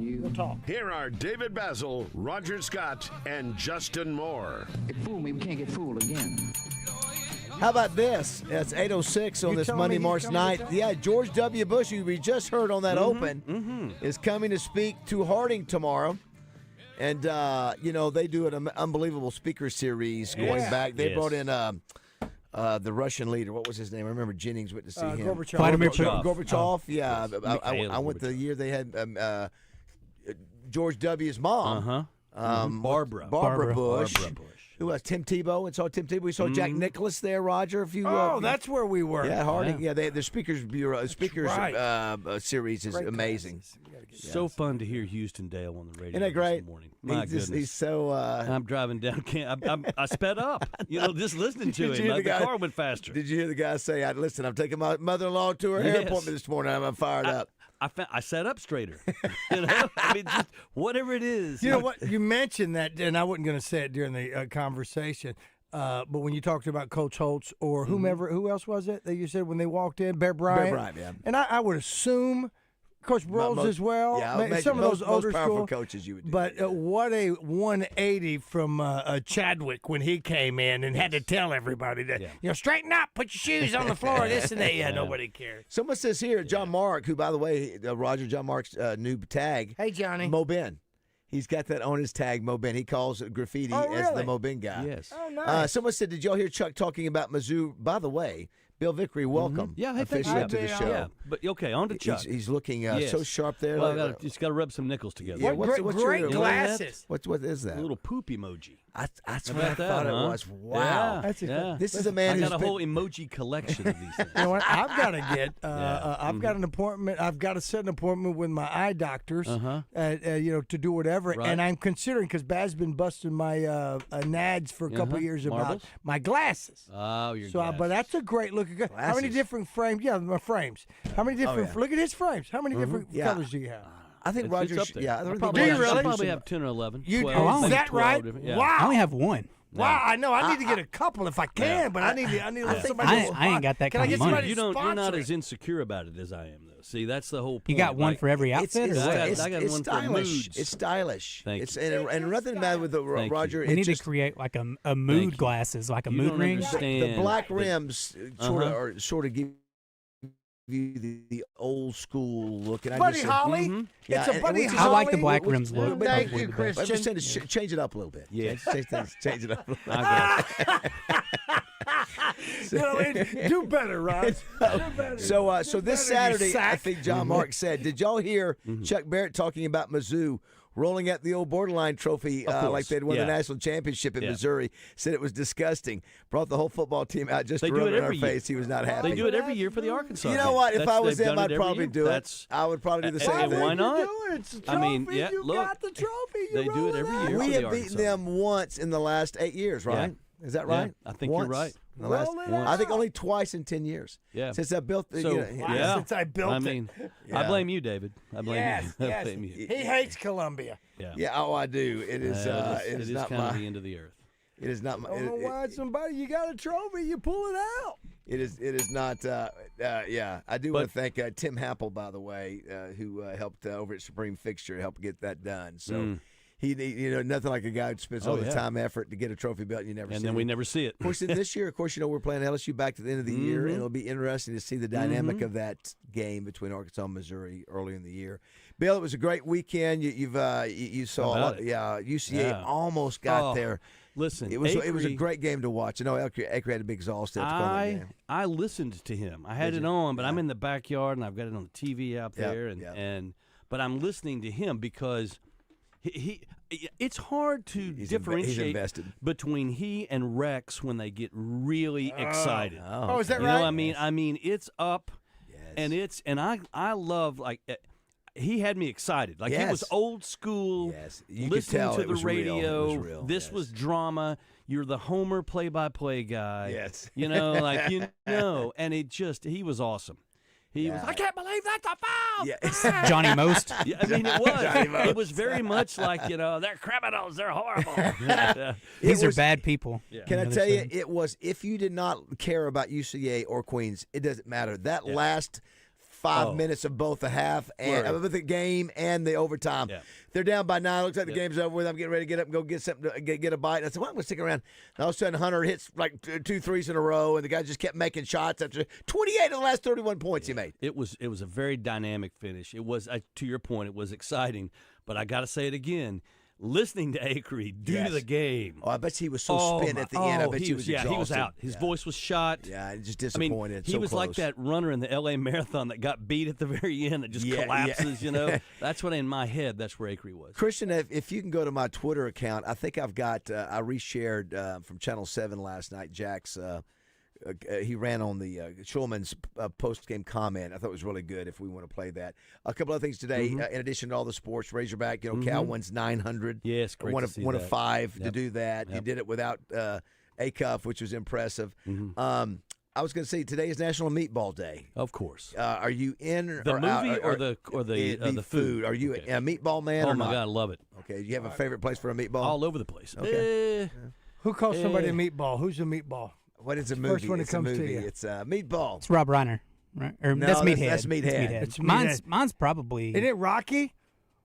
you. We'll talk. Here are David Bazzel, Roger Scott, and Justin Moore. It fooled me. We can't get fooled again. How about this? It's 8:06 on this Monday, March 9th. Yeah, George W. Bush, who we just heard on that open, is coming to speak to Harding tomorrow. And, they do an unbelievable speaker series going back. They brought in the Russian leader. What was his name? I remember Jennings went to see him. Gorbachev. Yeah. I went the year they had George W.'s mom. Barbara Bush. Who was Tim Tebow? And saw Tim Tebow. We saw Jack Nicklaus there, Roger. That's where we were. Yeah, Harding. Yeah, the Speakers Bureau, series is amazing. So fun to hear Houston Dale on the radio. Isn't that great? This morning. My goodness. He's so. I'm driving down. I sped up. Just listening to him. The car went faster. Did you hear the guy say, "Listen, I'm taking my mother-in-law to her hair appointment this morning. I'm fired up." I sat up straighter. Just whatever it is. You know what? You mentioned that, and I wasn't going to say it during the conversation. But when you talked about Coach Holtz or whomever, who else was it that you said when they walked in? Bear Bryant. Bear Bryant, yeah. And I would assume Coach Bros as well. Yeah, some of those older powerful school coaches you would do. But what a 180 from Chadwick when he came in and had to tell everybody that, straighten up, put your shoes on the floor, this and that. Yeah, nobody cared. Someone says here, John Mark, who, by the way, Roger, John Mark's new tag. Hey, Johnny. Mo Ben. He's got that on his tag, Mo Ben. He calls graffiti as the Mo Ben guy. Yes. Oh, nice. Someone said, did y'all hear Chuck talking about Mizzou? By the way, Bill Vickery, welcome. Yeah, hey, officially thank you. to the show. Yeah, but okay, on to Chuck. He's looking Yes. so sharp there. Well, just got to rub some nickels together. Yeah, what's great your, glasses. What is that? A little poop emoji. That's How what I about that, thought huh? it was. Wow. Yeah. This is a man I who's got a been- whole emoji collection of these things. You know what? I've got to get. I've got an appointment. I've got to set an appointment with my eye doctors. To do whatever. Right. And I'm considering because Baz's been busting my nads for a couple of years about Marbles? my glasses. Oh, your So, glasses. but that's a great look. How many different frames? Yeah, my frames. How many different? yeah. Look at his frames. How many different Yeah. colors do you have? I think It's Roger. up there. Yeah, I I think probably Do you have, really? I probably have 10 or 11. You 12, is maybe that 12 right? different- yeah. Wow. I only have one. Wow, I know. I need to get a couple if I can, but I need somebody. I ain't got that Can I kind get of money. somebody You're not sponsor as it? insecure about it as I am, though. See, that's the whole point. You got one Like, for every outfit, or what? I got it's one for stylish. moods. It's stylish. Thank it's you. and nothing matter with the Thank you. Roger. We It's need just to create like a Thank mood you. glasses, like a You mood don't ring. understand. the black that- rims sort of give you the old school look. And Buddy I just Holly. Mhm. It's a Buddy I Holly. like the black rims look. But Thank Probably you, the best. Christian. I'm just saying to change it up a little bit. Yeah. Change it up. A little. Do better, Rod. So this Saturday, I sack. think John Mark said. Did y'all hear Chuck Barrett talking about Mizzou rolling out the old borderline trophy like they'd won the national championship in Missouri? Said it was disgusting. Brought the whole football team out just They to do rub it it in our every year. face. He was not happy. They do it every year for the Arkansas. You know game. what? If I was they've them, done I'd it every probably year. do it. That's, I would probably do the Why same thing. Why not? It's a I mean, trophy. yeah, You look, got the trophy. You they do roll it every out. year. We for the have beaten Arkansas. them once in the last 8 years, right? Is that right? I think Once you're right. in the last- Roll it I think out. only twice in 10 years. Yeah. Since I built the. So, yeah. Since I built I it. mean, Yeah. I blame you, David. I blame Yes, you. I yes. blame you. He hates Columbia. Yeah. Yeah, oh, I do. It is. It is not kind of my. the end of the earth. It is not my. I don't know why somebody you got a trophy, you pull it out. It is. It is not. Yeah, I do want to thank Tim Happel, by the way, who helped over at Supreme Fixture help get that done. So he, nothing like a guy who spends all the time, effort to get a trophy belt, and you never. And see then it. we never see it. Of course, this year, we're playing LSU back to the end of the year, and it'll be interesting to see the dynamic of that game between Arkansas and Missouri early in the year. Bill, it was a great weekend. You saw a lot. Yeah, UCA almost got there. Listen, it was a great game to watch. I know Acre had to be exhausted after going that game. I listened to him. I had it on, but I'm in the backyard and I've got it on the TV out there, but I'm listening to him because he it's hard to differentiate between he and Rex when they get really excited. Oh, is that you right? know, I mean, it's up, and I love he had me excited. Like he was old school. Yes, you listening could tell to it the was radio. real. It was real. This was drama. You're the Homer play-by-play guy. Yes, you know, and he was awesome. He was. I can't believe that's a foul. Yeah. Johnny Most. Yeah, I mean, it was. It was very much like they're criminals. They're horrible. These are bad people. Yeah. Can I tell you, it was, if you did not care about UCA or Queens, it doesn't matter. That last 5 minutes of both the half and of the game and the overtime. Yeah. They're down by 9. Looks like the game's over with. I'm getting ready to get up and go get something to get a bite. And I said, well, I'm going to stick around. And all of a sudden, Hunter hits like 2 threes in a row, and the guy just kept making shots after 28 of the last 31 points he made. It was a very dynamic finish. It was, to your point, it was exciting. But I got to say it again. Listening to Acre do the game. Oh, I bet he was so spent at the end. I bet he was exhausted. He was out. His voice was shot. Yeah, just disappointed. I mean, he was like that runner in the L.A. Marathon that got beat at the very end that just collapses, you know. That's what, in my head, that's where Acre was. Christian, if you can go to my Twitter account, I think I've got, I reshared from Channel 7 last night, Jack's, he ran on the Schulman's post-game comment. I thought it was really good if we want to play that. A couple other things today, in addition to all the sports, Razorback, Cal wins 900. Yes, great one to see of that. 5 to do that. He did it without a cuff, which was impressive. I was going to say, today is National Meatball Day. Of course. Are you in the or movie out, or the food? Are you a meatball man or my not? God, I love it. Okay, do you have a favorite place for a meatball? All over the place. Okay. Who calls somebody a meatball? Who's a meatball? What is a movie? First one that it's comes a to movie. you. It's Meatball. It's Rob Reiner, right? Or No, that's Meathead. that's Meathead. It's Meathead. Mine's probably. Isn't it Rocky?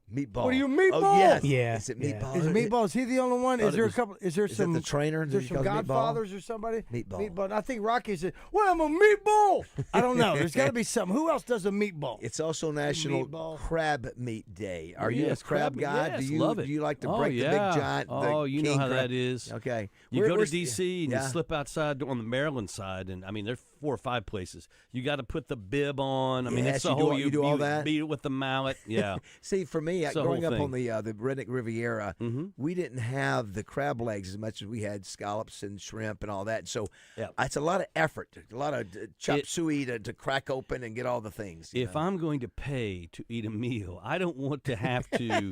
Meatball. What are you, Meatball? Oh, yes. Yeah. Is it Meatball? Is it Meatball? Is he the only one? Is there a couple? Is there Is some? that the trainer? Is there He some calls it Meatball? Godfathers or somebody? Meatball. Meatball. I think Rocky said, "Well, I'm a meatball." I don't know. There's got to be something. Who else does a meatball? It's also National Meatball. Crab Meat Day. Are you a Yes, crab guy? yes, do you love it. Do you like to Oh, break the big yeah. giant? Oh, you know king how crab? that is. Okay. You go to Where's- D.C. and yeah. you slip outside on the Maryland side, and I mean they're 4 or 5 places. You got to put the bib on. I mean, Yes, it's the you do whole all- you do all that? beat it with the mallet. Yeah. See, for me, It's the growing whole up on thing. the Redneck Riviera, we didn't have the crab legs as much as we had scallops and shrimp and all that. So it's a lot of effort, a lot of chop suey to crack open and get all the things. If I'm going to pay to eat a meal, I don't want to have to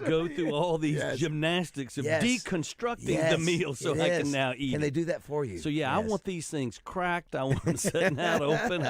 go through all these gymnastics of deconstructing the meal so I can now eat. And they do that for you. So I want these things cracked. I want them sitting out open.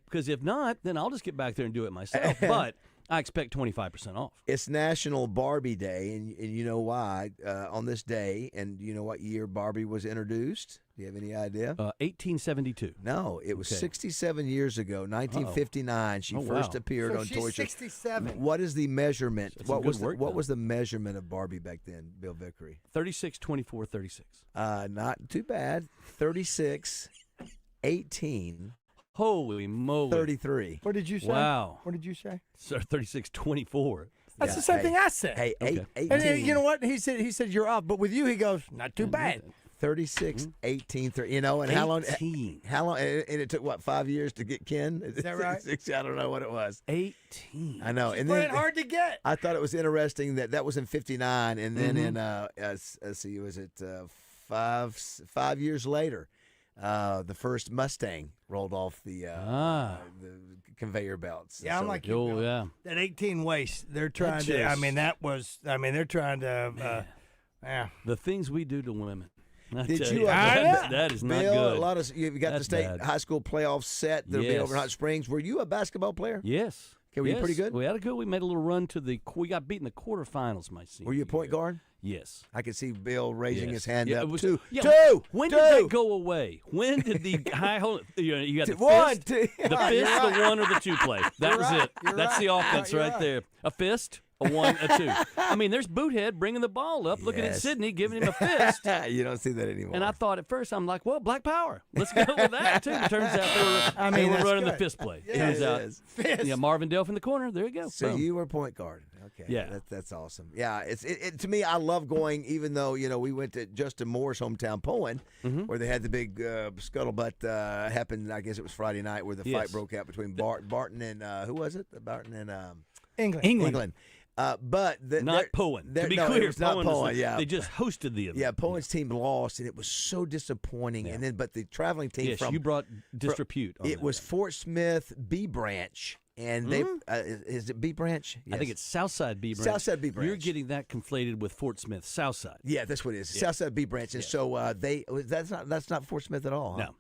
Because if not, then I'll just get back there and do it myself. But I expect 25% off. It's National Barbie Day, and you know why on this day, and you know what year Barbie was introduced? Do you have any idea? 1872. No, it was 67 years ago, 1959. She first appeared on Toy Show. 67. What is the measurement? That's What some good work what done. was the measurement of Barbie back then, Bill Vickery? 36, 24, 36. Not too bad. 36, 18. Holy moly. 33. What did you say? Wow. What did you say? So 36, 24. That's the same thing I said. Hey, Okay. 18. And then, you know what? He said you're off, but with you, he goes, not too bad. 36, 18, 30. You know, and how long? 18. How long? And it took, what, 5 years to get Ken? Is that right? I don't know what it was. 18. I know. And Playing then hard to get. I thought it was interesting that was in 59. And then in, let's see, was it 5 years later, the first Mustang rolled off the conveyor belts. Yeah, I'm So- like you. Bill. That 18 waist, they're trying to. They're trying to. The things we do to women. I Did tell you? that is not Bill, good. a lot of you got That's the state bad. high school playoff set. That'll be over in Yes. Hot Springs. Were you a basketball player? Yes. Okay, were you pretty good? We had a good. We made a little run to we got beat in the quarterfinals my senior Were you a point guard? Yes. I could see Bill raising his Yes. hand Yeah, up. it was- Two. When did that go away? When did the high hold? You got the One, fist, two. the You're fist, right. the one, or the two play. That You're was right. it. You're That's right. the offense You're right right. there. A fist, a one, a two. I mean, there's Boothead bringing the ball up, looking at Yes. Sidney, giving him a fist. You don't see that anymore. And I thought at first, I'm like, well, Black Power. Let's go with that, too. It turns out they were that's running the good. fist play. Yeah, Turns it out. is. Fist. Yeah, Marvin Delph in the corner. There you go. So Boom. you were point guard. Okay. Yeah. That's awesome. Yeah. It to me, I love going, even though, we went to Justin Moore's hometown, Poen, where they had the big scuttlebutt happened. I guess it was Friday night where the fight Yes. broke out between Barton and, who was it? Barton and England. But Not Poen. To be no, clear, it was not Poen Poen. is Yeah. they just hosted the event. Yeah, Poen's team lost, and it was so disappointing. And then, but the traveling team Yes, from you brought disrepute. On it that. was Fort Smith B Branch, and they is it B Branch? I think it's Southside B Branch. Southside B Branch. You're getting that conflated with Fort Smith, Southside. Yeah, that's what it is. Yeah. Southside B Branch, and so that's not Fort Smith at all. Huh? No.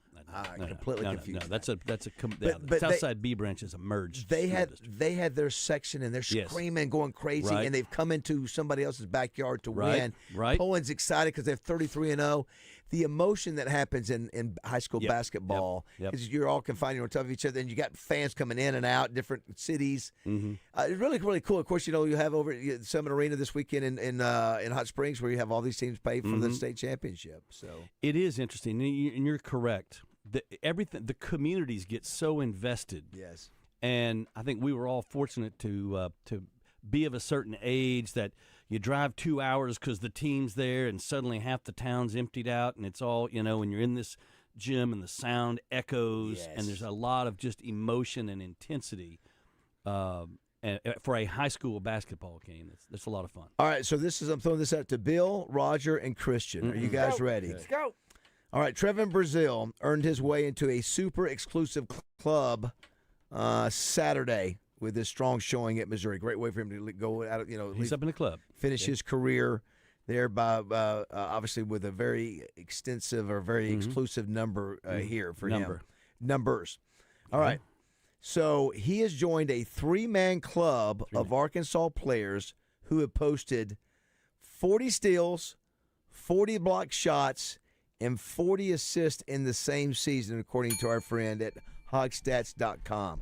Completely confused. No, that's a but Southside B Branch is a merged. They school had district. they had their section, and they're Yes. screaming, going crazy, Right. and they've come into somebody else's backyard to Right. win. Right. Poen's excited because they're 33-0. The emotion that happens in high school Yep. basketball Yep. is you're all confined on top of each other, and you got fans coming in and out, different cities. Mm-hmm. It's really, really cool. Of course, you have over at Summit Arena this weekend in Hot Springs where you have all these teams pay for the state championship. So It is interesting, and you're correct. The communities get so invested. Yes. And I think we were all fortunate to be of a certain age that you drive 2 hours because the team's there, and suddenly half the town's emptied out, and it's all and you're in this gym, and the sound echoes, and there's a lot of just emotion and intensity. And for a high school basketball game, that's a lot of fun. All right, so I'm throwing this out to Bill, Roger, and Christian. Are you guys ready? Let's go. All right, Trevin Brazil earned his way into a super exclusive club Saturday with his strong showing at Missouri. Great way for him to go out of, He's up in the club. finish his career there by obviously with a very extensive or very exclusive number here for him. Numbers. All right. So he has joined a three-man club of Arkansas players who have posted 40 steals, 40 block shots, and 40 assists in the same season, according to our friend at hogstats.com.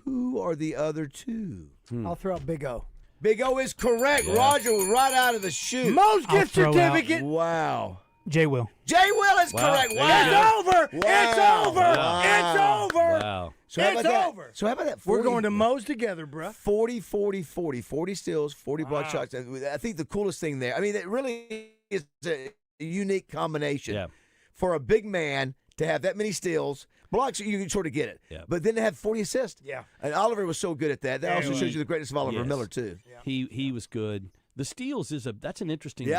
Who are the other two? I'll throw out Big O. Big O is correct. Yeah. Roger was right out of the chute. Mo's I'll gift throw out- certificate. Wow. Jay Will. Jay Will is Wow. correct. There Wow. you It's over. It's Wow. over. Wow. It's over. Wow. So how It's about that? over. So how about that? We're 40 going to Mo's together, bruh. 40, 40, 40. 40 steals, 40 block shots. And I think the coolest thing there, I mean, it really is a unique combination Yeah. for a big man to have that many steals. Blocks, you can sort of get it. Yeah. But then to have 40 assists. Yeah. And Oliver was so good at that. That also shows you the greatness of Oliver Miller, too. Yeah. He was good. The steals that's an interesting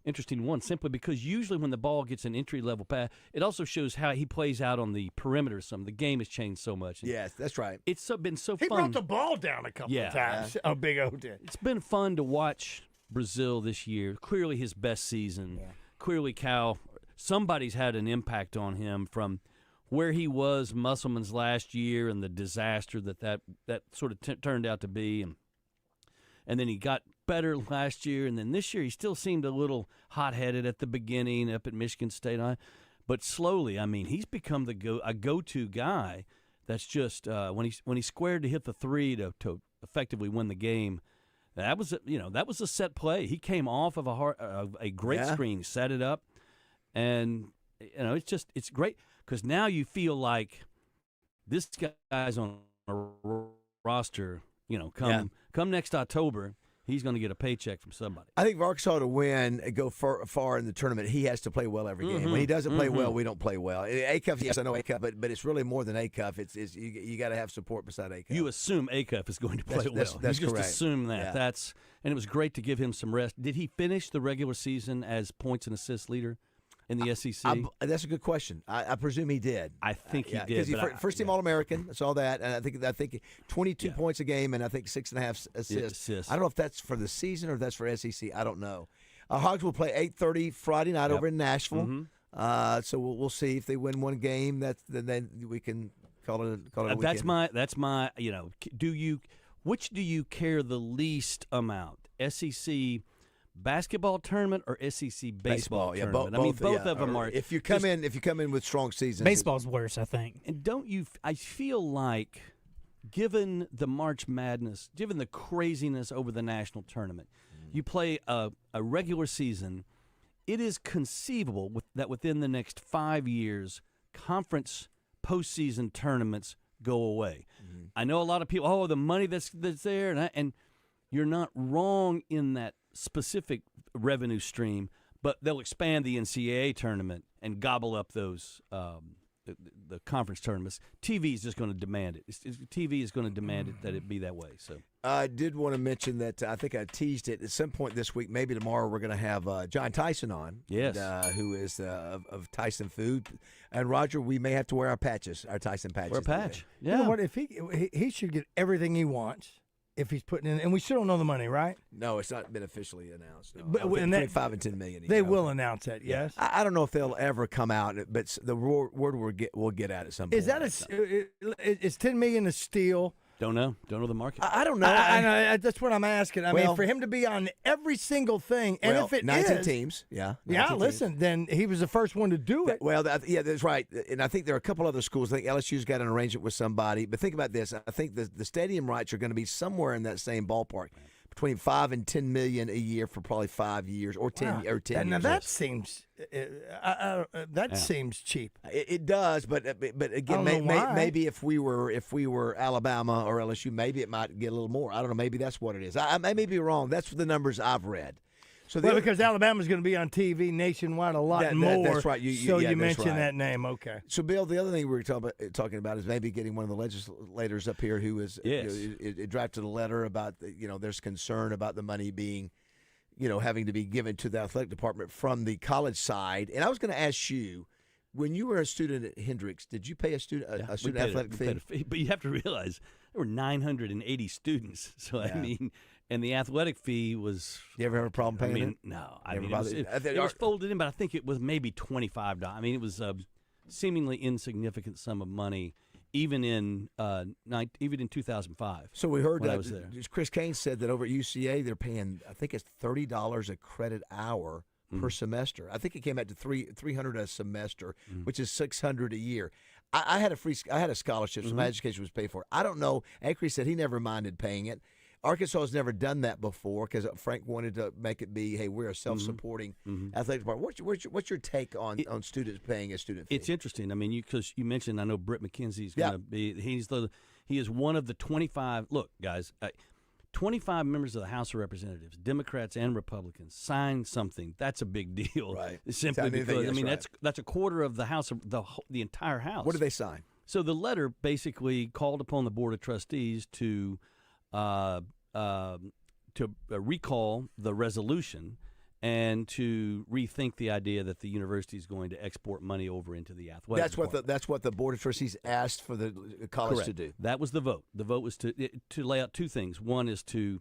interesting one, simply because usually when the ball gets an entry-level pass, it also shows how he plays out on the perimeter some. The game has changed so much. Yes, that's right. It's been so He fun. brought the ball down a couple of times. Oh, Big O did. It's been fun to watch Bazzel this year. Clearly his best season. Yeah. Clearly Cal, somebody's had an impact on him from where he was Musselman's last year and the disaster that sort of turned out to be. And then he got better last year, and then this year he still seemed a little hot-headed at the beginning up at Michigan State. But slowly, I mean, he's become a go-to guy. That's just when he squared to hit the three to effectively win the game. That was a set play. He came off of a great screen, set it up, and it's great because now you feel like this guy's on a roster. Come next October, he's going to get a paycheck from somebody. I think for Arkansas to win and go far in the tournament, he has to play well every game. When he doesn't play well, we don't play well. A-Cuff, yes, I know A-Cuff, but it's really more than A-Cuff. It's you got to have support beside A-Cuff. You assume A-Cuff is going to play well. That's you just correct. assume that. Yeah. And it was great to give him some rest. Did he finish the regular season as points and assists leader in the SEC? That's a good question. I presume he did. I think he did. Because he's first-team All-American. I saw that. And I think 22 points a game and I think 6.5 assists. I don't know if that's for the season or if that's for SEC. I don't know. Hogs will play 8:30 Friday night over in Nashville. So we'll see if they win one game. Then we can call it a weekend. That's my. Which do you care the least amount? SEC basketball tournament or SEC baseball tournament? Both of them are. If you come in with strong seasons, baseball's worse, I think. And don't you? I feel like, given the March Madness, given the craziness over the national tournament, you play a regular season. It is conceivable that within the next 5 years, conference postseason tournaments go away. I know a lot of people. The money that's there, and you're not wrong in that specific revenue stream, but they'll expand the NCAA tournament and gobble up those the conference tournaments. TV is just going to demand it. TV is going to demand it that it be that way. So I did want to mention that I think I teased it at some point this week. Maybe tomorrow we're going to have John Tyson on. Yes, who is of Tyson Food. And Roger, we may have to wear our Tyson patches. Wear a patch. Today. Yeah. You know what? If he should get everything he wants. If he's putting in, and we still don't know the money, right? No, it's not been officially announced. No. But between $5 and $10 million. They will announce that, yes. I don't know if they'll ever come out, but the word we'll get at some point. Is that is $10 million a steal? Don't know the market. I don't know. That's what I'm asking. I mean, for him to be on every single thing, and if it 19 teams, listen, then he was the first one to do it. Well, that's right. And I think there are a couple other schools. I think LSU's got an arrangement with somebody. But think about this. I think the stadium rights are going to be somewhere in that same ballpark, between $5 and $10 million a year for probably 5 years or 10 years. Now that seems seems cheap. It does, but again, maybe if we were Alabama or LSU, maybe it might get a little more. I don't know. Maybe that's what it is. I may be wrong. That's the numbers I've read. So because Alabama's going to be on TV nationwide a lot more. That's right. You mentioned that name. Okay. So, Bill, the other thing we were talking about is maybe getting one of the legislators up here who is drafted a letter about there's concern about the money being, having to be given to the athletic department from the college side. And I was going to ask you, when you were a student at Hendrix, did you pay a student athletic fee? But you have to realize there were 980 students. So I mean. And the athletic fee was. You ever have a problem paying it? No. It was folded in, but I think it was maybe $25. I mean, it was a seemingly insignificant sum of money, even in 2005. So we heard when I was there. Chris Kaine said that over at UCA they're paying, I think it's $30 a credit hour per semester. I think it came out to $300 a semester, which is $600 a year. I had a scholarship, so my education was paid for. I don't know. Acre said he never minded paying it. Arkansas has never done that before because Frank wanted to make it be, hey, we're a self-supporting athletic department. What's your take on students paying a student fee? It's interesting. I mean, because you mentioned, I know Britt McKenzie's going to be. He is one of the 25. Look, guys, 25 members of the House of Representatives, Democrats and Republicans, signed something. That's a big deal. Right. Simply because that's a quarter of the House of the entire House. What did they sign? So the letter basically called upon the Board of Trustees to recall the resolution and to rethink the idea that the university is going to export money over into the athletic department. That's what the Board of Trustees asked for the college Correct. to do. That was the vote. The vote was to lay out two things. One is to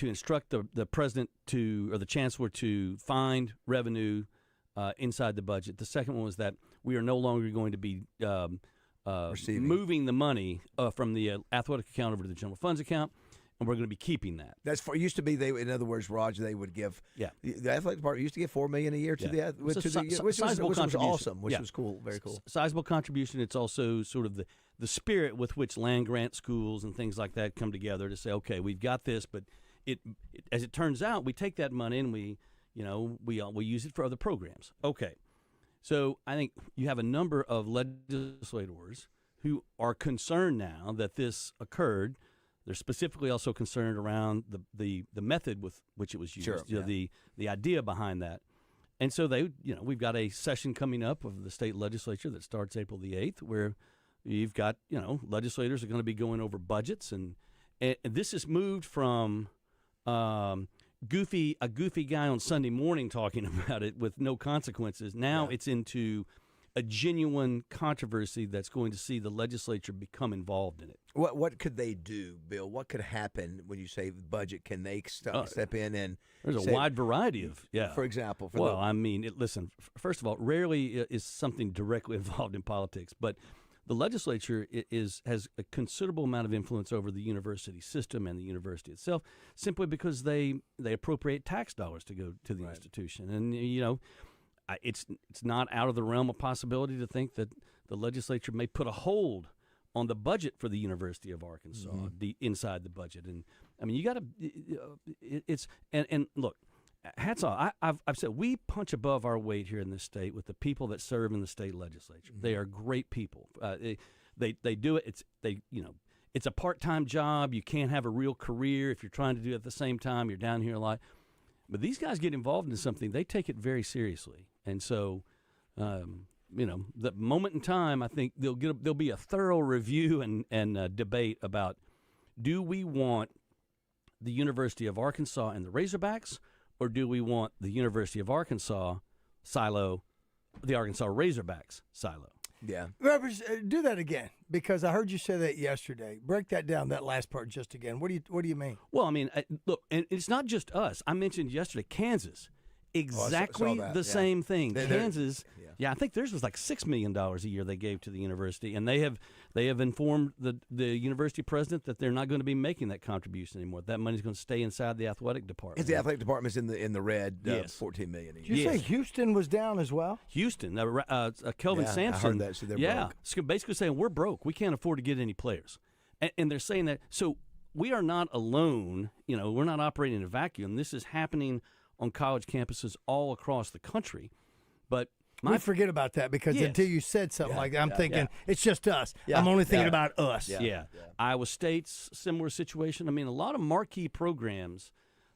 instruct the president or the chancellor to find revenue inside the budget. The second one was that we are no longer going to be moving the money from the athletic account over to the general funds account, and we're going to be keeping that. That's for used to be. They, in other words, Raj, they would give. Yeah. The athletic department used to give $4 million a year to the which was awesome, which was cool, very cool. Sizable contribution. It's also sort of the spirit with which land grant schools and things like that come together to say, okay, we've got this, but as it turns out, we take that money and we use it for other programs. Okay. So I think you have a number of legislators who are concerned now that this occurred. They're specifically also concerned around the method with which it was used, Sure, the idea behind that. And so we've got a session coming up of the state legislature that starts April the 8th, where you've got, legislators are going to be going over budgets, and this has moved from a goofy guy on Sunday morning talking about it with no consequences. Now it's into a genuine controversy that's going to see the legislature become involved in it. What could they do, Bill? What could happen when you say budget? Can they step in and there's a wide variety of For example, listen. First of all, rarely is something directly involved in politics, but the legislature has a considerable amount of influence over the university system and the university itself, simply because they appropriate tax dollars to go to the institution, and it's not out of the realm of possibility to think that the legislature may put a hold on the budget for the University of Arkansas, inside the budget. And I mean, you got to look, hats off. I've said we punch above our weight here in this state with the people that serve in the state legislature. They are great people. They do it. It's a part-time job. You can't have a real career if you're trying to do it at the same time. You're down here a lot. But these guys get involved in something, they take it very seriously. And so, the moment in time, I think there'll be a thorough review and debate about, do we want the University of Arkansas and the Razorbacks, or do we want the University of Arkansas silo, the Arkansas Razorbacks silo? Yeah. Do that again, because I heard you say that yesterday. Break that down, that last part, just again. What do you mean? Well, I mean, look, and it's not just us. I mentioned yesterday Kansas. Exactly the same thing. Kansas, I think theirs was like $6 million a year they gave to the university, and they have informed the university president that they're not going to be making that contribution anymore. That money's going to stay inside the athletic department. The athletic department's in the red, $14 million a year. Did you say Houston was down as well? Houston, Kelvin Sampson. I heard that. So they're broke. So basically saying we're broke. We can't afford to get any players, and they're saying that. So we are not alone. We're not operating in a vacuum. This is happening on college campuses all across the country. But we forget about that because until you said something like that, I'm thinking it's just us. I'm only thinking about us. Iowa State's similar situation. I mean, a lot of marquee programs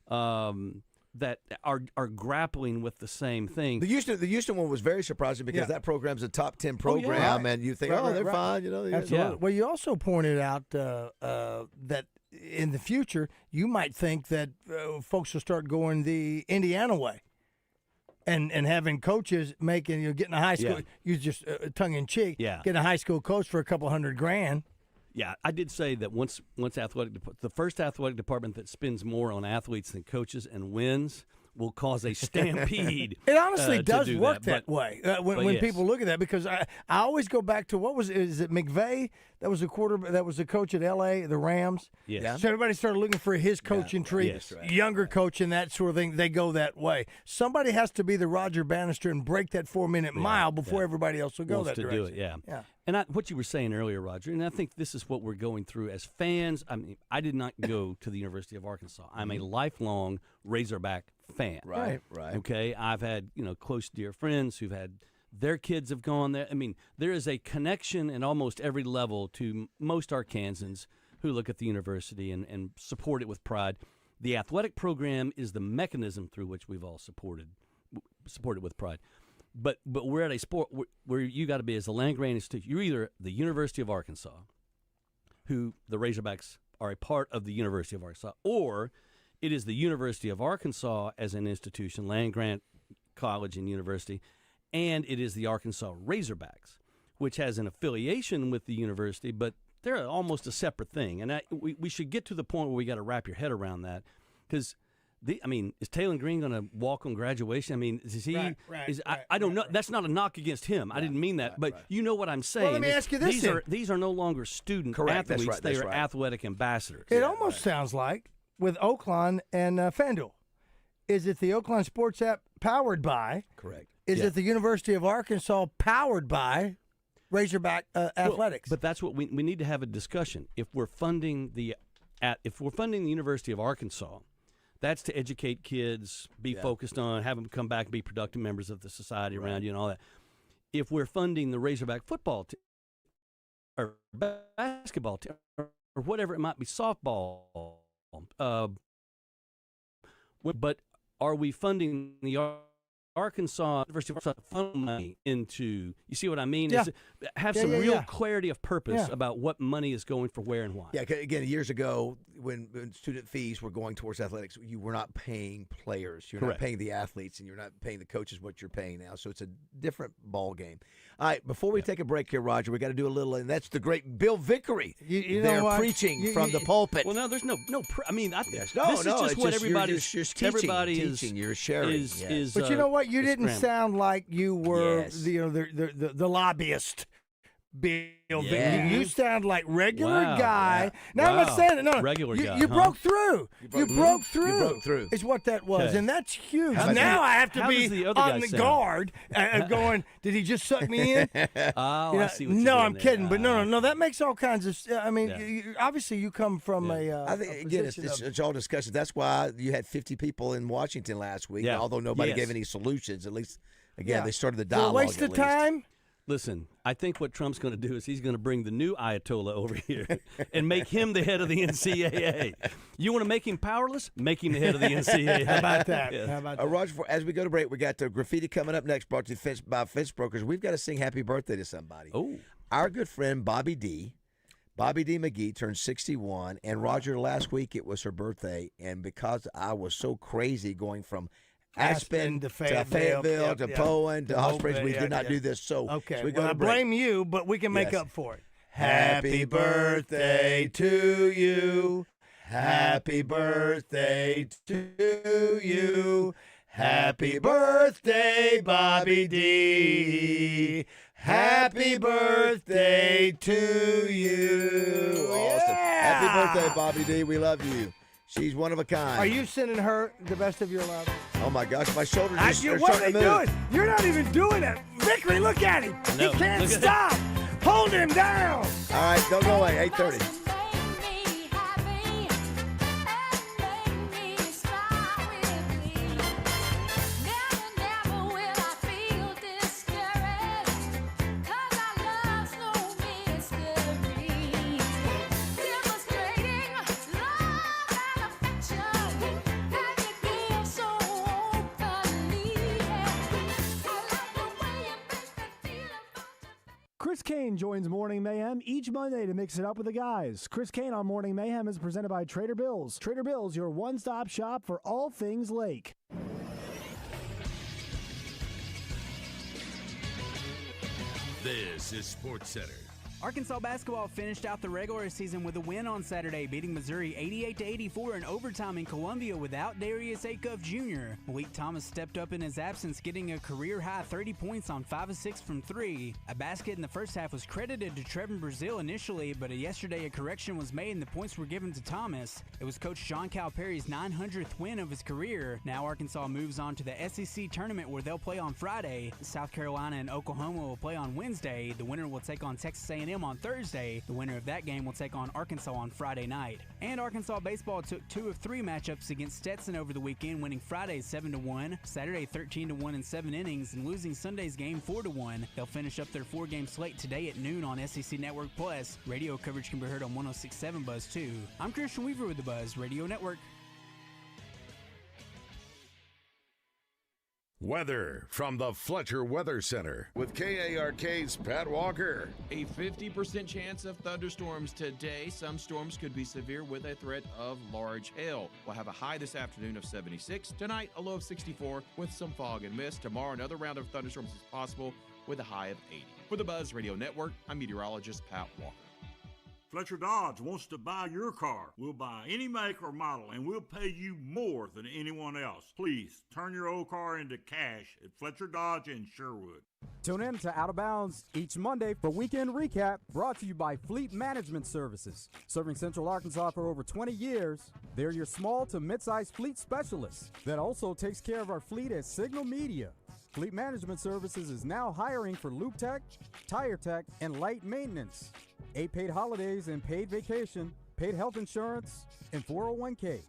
that are grappling with the same thing. The Houston one was very surprising because that program's a top 10 program, and you think, they're fine. Absolutely. Well, you also pointed out that in the future, you might think that folks will start going the Indiana way, and having coaches getting a high school. You just tongue in cheek, getting a high school coach for a couple $100,000. Yeah, I did say that once the first athletic department that spends more on athletes than coaches and wins will cause a stampede. It honestly does do work that way when people look at that, because I always go back to is it McVay that was the coach at L.A. the Rams. Yes. So everybody started looking for his coaching tree. Yes, right. Younger coach and that sort of thing. They go that way. Somebody has to be the Roger Bannister and break that 4-minute mile before everybody else will go that direction. Do it, yeah. And what you were saying earlier, Roger, and I think this is what we're going through as fans. I mean, I did not go to the University of Arkansas. I'm a lifelong Razorback fan. Right. Okay, I've had close dear friends who've had their kids have gone there. I mean, there is a connection in almost every level to most Arkansans who look at the university and support it with pride. The athletic program is the mechanism through which we've all support it with pride. But we're at a sport where you got to be, as a land-grant institution, you're either the University of Arkansas, who the Razorbacks are a part of the University of Arkansas, or it is the University of Arkansas as an institution, land-grant college and university, and it is the Arkansas Razorbacks, which has an affiliation with the university, but they're almost a separate thing. And we should get to the point where we got to wrap your head around that, because is Taylor Green going to walk on graduation? I mean, is he? I don't know. That's not a knock against him. I didn't mean that, but you know what I'm saying. Well, let me ask you this: these are no longer student athletes; they are athletic ambassadors. It almost sounds like with Oaklawn and FanDuel. Is it the Oaklawn Sports app powered by? Correct. Is it the University of Arkansas powered by Razorback Athletics? But that's what we need to have a discussion. If we're funding the University of Arkansas, that's to educate kids, be focused on, have them come back and be productive members of the society around you and all that. If we're funding the Razorback football team or basketball team or whatever it might be, softball, but are we funding the Arkansas University of Arkansas fund money into, you see what I mean? Yeah. Have some real clarity of purpose about what money is going for where and why. Yeah, again, years ago, when student fees were going towards athletics, you were not paying players. You're not paying the athletes, and you're not paying the coaches what you're paying now. So it's a different ball game. All right, before we take a break here, Roger, we got to do a little, and that's the great Bill Vickery. They're preaching from the pulpit. Well, no, there's no. I mean, this is it's just what just, everybody you're teaching. You're sharing. But you know what? You didn't sound like you were the lobbyist. Bill Vickery. You sound like regular guy. Now I'm not saying it. No, regular guy. You broke through. You broke through. You broke through. Is what that was, Okay. and that's huge. Now I have to be on the guard, going. Did he just suck me in? I see what you're no, doing I'm there. kidding, but no. That makes all kinds of. I mean, obviously you come from a. I think again, it's all discussion. That's why you had 50 people in Washington last week. Yeah. Although nobody gave any solutions, at least they started the dialogue. For a waste of time. Listen, I think what Trump's going to do is he's going to bring the new Ayatollah over here and make him the head of the NCAA. You want to make him powerless? Make him the head of the NCAA. How about that? Yeah. How about that? Roger, as we go to break, we got the graffiti coming up next, brought to you by Fence Brokers. We've got to sing happy birthday to somebody. Oh. Our good friend Bobby D. Bobby D. McGee turned 61, and Roger, last week it was her birthday, and because I was so crazy going from Aspen to Fayetteville to Bowen to Hot Springs, we did not do this. So we go I blame you, but we can make up for it. Happy birthday to you. Happy birthday to you. Happy birthday, Bobby D. Happy birthday to you. Awesome. Happy birthday, Bobby D. We love you. She's one of a kind. Are you sending her the best of your love? Oh, my gosh. My shoulders are What are starting they to move. doing? You're not even doing it. Vickery, look at him. No, He can't look at stop. Hold him down. All right, don't go away. 8:30. Chris Kaine joins Morning Mayhem each Monday to mix it up with the guys. Chris Kaine on Morning Mayhem is presented by Trader Bill's. Trader Bill's, your one-stop shop for all things lake. This is Sports Center. Arkansas basketball finished out the regular season with a win on Saturday, beating Missouri 88-84 in overtime in Columbia without Darius Acuff Jr. Malik Thomas stepped up in his absence, getting a career-high 30 points on 5 of 6 from 3. A basket in the first half was credited to Trevin Bazzel initially, but yesterday a correction was made and the points were given to Thomas. It was Coach John Calipari's 900th win of his career. Now Arkansas moves on to the SEC tournament where they'll play on Friday. South Carolina and Oklahoma will play on Wednesday. The winner will take on Texas A&M a.m. on Thursday. The winner of that game will take on Arkansas on Friday night. And Arkansas baseball took 2 of 3 matchups against Stetson over the weekend, winning Friday 7-1, Saturday 13-1 in 7 innings, and losing Sunday's game 4-1. They'll finish up their 4-game slate today at noon on SEC Network Plus. Radio coverage can be heard on 106.7 Buzz 2. I'm Christian Weaver with the Buzz Radio Network. Weather from the Fletcher Weather Center with KARK's Pat Walker. A 50% chance of thunderstorms today. Some storms could be severe with a threat of large hail. We'll have a high this afternoon of 76. Tonight, a low of 64 with some fog and mist. Tomorrow, another round of thunderstorms is possible with a high of 80. For the Buzz Radio Network, I'm meteorologist Pat Walker. Fletcher Dodge wants to buy your car. We'll buy any make or model, and we'll pay you more than anyone else. Please turn your old car into cash at Fletcher Dodge in Sherwood. Tune in to Out of Bounds each Monday for Weekend Recap, brought to you by Fleet Management Services. Serving Central Arkansas for over 20 years, they're your small to mid-sized fleet specialist that also takes care of our fleet at Signal Media. Fleet Management Services is now hiring for lube tech, tire tech, and light maintenance. 8 paid holidays and paid vacation, paid health insurance, and 401k.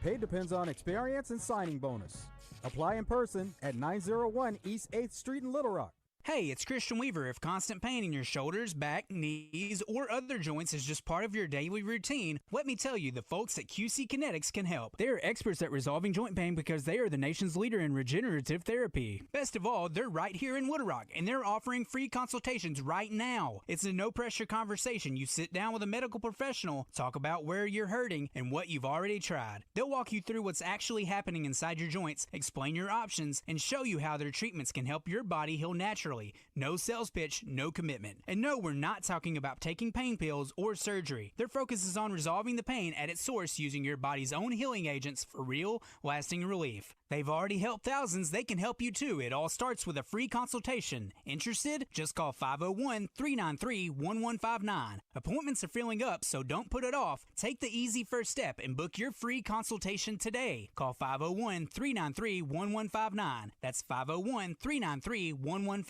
Pay depends on experience and signing bonus. Apply in person at 901 East 8th Street in Little Rock. Hey, it's Christian Weaver. If constant pain in your shoulders, back, knees, or other joints is just part of your daily routine, let me tell you, the folks at QC Kinetics can help. They are experts at resolving joint pain because they are the nation's leader in regenerative therapy. Best of all, they're right here in Little Rock, and they're offering free consultations right now. It's a no-pressure conversation. You sit down with a medical professional, talk about where you're hurting and what you've already tried. They'll walk you through what's actually happening inside your joints, explain your options, and show you how their treatments can help your body heal naturally. No sales pitch, no commitment. And no, we're not talking about taking pain pills or surgery. Their focus is on resolving the pain at its source using your body's own healing agents for real, lasting relief. They've already helped thousands. They can help you too. It all starts with a free consultation. Interested? Just call 501-393-1159. Appointments are filling up, so don't put it off. Take the easy first step and book your free consultation today. Call 501-393-1159. That's 501-393-1159.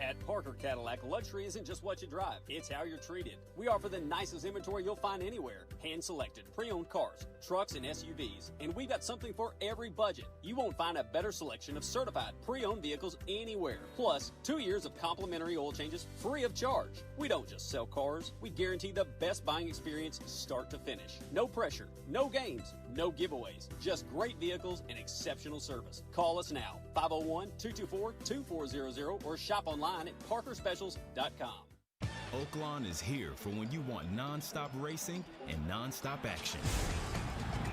At Parker Cadillac, luxury isn't just what you drive, it's how you're treated. We offer the nicest inventory you'll find anywhere. Hand-selected, pre-owned cars, trucks, and SUVs. And we've got something for every budget. You won't find a better selection of certified pre-owned vehicles anywhere. Plus, 2 years of complimentary oil changes free of charge. We don't just sell cars, we guarantee the best buying experience start to finish. No pressure, no games, no giveaways. Just great vehicles and exceptional service. Call us now, 501-224-2400, or shop online at parkerspecials.com. Oaklawn is here for when you want non-stop racing and non-stop action.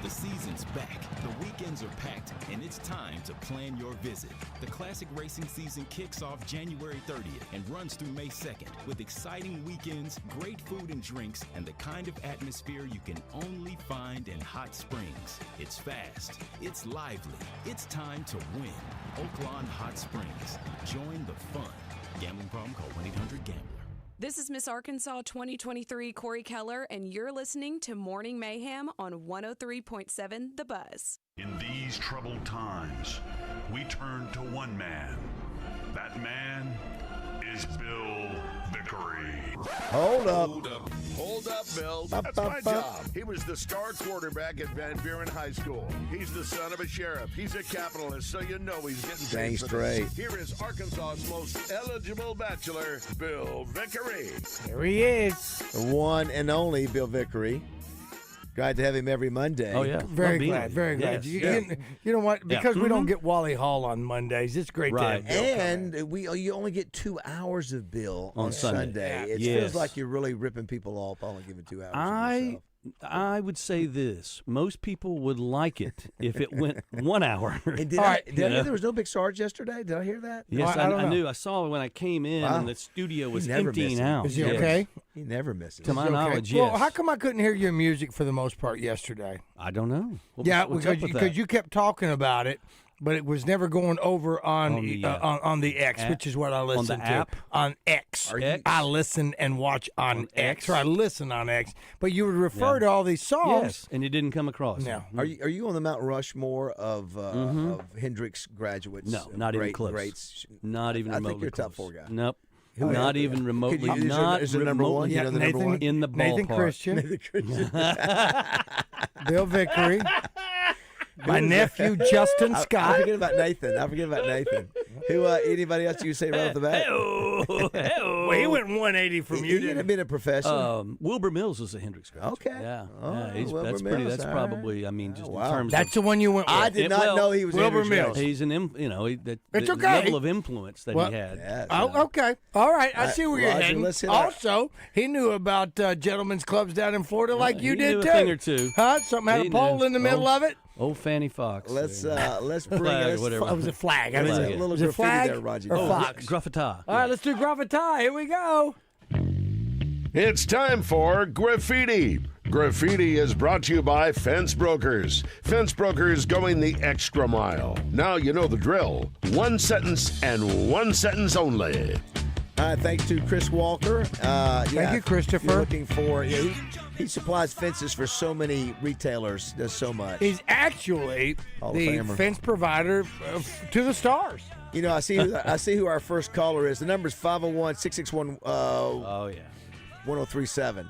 The season's back, the weekends are packed, and it's time to plan your visit. The classic racing season kicks off January 30th and runs through May 2nd with exciting weekends, great food and drinks, and the kind of atmosphere you can only find in Hot Springs. It's fast, it's lively, it's time to win. Oaklawn Hot Springs. Join the fun. Gambling problem? Call 1-800-GAMBLER. This is Miss Arkansas 2023 Corey Keller, and you're listening to Morning Mayhem on 103.7 The Buzz. In these troubled times, we turn to one man. That man is Bill Vickery. Hold up, Bill. That's my job. He was the star quarterback at Van Buren High School. He's the son of a sheriff. He's a capitalist, so you know he's getting paid Dang for straight. this. Here is Arkansas's most eligible bachelor, Bill Vickery. There he is. The one and only Bill Vickery. Glad to have him every Monday. Oh, yeah. Very glad, very glad. Yes. You know what? Because we don't get Wally Hall on Mondays, it's great to have Bill And you only get 2 hours of Bill on Sunday. It feels like you're really ripping people off only giving 2 hours of yourself. I would say this. Most people would like it if it went 1 hour. And did I hear there was no Big Sarge yesterday? Did I hear that? Yes, I knew. I saw when I came in and the studio was emptying out. Is he okay? He never misses. To my knowledge, yes. Well, how come I couldn't hear your music for the most part yesterday? I don't know. What's because you kept talking about it. But it was never going over on the X, which is what I listen on the app? to. On X. I listen and watch on X. Or I listen on X. But you would refer to all these songs. Yes, and you didn't come across them. Are you on the Mount Rushmore of Hendrix graduates? No, not even close. Greats? Not even remotely I think you're a top close. 4 guy. Nope. Not even remotely. Not is there number one? Yeah, You know the number one? in the ballpark. Nathan Christian. Nathan Christian. Bill Vickery. My nephew, Justin I Scott. forget about Nathan. Who? Anybody else you say right off the bat? Well, he went 180 from you, He'd didn't have been a professor. Wilbur Mills was a Hendrix coach. Okay. Yeah. Oh, Wilbur that's pretty. Mills, That's all probably. I mean, just in wow. terms. That's the one you went with. I did not know he was Wilbur Hendrix Mills. coach. He's an. The It's the okay. level of influence that he had. Yeah, Oh, okay. All right. I see where you're Roger, heading. let's hit our- Also, he knew about gentlemen's clubs down in Florida like you he did knew too. a thing or two. Huh? Something had He a pole knew. in the middle of it. Old Fanny Fox. Let's Flag, bring it. whatever. It was a flag. I There's mean, a little was it graffiti flag there, Roger. or Oh, fox? Graffiti. All right, let's do graffiti. Here we go. It's time for Graffiti. Graffiti is brought to you by Fence Brokers. Fence Brokers going the extra mile. Now you know the drill. One sentence and one sentence only. Thanks to Chris Walker. Thank you, Christopher. If you're looking for, he supplies fences for so many retailers. Does so much. He's actually Hall of the Famer. fence provider to the Stars. You know, I see who our first caller is. The number is 501-661. Oh yeah. 1037.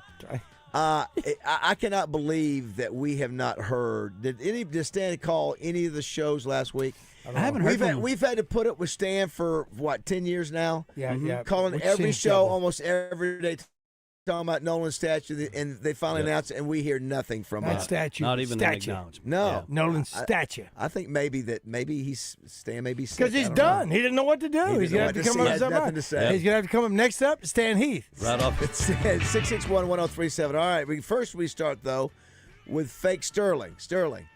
I cannot believe that we have not heard. Did Stan call any of the shows last week? I haven't heard from him. We've had to put up with Stan for 10 years now. Yeah, yeah. Calling Which every seems show double. almost every day, talking about Nolan's statue, and they finally announced it, and we hear nothing from That him. statue. Not even an statue. acknowledgement. No, Yeah. Nolan's statue. I think maybe Stan may be sick. Because he's I don't done. know. He didn't know what to do. He He's didn't know going to what have to to come say. up He with had nothing something. to say. He's going to have to come up next up, Stan Heath. Right off. It's 661-1037. All right, first we start, though, with fake Sterling. Sterling.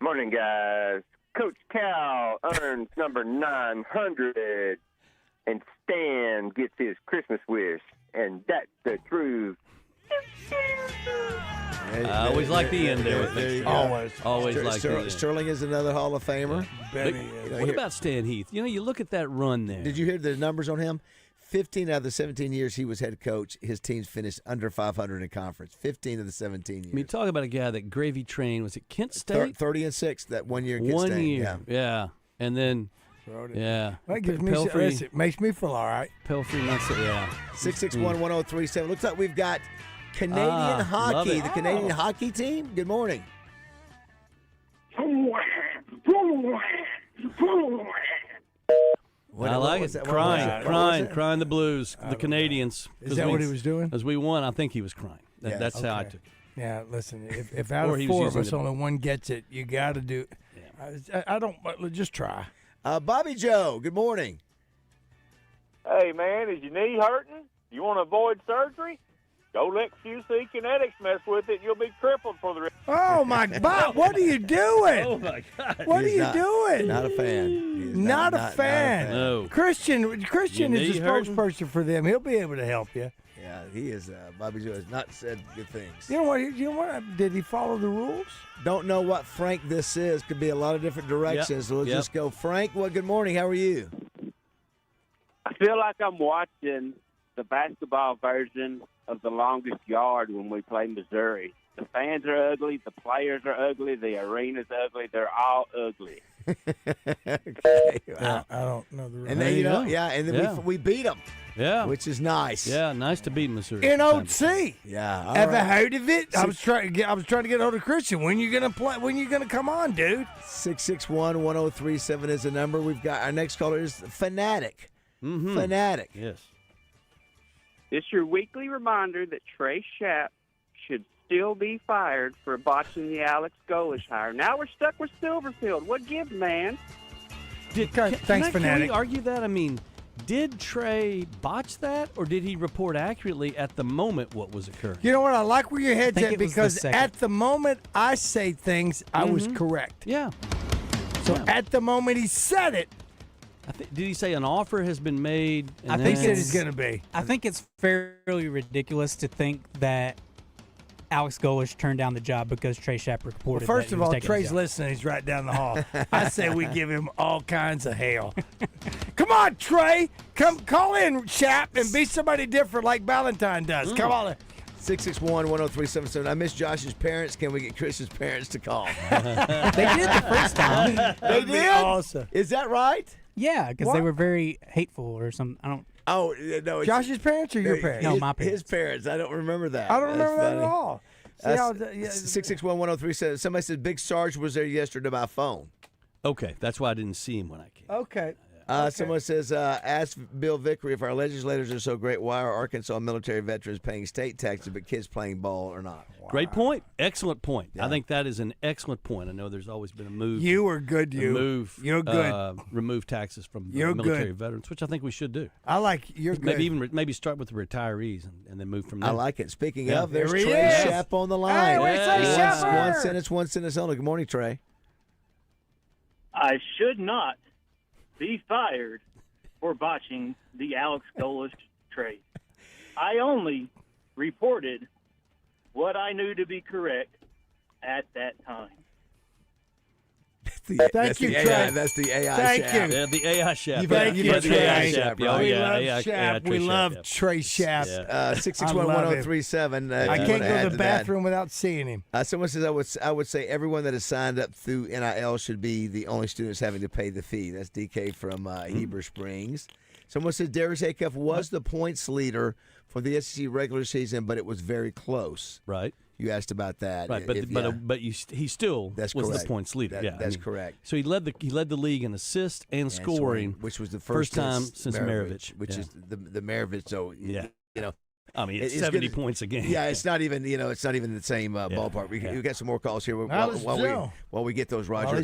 Morning, guys. Coach Cal earns number 900, and Stan gets his Christmas wish, and that's the truth. I always like the end there. Always like the end. Sterling is another Hall of Famer. What about Stan Heath? You know, you look at that run there. Did you hear the numbers on him? 15 out of the 17 years he was head coach, his teams finished under 500 in conference. 15 of the 17 years. I mean, talk about a guy that gravy trained. Was it Kent State? 30-6 that 1 year. Kent 1 State. year. Yeah. And then, yeah. That gives me, it makes me feel all right. Pelfrey, yeah. 661-1037. Looks like we've got Canadian love hockey, it. the Canadian hockey team. Good morning. I like it. Crying the blues, the Canadians. Is that what he was doing? As we won, I think he was crying. That's how I took it. Yeah, listen, if out Or of he was four of using us the- only one gets it, you got to do. I don't. Just try. Bobby Joe, good morning. Hey, man, is your knee hurting? You want to avoid surgery? Go let QC Kinetics mess with it. You'll be crippled for the rest. Oh, my Bob, what are you doing? Oh, my God. What are He's you not- doing? Not a fan. He is Not a fan. No. Christian Your is the knee hurting? spokesperson for them. He'll be able to help you. Yeah, he is. Bobby Joe has not said good things. You know what? Did he follow the rules? Don't know what Frank this is. Could be a lot of different directions. So let's just go. Frank, well, good morning. How are you? I feel like I'm watching the basketball version of The Longest Yard when we play Missouri. The fans are ugly. The players are ugly. The arena's ugly. They're all ugly. Okay. I don't know the rules. And then and then we beat them. Yeah, which is nice. Yeah, nice to beat Missouri. In OT. Yeah. all Ever right. heard of it? I was trying to get hold of Christian. When you gonna play? When you gonna come on, dude? 661-1037 is the number. We've got our next caller is Fanatic. Fanatic. Yes. It's your weekly reminder that Trey Schapp should still be fired for botching the Alex Golish hire. Now we're stuck with Silverfield. What gives, man? Thanks, Can Fanatic. we argue that? I mean, did Trey botch that, or did he report accurately at the moment what was occurring? You know what? I like where your head's think at it was the because second. at the moment I say things, I was correct. Yeah. So at the moment he said it, Did he say an offer has been made? I think it's going to be. I think it's fairly ridiculous to think that Alex Golish turned down the job because Trey Schapp Well, reported. first that of he was all, taking the Trey's job. listening. He's right down the hall. I say we give him all kinds of hell. Come on, Trey. Come call in, Schapp, and be somebody different like Valentine does. Come on. 661-1037. I miss Josh's parents. Can we get Chris's parents to call? They did the first time. They did? Awesome. Is that right? Yeah, because they were very hateful or something. Oh, no. Josh's parents or your parents? No, my parents. His parents. I don't remember that. I don't remember that funny. at all. See how, 661-103 says, somebody said Big Sarge was there yesterday by phone. Okay, that's why I didn't see him when I came. Okay. Someone says, ask Bill Vickery, if our legislators are so great, why are Arkansas military veterans paying state taxes but kids playing ball or not? Wow. Great point. Excellent point. Yeah. I think that is an excellent point. I know there's always been a move. You were good, You're good. Remove taxes from military veterans, which I think we should do. I like you're good. Maybe start with the retirees and then move from there. I like it. Speaking of, there's Trey Shapp on the line. Hey, one sentence only. Good morning, Trey. I should not be fired for botching the Alex Golesh trade. I only reported what I knew to be correct at that time. Thank you, Trey. That's the AI Thank Shapp. you. Yeah, the AI Shapp. Thank you, the AI Trey. Shapp. We love Shapp. We love Trey Shapp. 661-1037. I can't go to the bathroom without seeing him. Someone says, I would say everyone that is signed up through NIL should be the only students having to pay the fee. That's DK from Heber Springs. Someone says Darius Acuff was the points leader for the SEC regular season, but it was very close. Right. You asked about that. Right, he still was the points leader. That's correct. So he led the league in assists and scoring, which was the first time since Maravich, which is the Maravich. So I mean, it's 70 points a game. Yeah, it's not even the same ballpark. We got some more calls here while we get those, Roger.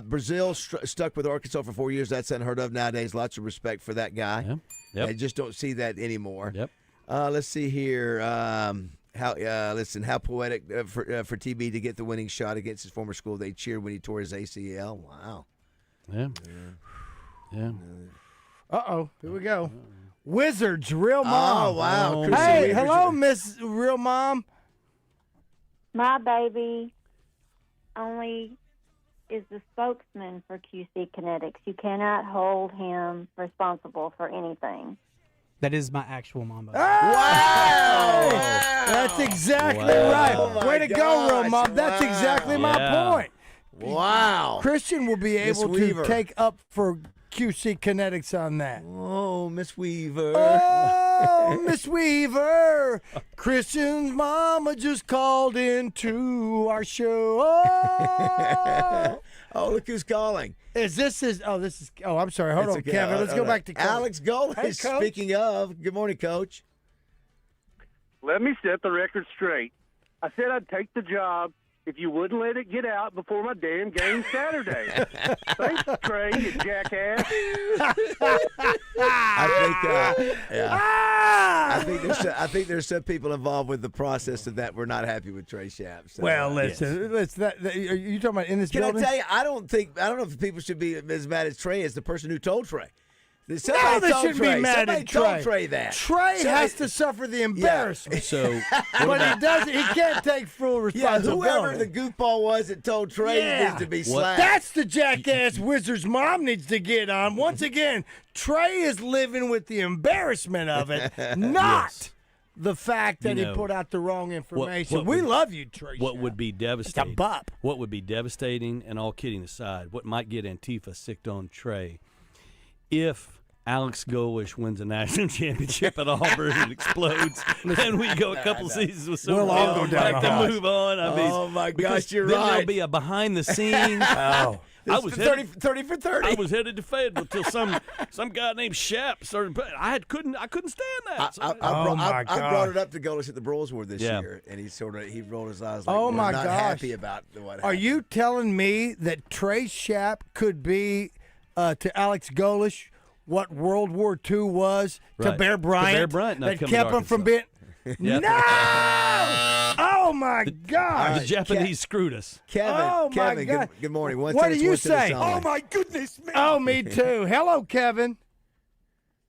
Brazil stuck with Arkansas for 4 years. That's unheard of nowadays. Lots of respect for that guy. Yep. I just don't see that anymore. Yep. Let's see here. How poetic for TB to get the winning shot against his former school. They cheered when he tore his ACL. Wow. Yeah. Uh-oh. Here we go. Wizards, Real Mom. Oh, wow. Hey, hello, Miss Real Mom. My baby only is the spokesman for QC Kinetics. You cannot hold him responsible for anything. That is my actual mom. Wow! That's exactly right. Oh Way to go, Real Mom. That's exactly my point. Wow. Christian will be able to take up for QC Kinetics on that. Oh, Miss Weaver. Oh, Miss Weaver. Christian's mama just called into our show. Oh, look who's calling. I'm sorry. Hold on, okay. Kevin. Let's go back to Coach. Alex Golesh. Hey, Coach. Speaking of, good morning, Coach. Let me set the record straight. I said I'd take the job if you wouldn't let it get out before my damn game Saturday. Thanks, Trey, you jackass. I think there's some people involved with the process of that we're not happy with Trey Shapp. So, well, listen, are you talking about in this building? Can I tell you? I don't know if people should be as mad as Trey as the person who told Trey. They shouldn't be mad at Trey. Told Trey that. Trey has to suffer the embarrassment. So, but he doesn't. He can't take full responsibility. Whoever the goofball was that told Trey needs to be slapped. That's the jackass Wizard's mom needs to get on. Once again, Trey is living with the embarrassment of it, not the fact that he put out the wrong information. We love you, Trey. What would be devastating? It's a bop. What would be devastating, and all kidding aside, what might get Antifa sicked on Trey if Alex Golesh wins a national championship at Auburn and explodes, and we go a couple seasons with some. We'll all go down to move on. I mean, oh my gosh, you're then right. There'll be a behind the scenes. I was 30 for 30. I was headed to Fayetteville until some guy named Shapp started. I couldn't stand that. I brought it up to Golesh at the Brawls War this year, and he rolled his eyes like, my not gosh. happy about what happened. Are you telling me that Trey Shapp could be to Alex Golesh what World War II was to Bear Bryant? That kept him from being. No! Oh my God! The Japanese screwed us. Kevin, good morning. What do you say? Oh my goodness, man! Oh, me too. Hello, Kevin.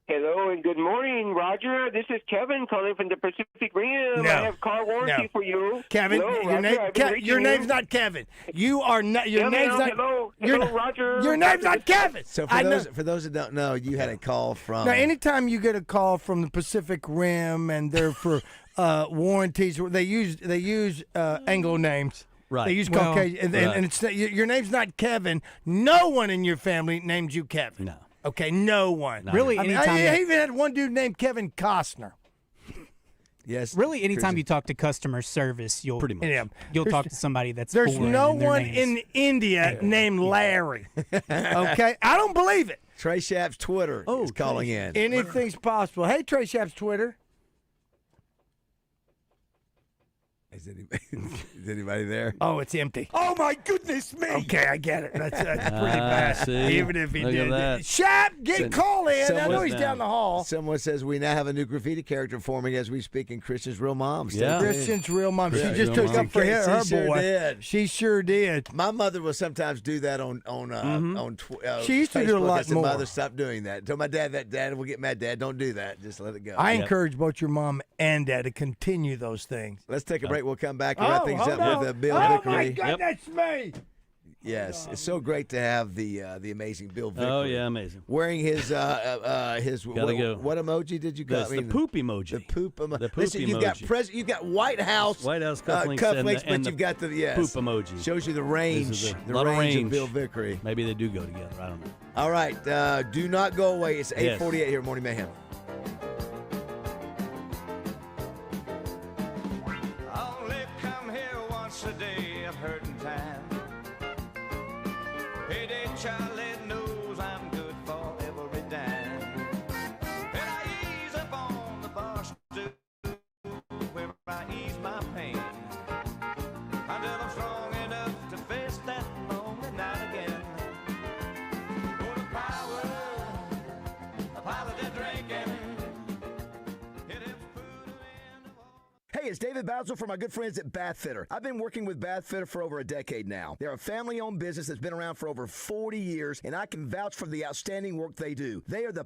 Hello and good morning, Roger. This is Kevin calling from the Pacific Rim. No. I have car warranty for you. Kevin, Hello, your name's not Kevin. You are not. Your name's not. Hello, Roger. Your name's not Kevin. So for those that don't know, you had a call from. Now, anytime you get a call from the Pacific Rim and they're for warranties, they use Anglo names. Right. They use Caucasian, and it's your name's not Kevin. No one in your family names you Kevin. No. Okay, no one. Really, I mean, anytime I even had one dude named Kevin Costner. Yes. Really, anytime you talk to customer service, you'll pretty much you'll talk to somebody that's There's foreign no in their one names. in India named Larry. Okay, I don't believe it. Trey Shapp's Twitter is calling in. Anything's possible. Hey, Trey Shapp's Twitter. Is anybody there? Oh, it's empty. Oh my goodness me! Okay, I get it. That's pretty bad. See? Even if he Look at did. that. Shap, call in. I know he's down the hall. Someone says we now have a new graffiti character forming as we speak in Christian's real mom. Yeah. Christian's real mom. She Yeah, just real took mom. up for her She sure boy. did. She sure did. My mother will sometimes do that on She used to do a Facebook. lot I said, more. Mother, stop doing that. Tell my dad that. Dad will get mad. Dad, don't do that. Just let it go. I encourage both your mom and dad to continue those things. Let's take a break. We'll come back and wrap things up with Bill Oh Vickery. my goodness me! Yes, it's so great to have the amazing Bill Vickery. Oh, yeah, amazing. Wearing his Gotta go. what emoji did you got? That's the poop emoji. The poop emoji. The poop Listen, you've emoji. you've got White House cufflinks but you've got the poop emoji. Shows you the range, This is the a lot of range of range. Bill Vickery. Maybe they do go together. I don't know. All right, do not go away. It's 8:48 here, Morning Mayhem. Only come here once a day of hurting time. Payday Charlie knows I'm good for every dime. And I ease up on the bar stool where I ease my pain until I'm strong enough to face that lonely night again. Oh, the power of the drinking. Hey, it's David Bazzel from my good friends at Bath Fitter. I've been working with Bath Fitter for over a decade now. They're a family-owned business that's been around for over 40 years, and I can vouch for the outstanding work they do. They are the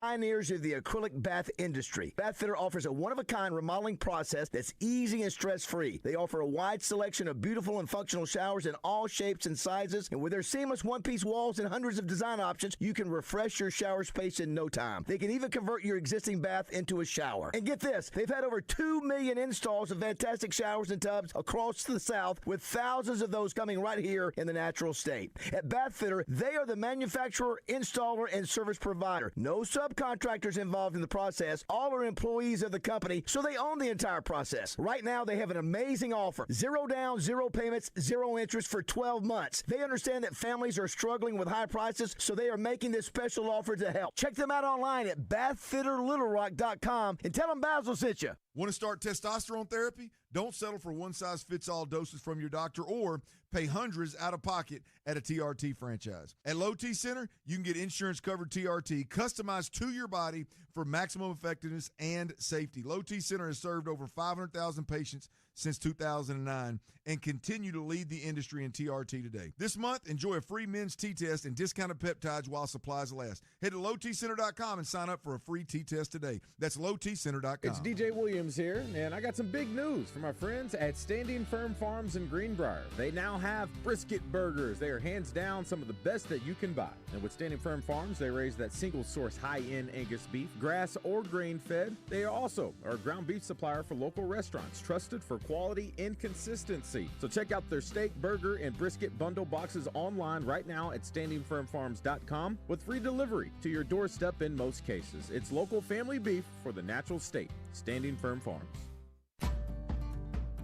pioneers of the acrylic bath industry. Bath Fitter offers a one-of-a-kind remodeling process that's easy and stress-free. They offer a wide selection of beautiful and functional showers in all shapes and sizes, and with their seamless one-piece walls and hundreds of design options, you can refresh your shower space in no time. They can even convert your existing bath into a shower. And get this, they've had over 2 million installs of fantastic showers and tubs across the South, with thousands of those coming right here in the natural state. At Bath Fitter, they are the manufacturer, installer, and service provider. No subcontractors involved in the process. All are employees of the company, so they own the entire process. Right now, they have an amazing offer. 0 down, 0 payments, 0 interest for 12 months. They understand that families are struggling with high prices, so they are making this special offer to help. Check them out online at bathfitterlittlerock.com and tell them Bazzel sent you. Want to start testosterone therapy? Don't settle for one-size-fits-all doses from your doctor or pay hundreds out of pocket at a TRT franchise. At Low T Center, you can get insurance-covered TRT customized to your body for maximum effectiveness and safety. Low T Center has served over 500,000 patients since 2009 and continue to lead the industry in TRT today. This month, enjoy a free men's T-test and discounted peptides while supplies last. Head to lowtcenter.com and sign up for a free T-test today. That's lowtcenter.com. It's DJ Williams here, and I got some big news from our friends at Standing Firm Farms in Greenbrier. They now have brisket burgers. They are hands down some of the best that you can buy. And with Standing Firm Farms, they raise that single-source high-end Angus beef, grass or grain-fed. They also are a ground beef supplier for local restaurants, trusted for quality and consistency. So check out their steak, burger, and brisket bundle boxes online right now at standingfirmfarms.com with free delivery to your doorstep in most cases. It's local family beef for the natural state. Standing Firm Farms.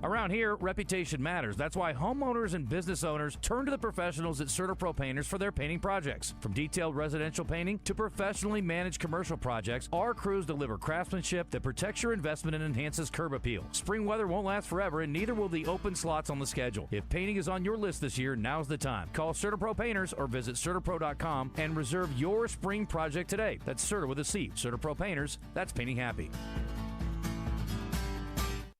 Around here, reputation matters. That's why homeowners and business owners turn to the professionals at CertaPro Painters for their painting projects. From detailed residential painting to professionally managed commercial projects, our crews deliver craftsmanship that protects your investment and enhances curb appeal. Spring weather won't last forever, and neither will the open slots on the schedule. If painting is on your list this year, now's the time. Call CertaPro Painters or visit CertaPro.com and reserve your spring project today. That's Certa with a C. CertaPro Painters, that's painting happy.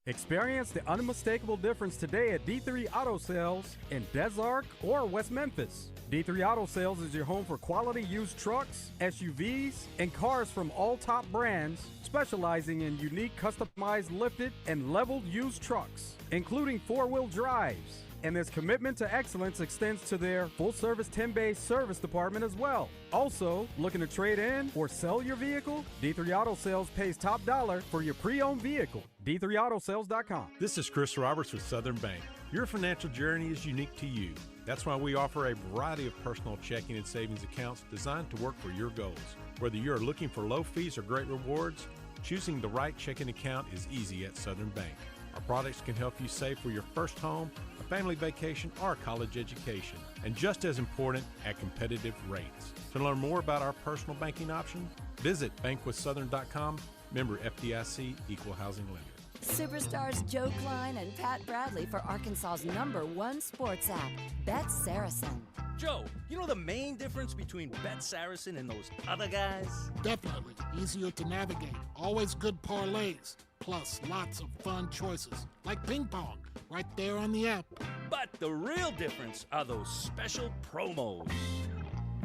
Experience the unmistakable difference today at D3 Auto Sales in Des Arc or West Memphis. D3 Auto Sales is your home for quality used trucks, SUVs, and cars from all top brands, specializing in unique customized lifted and leveled used trucks, including four-wheel drives. And this commitment to excellence extends to their full-service 10-bay service department as well. Also, looking to trade in or sell your vehicle? D3 Auto Sales pays top dollar for your pre-owned vehicle. D3AutoSales.com. This is Chris Roberts with Southern Bank. Your financial journey is unique to you. That's why we offer a variety of personal checking and savings accounts designed to work for your goals. Whether you're looking for low fees or great rewards, choosing the right checking account is easy at Southern Bank. Our products can help you save for your first home, a family vacation, or a college education, and just as important, at competitive rates. To learn more about our personal banking option, visit bankwithsouthern.com, member FDIC, equal housing lender. Superstars Joe Klein and Pat Bradley for Arkansas's #1 sports app, Bet Saracen. Joe, you know the main difference between Bet Saracen and those other guys? Definitely. Easier to navigate. Always good parlays. Plus lots of fun choices. Like ping pong. Right there on the app. But the real difference are those special promos.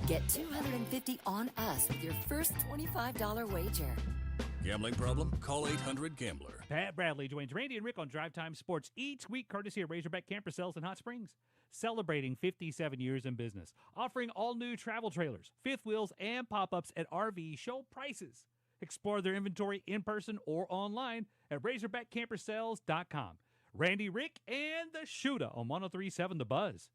Get $250 on us with your first $25 wager. Gambling problem? Call 800-GAMBLER. Pat Bradley joins Randy and Rick on Drive Time Sports each week, courtesy of Razorback Camper Sales in Hot Springs. Celebrating 57 years in business. Offering all new travel trailers, fifth wheels, and pop-ups at RV show prices. Explore their inventory in person or online at RazorbackCamperSales.com. Randy, Rick, and the Shooter on 103.7 The Buzz.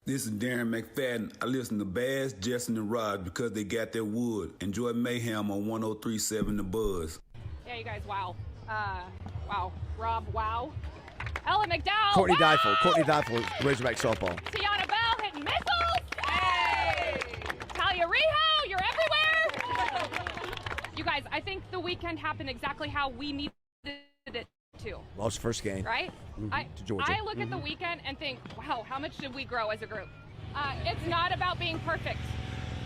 This is Darren McFadden. I listen to Baz, Justin, and Rod because they got their wood. Enjoy Mayhem on 103.7 The Buzz. Yeah, you guys, wow. Wow. Rob, wow. Ella McDowell, Courtney wow! Deifel, Razorback softball. Tiana Bell hitting missiles. Hey! Talia Riho, you're everywhere. You guys, I think the weekend happened exactly how we needed it to. Lost first game. Right? To Georgia. I look at the weekend and think, wow, how much did we grow as a group? It's not about being perfect,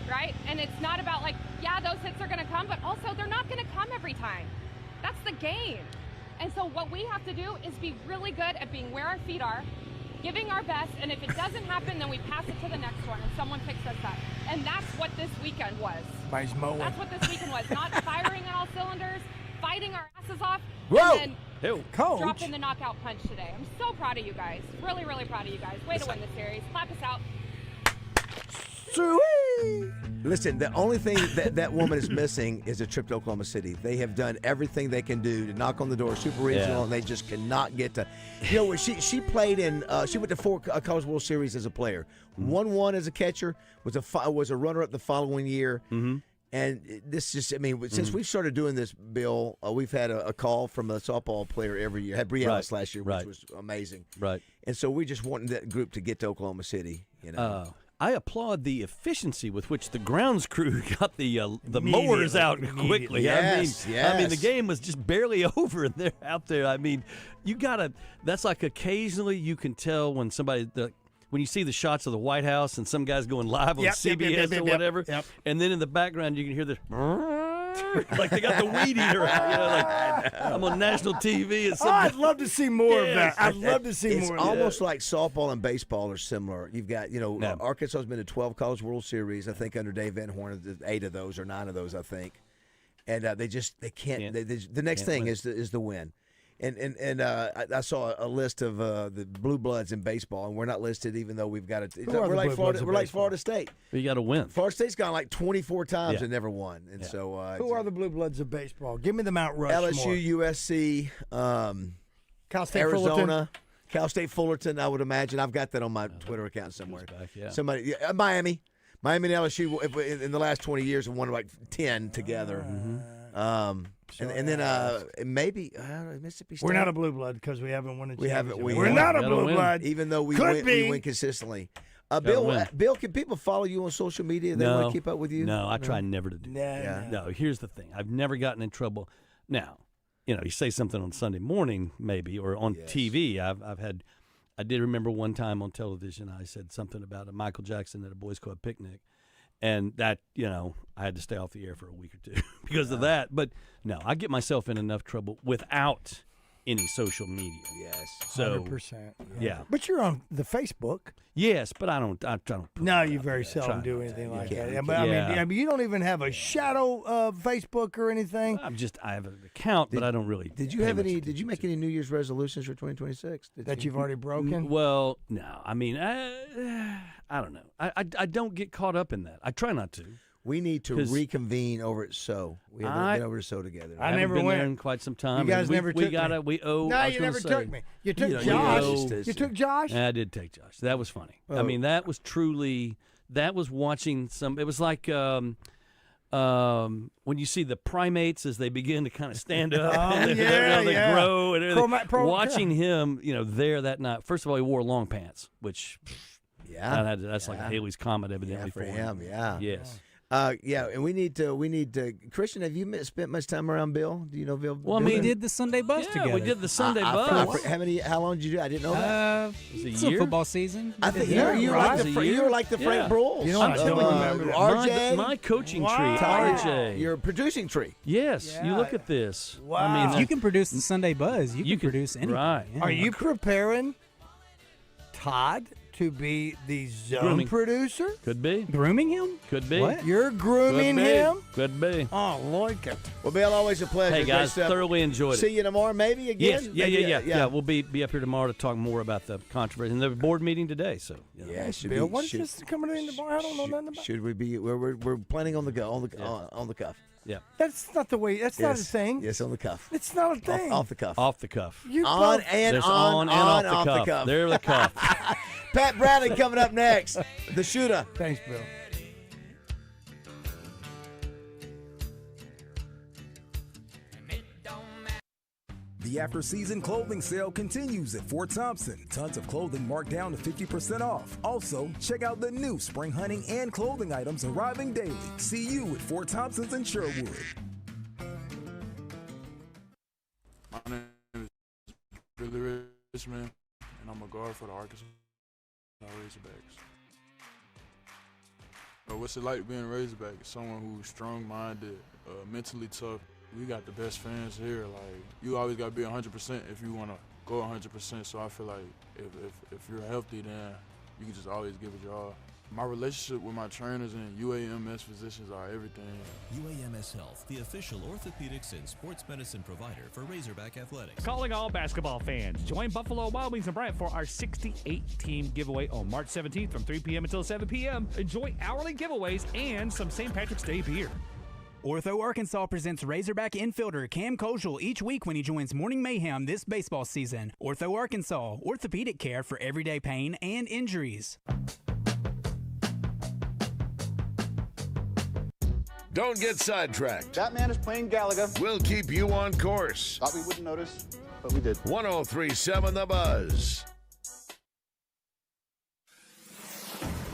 right? And it's not about like, yeah, those hits are going to come, but also they're not going to come every time. That's the game. And so what we have to do is be really good at being where our feet are, giving our best, and if it doesn't happen, then we pass it to the next one and someone picks us up. And that's what this weekend was. Nice mowing. That's what this weekend was. Not firing on all cylinders, fighting our asses off, Whoa! and then Coach. dropping the knockout punch today. I'm so proud of you guys. Really, really proud of you guys. Way to win the series. Clap us out. Listen, the only thing that woman is missing is a trip to Oklahoma City. They have done everything they can do to knock on the door, super regional, and they just cannot get to. You know, she played in. She went to 4 College World Series as a player. 1-1 as a catcher. Was a runner-up the following year. Mm-hmm. And this just, I mean, since we've started doing this, Bill, we've had a call from a softball player every year. Had Bree Ellis last year, which was amazing. Right. And so we just wanted that group to get to Oklahoma City. You know. I applaud the efficiency with which the grounds crew got the mowers out quickly. Yes, I mean, the game was just barely over, and they're out there. I mean, you gotta. That's like occasionally you can tell when somebody when you see the shots of the White House and some guy's going live on CBS or whatever, and then in the background you can hear the. Like they got the weed eater out, you know, like I'm on national TV. And I'd love to see more of that. I'd love to see more of that. It's almost like softball and baseball are similar. You've got, Arkansas has been to 12 College World Series, I think, under Dave Van Horn, 8 of those or 9 of those, I think. And they can't. The next thing is the win. And I saw a list of the blue bloods in baseball, and we're not listed, even though we've got it. We're like Florida. We're like Florida State. You got to win. Florida State's gone like 24 times and never won. And so, who are the blue bloods of baseball? Give me the Mount Rushmore. LSU, USC, Cal State, Arizona, Fullerton. Cal State, Fullerton. I would imagine. I've got that on my Twitter account somewhere. Somebody, Miami and LSU in the last 20 years have won like 10 together. And then maybe Mississippi State. We're not a blue blood because we haven't won a championship. We're not a blue blood, even though we win consistently. Bill, can people follow you on social media? They want to keep up with you? No, I try never to do that. No, here's the thing. I've never gotten in trouble. Now, you say something on Sunday morning maybe or on TV. I did remember one time on television I said something about a Michael Jackson at a Boys Club picnic. And that, I had to stay off the air for a week or two because of that. But no, I get myself in enough trouble without any social media. Yes. So 100%. Yeah. But you're on the Facebook. Yes, but I don't. No, you very seldom do anything like that. Yeah, but I mean, you don't even have a shadow of Facebook or anything. I have an account, but I don't really. Did you have any? Did you make any New Year's resolutions for 2026 that you've already broken? Well, no. I mean, I don't know. I don't get caught up in that. I try not to. We need to reconvene over at So. We haven't been over to So together. I never been there in quite some time. You guys never took me. We owe. No, you never took me. You took Josh. You took Josh? I did take Josh. That was funny. I mean, that was truly. That was watching some. It was like when you see the primates as they begin to kind of stand up and they grow and everything. Watching him, there that night. First of all, he wore long pants, which that's like a Haley's Comet evidently for him. Yeah. Yes. And we need to. Christian, have you spent much time around Bill? Do you know Bill? Well, we did the Sunday bus together. Yeah, we did the Sunday bus. How long did you do? I didn't know that. It's a football season. I think you were like the Frank Brules. You know, I don't remember that. RJ, my coaching tree, RJ. Your producing tree. Yes, you look at this. Wow. I mean, if you can produce the Sunday buzz, you can produce anything. Right. Yeah. Are you preparing Todd to be the zone producer? Could be. Grooming him? Could be. What? You're grooming him? Could be. Oh, like it. Well, Bill, always a pleasure. Hey, guys, thoroughly enjoyed it. See you tomorrow, maybe again? Yes. Yeah, we'll be up here tomorrow to talk more about the controversy. And the board meeting today, so. Bill, what is this coming in tomorrow? I don't know nothing about. Should we be? We're planning on the go, on the cuff. Yeah. That's not the way. That's not a thing. Yes, on the cuff. It's not a thing. Off the cuff. Off the cuff. You on both- and There's on and off the cuff. They're the cuff. Pat Bradley coming up next. The shooter. Thanks, Bill. The after-season clothing sale continues at Fort Thompson. Tons of clothing marked down to 50% off. Also, check out the new spring hunting and clothing items arriving daily. See you at Fort Thompson's in Sherwood. My name is Billy Richmond, and I'm a guard for the Arkansas Razorbacks. What's it like being a Razorback? Someone who's strong-minded, mentally tough. We got the best fans here. Like, you always got to be 100% if you want to go 100%. So I feel like if you're healthy, then you can just always give it your all. My relationship with my trainers and UAMS physicians are everything. UAMS Health, the official orthopedics and sports medicine provider for Razorback Athletics. Calling all basketball fans. Join Buffalo Wild Wings and Bryant for our 68-team giveaway on March 17th from 3 p.m. until 7 p.m. Enjoy hourly giveaways and some St. Patrick's Day beer. Ortho Arkansas presents Razorback infielder Cam Koschel each week when he joins Morning Mayhem this baseball season. Ortho Arkansas, orthopedic care for everyday pain and injuries. Don't get sidetracked. That man is playing Gallagher. We'll keep you on course. Thought we wouldn't notice, but we did. 103.7 The Buzz.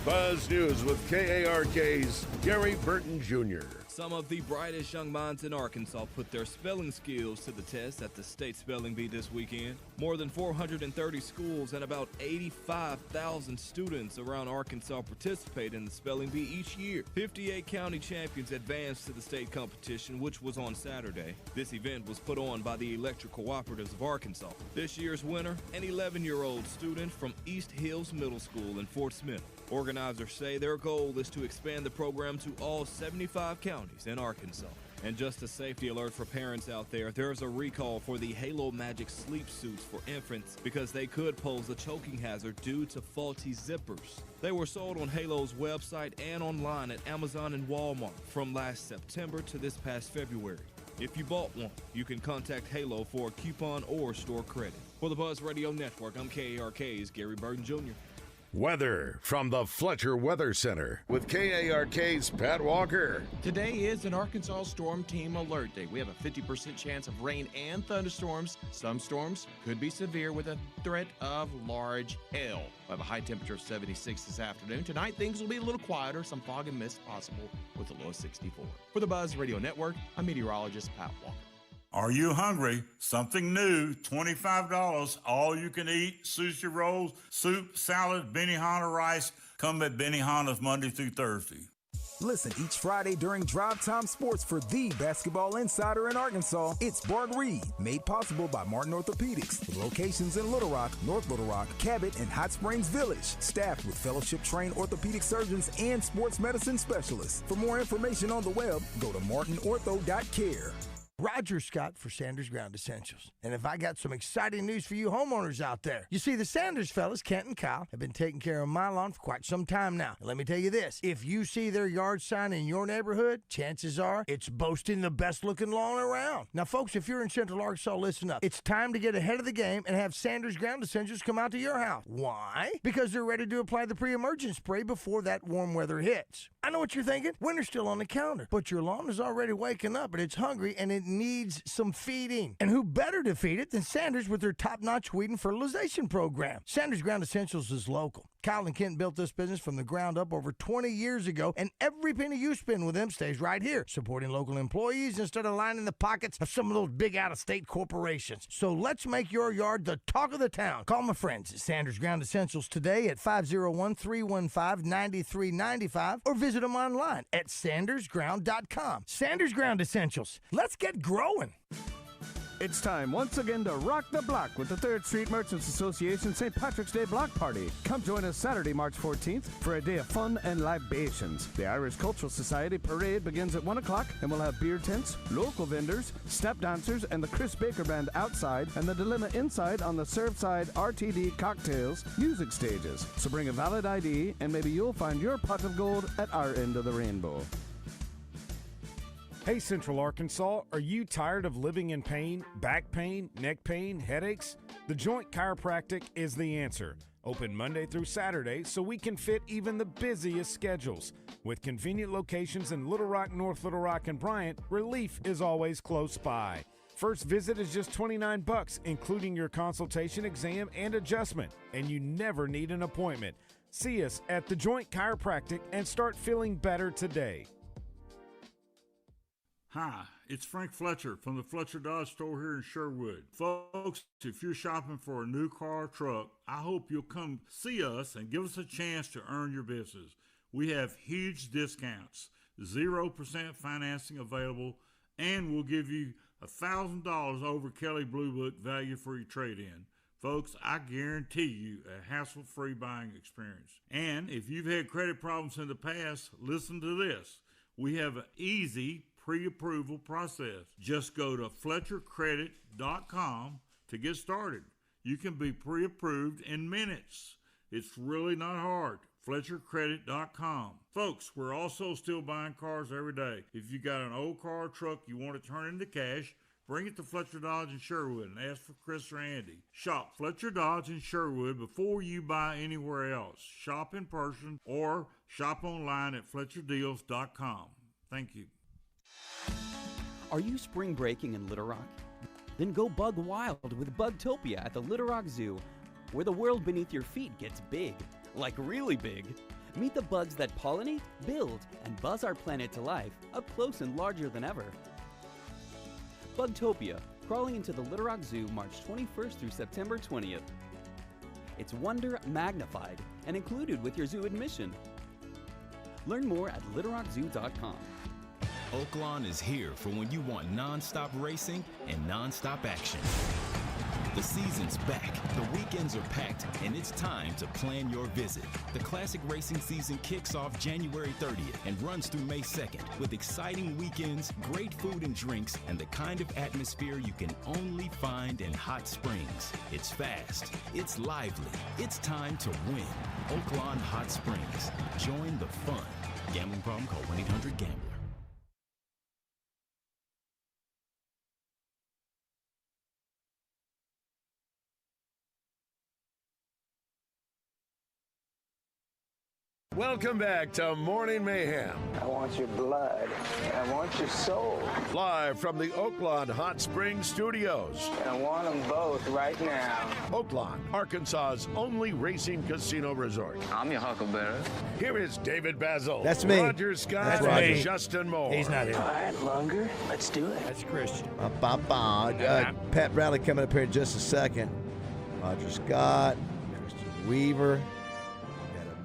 Buzz News with KARK's Gary Burton Jr. Some of the brightest young minds in Arkansas put their spelling skills to the test at the State Spelling Bee this weekend. More than 430 schools and about 85,000 students around Arkansas participate in the Spelling Bee each year. 58 county champions advanced to the state competition, which was on Saturday. This event was put on by the Electric Cooperatives of Arkansas. This year's winner, an 11-year-old student from East Hills Middle School in Fort Smith. Organizers say their goal is to expand the program to all 75 counties in Arkansas. And just a safety alert for parents out there, there's a recall for the Halo Magic sleep suits for infants because they could pose a choking hazard due to faulty zippers. They were sold on Halo's website and online at Amazon and Walmart from last September to this past February. If you bought one, you can contact Halo for a coupon or store credit. For the Buzz Radio Network, I'm KARK's Gary Burton Jr. Weather from the Fletcher Weather Center with KARK's Pat Walker. Today is an Arkansas Storm Team Alert Day. We have a 50% chance of rain and thunderstorms. Some storms could be severe with a threat of large hail. We'll have a high temperature of 76 this afternoon. Tonight, things will be a little quieter. Some fog and mist possible with a low of 64. For the Buzz Radio Network, I'm meteorologist Pat Walker. Are you hungry? Something new, $25, all you can eat, sushi rolls, soup, salad, Benihana rice. Come at Benihana's Monday through Thursday. Listen each Friday during Drive Time Sports for the basketball insider in Arkansas. It's Bart Reed, made possible by Martin Orthopedics, with locations in Little Rock, North Little Rock, Cabot, and Hot Springs Village. Staffed with fellowship-trained orthopedic surgeons and sports medicine specialists. For more information on the web, go to martinortho.care. Roger Scott for Sanders Ground Essentials. And if I got some exciting news for you homeowners out there. You see, the Sanders fellas, Kent and Kyle, have been taking care of my lawn for quite some time now. And let me tell you this, if you see their yard sign in your neighborhood, chances are it's boasting the best looking lawn around. Now, folks, if you're in Central Arkansas, listen up. It's time to get ahead of the game and have Sanders Ground Essentials come out to your house. Why? Because they're ready to apply the pre-emergent spray before that warm weather hits. I know what you're thinking. Winter's still on the calendar, but your lawn is already waking up and it's hungry and it needs some feeding. And who better to feed it than Sanders with their top-notch weed and fertilization program? Sanders Ground Essentials is local. Kyle and Kent built this business from the ground up over 20 years ago, and every penny you spend with them stays right here, supporting local employees instead of lining the pockets of some of those big out-of-state corporations. So let's make your yard the talk of the town. Call my friends at Sanders Ground Essentials today at 501-315-9395 or visit them online at sandersground.com. Sanders Ground Essentials. Let's get growing. It's time once again to rock the block with the 3rd Street Merchants Association St. Patrick's Day Block Party. Come join us Saturday, March 14th for a day of fun and libations. The Irish Cultural Society parade begins at 1 o'clock and we'll have beer tents, local vendors, step dancers, and the Chris Baker Band outside and the Dilemma inside on the Surfside RTD Cocktails music stages. So bring a valid ID and maybe you'll find your pot of gold at our end of the rainbow. Hey Central Arkansas, are you tired of living in pain, back pain, neck pain, headaches? The Joint Chiropractic is the answer. Open Monday through Saturday so we can fit even the busiest schedules. With convenient locations in Little Rock, North Little Rock, and Bryant, relief is always close by. First visit is just $29, including your consultation, exam, and adjustment, and you never need an appointment. See us at The Joint Chiropractic and start feeling better today. Hi, it's Frank Fletcher from the Fletcher Dodge store here in Sherwood. Folks, if you're shopping for a new car or truck, I hope you'll come see us and give us a chance to earn your business. We have huge discounts, 0% financing available, and we'll give you $1,000 over Kelly Blue Book value for your trade-in. Folks, I guarantee you a hassle-free buying experience. And if you've had credit problems in the past, listen to this. We have an easy pre-approval process. Just go to FletcherCredit.com to get started. You can be pre-approved in minutes. It's really not hard. FletcherCredit.com. Folks, we're also still buying cars every day. If you got an old car or truck you want to turn into cash, bring it to Fletcher Dodge in Sherwood and ask for Chris or Andy. Shop Fletcher Dodge in Sherwood before you buy anywhere else. Shop in person or shop online at FletcherDeals.com. Thank you. Are you spring breaking in Little Rock? Then go bug wild with Bugtopia at the Little Rock Zoo, where the world beneath your feet gets big, like really big. Meet the bugs that pollinate, build, and buzz our planet to life, up close and larger than ever. Bugtopia, crawling into the Little Rock Zoo March 21st through September 20th. It's wonder magnified and included with your zoo admission. Learn more at littlerockzoo.com. Oaklawn is here for when you want non-stop racing and non-stop action. The season's back, the weekends are packed, and it's time to plan your visit. The classic racing season kicks off January 30th and runs through May 2nd with exciting weekends, great food and drinks, and the kind of atmosphere you can only find in Hot Springs. It's fast, it's lively, it's time to win. Oaklawn Hot Springs. Join the fun. Gambling problem? Call 1-800-GAMBLER. Welcome back to Morning Mayhem. I want your blood. I want your soul. Live from the Oaklawn Hot Springs Studios. I want them both right now. Oaklawn, Arkansas's only racing casino resort. I'm your huckleberry. Here is David Bazzel. That's me. Roger Scott. That's and Roger. Justin Moore. He's not here. All right, Lunger, let's do it. That's Christian. Pat Bradley coming up here in just a second. Roger Scott, Christian Weaver,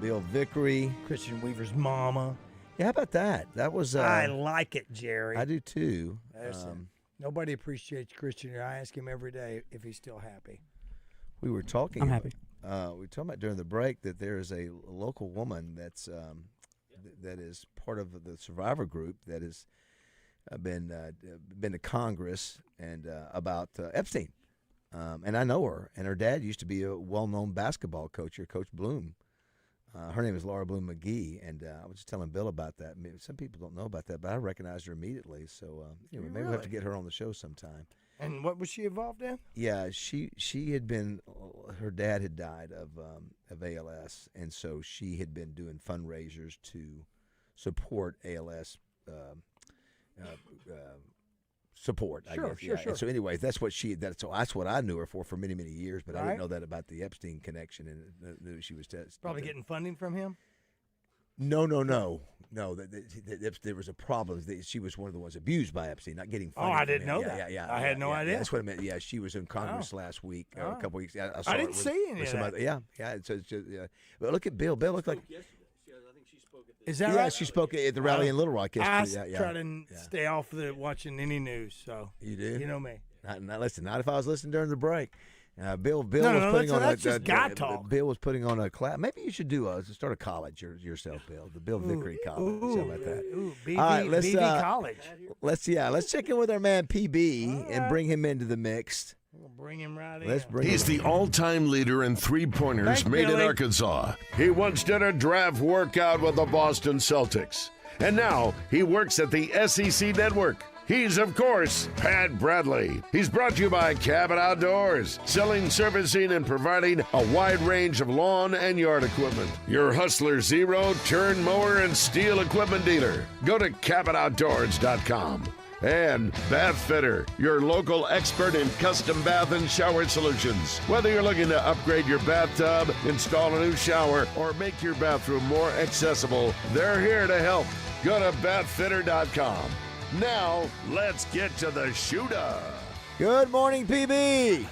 Bill Vickery. Christian Weaver's mama. Yeah, how about that? That was. I like it, Jerry. I do too. Nobody appreciates Christian. I ask him every day if he's still happy. We were talking. I'm happy. We were talking about during the break that there is a local woman that's that is part of the survivor group that is been to Congress and about Epstein. And I know her, and her dad used to be a well-known basketball coach here, Coach Bloom. Her name is Laura Bloom McGee, and I was just telling Bill about that. I mean, some people don't know about that, but I recognized her immediately. So anyway, maybe we'll have to get her on the show sometime. And what was she involved in? Yeah, she had been. Her dad had died of ALS, and so she had been doing fundraisers to support ALS. Support, I guess. Sure. And so anyway, that's what I knew her for many, many years, but I didn't know that about the Epstein connection, and knew she was probably getting funding from him. No. There was a problem. She was one of the ones abused by Epstein, not getting funding. Oh, I didn't know that. Yeah. I had no idea. That's what I meant. Yeah, she was in Congress last week, a couple weeks. I didn't see any of that. Yeah. So it's just, But look at Bill. Bill looked like. Is that right? Yeah, she spoke at the rally in Little Rock yesterday. I try to stay off watching any news. So you do. You know me. Not if I was listening during the break. Bill was putting on that's just guy talk. Bill was putting on a class. Maybe you should start a college yourself, Bill. The Bill Vickery College, something like that. BV, all right, let's BV College. Let's check in with our man PB and bring him into the mix. We'll bring him right in. He's the all-time leader in three-pointers made in Arkansas. He once did a draft workout with the Boston Celtics. And now he works at the SEC Network. He's, of course, Pat Bradley. He's brought to you by Cabot Outdoors, selling, servicing, and providing a wide range of lawn and yard equipment. Your Hustler Zero, turn mower, and steel equipment dealer. Go to CabotOutdoors.com. And Bath Fitter, your local expert in custom bath and shower solutions. Whether you're looking to upgrade your bathtub, install a new shower, or make your bathroom more accessible, they're here to help. Go to bathfitter.com. Now, let's get to the shooter. Good morning, PB.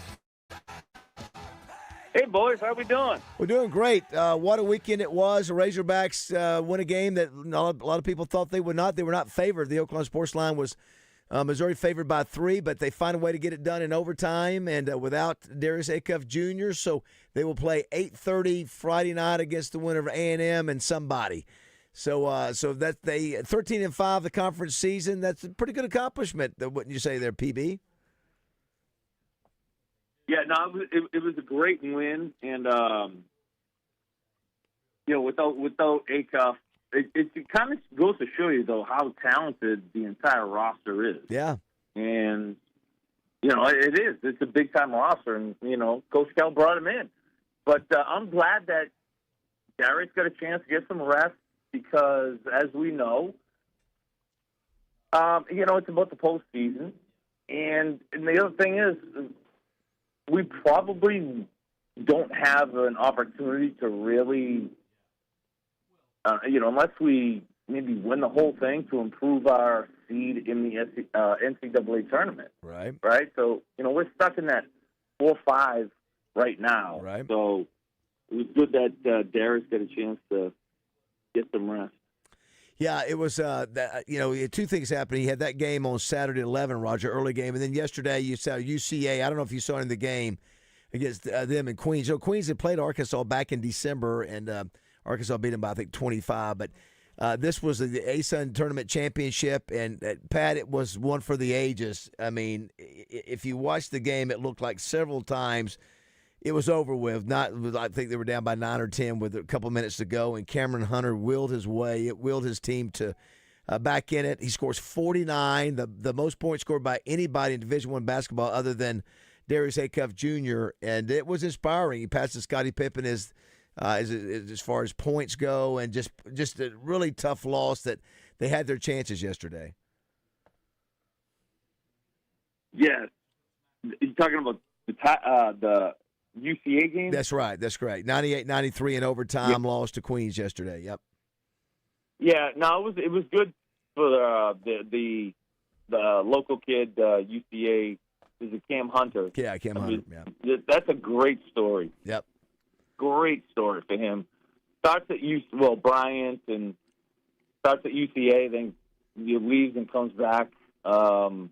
Hey, boys, how we doing? We're doing great. What a weekend it was. The Razorbacks win a game that a lot of people thought they would not. They were not favored. The Oaklawn Sports Line was Missouri favored by 3, but they find a way to get it done in overtime and without Darius Acuff Jr., so they will play 8:30 Friday night against the winner of A&M and somebody. So that's 13-5 the conference season. That's a pretty good accomplishment, wouldn't you say there, PB? Yeah, no, it was a great win, and without Acuff, it kind of goes to show you though how talented the entire roster is. Yeah, and it is. It's a big time roster, and Coach Cal brought him in. But I'm glad that Darius got a chance to get some rest because, as we know, it's about the postseason, and the other thing is, we probably don't have an opportunity to really, unless we maybe win the whole thing to improve our seed in the NCAA tournament. Right. Right? So, we're stuck in that 4-5 right now. Right. So it was good that Darius got a chance to get some rest. Yeah, it was, two things happened. He had that game on Saturday at 11, Roger, early game. And then yesterday you saw UCA. I don't know if you saw it in the game against them in Queens. Queens had played Arkansas back in December, and Arkansas beat them by, I think, 25. But this was the ASUN Tournament Championship, and, Pat, it was one for the ages. I mean, if you watched the game, it looked like several times it was over with. I think they were down by 9 or 10 with a couple minutes to go, and Cameron Hunter willed his team to back in it. He scores 49, the most points scored by anybody in Division I basketball other than Darius Acuff Jr., and it was inspiring. He passes Scottie Pippen as far as points go, and just a really tough loss that they had their chances yesterday. Yeah. You're talking about the UCA game? That's right. That's great. 98-93 in overtime, loss to Queens yesterday. Yep. Yeah. No, it was good for the local kid, UCA. Is it Cam Hunter? Yeah, Cam Hunter. Yeah. That's a great story. Yep. Great story for him. Starts at Bryant, and starts at UCA, then he leaves and comes back. That's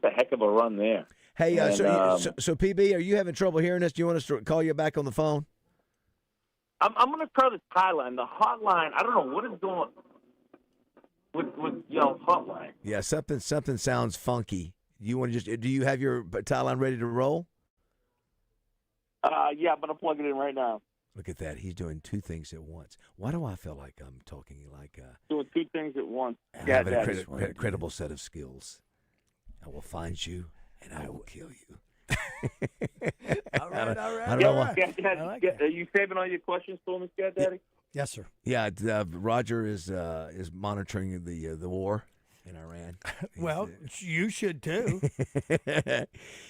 a heck of a run there. Hey, so PB, are you having trouble hearing us? Do you want us to call you back on the phone? I'm going to try this hotline. The hotline, I don't know what is going on. with y'all's hotline. Yeah, something sounds funky. Do you have your tie line ready to roll? Yeah, I'm gonna plug it in right now. Look at that. He's doing two things at once. Why do I feel like I'm talking like Doing two things at once. I have a credible set of skills. I will find you and I will kill you. All right. I don't know why. Are you saving all your questions for me, Scat Daddy? Yes, sir. Yeah, Roger is monitoring the war in Iran. Well, you should too.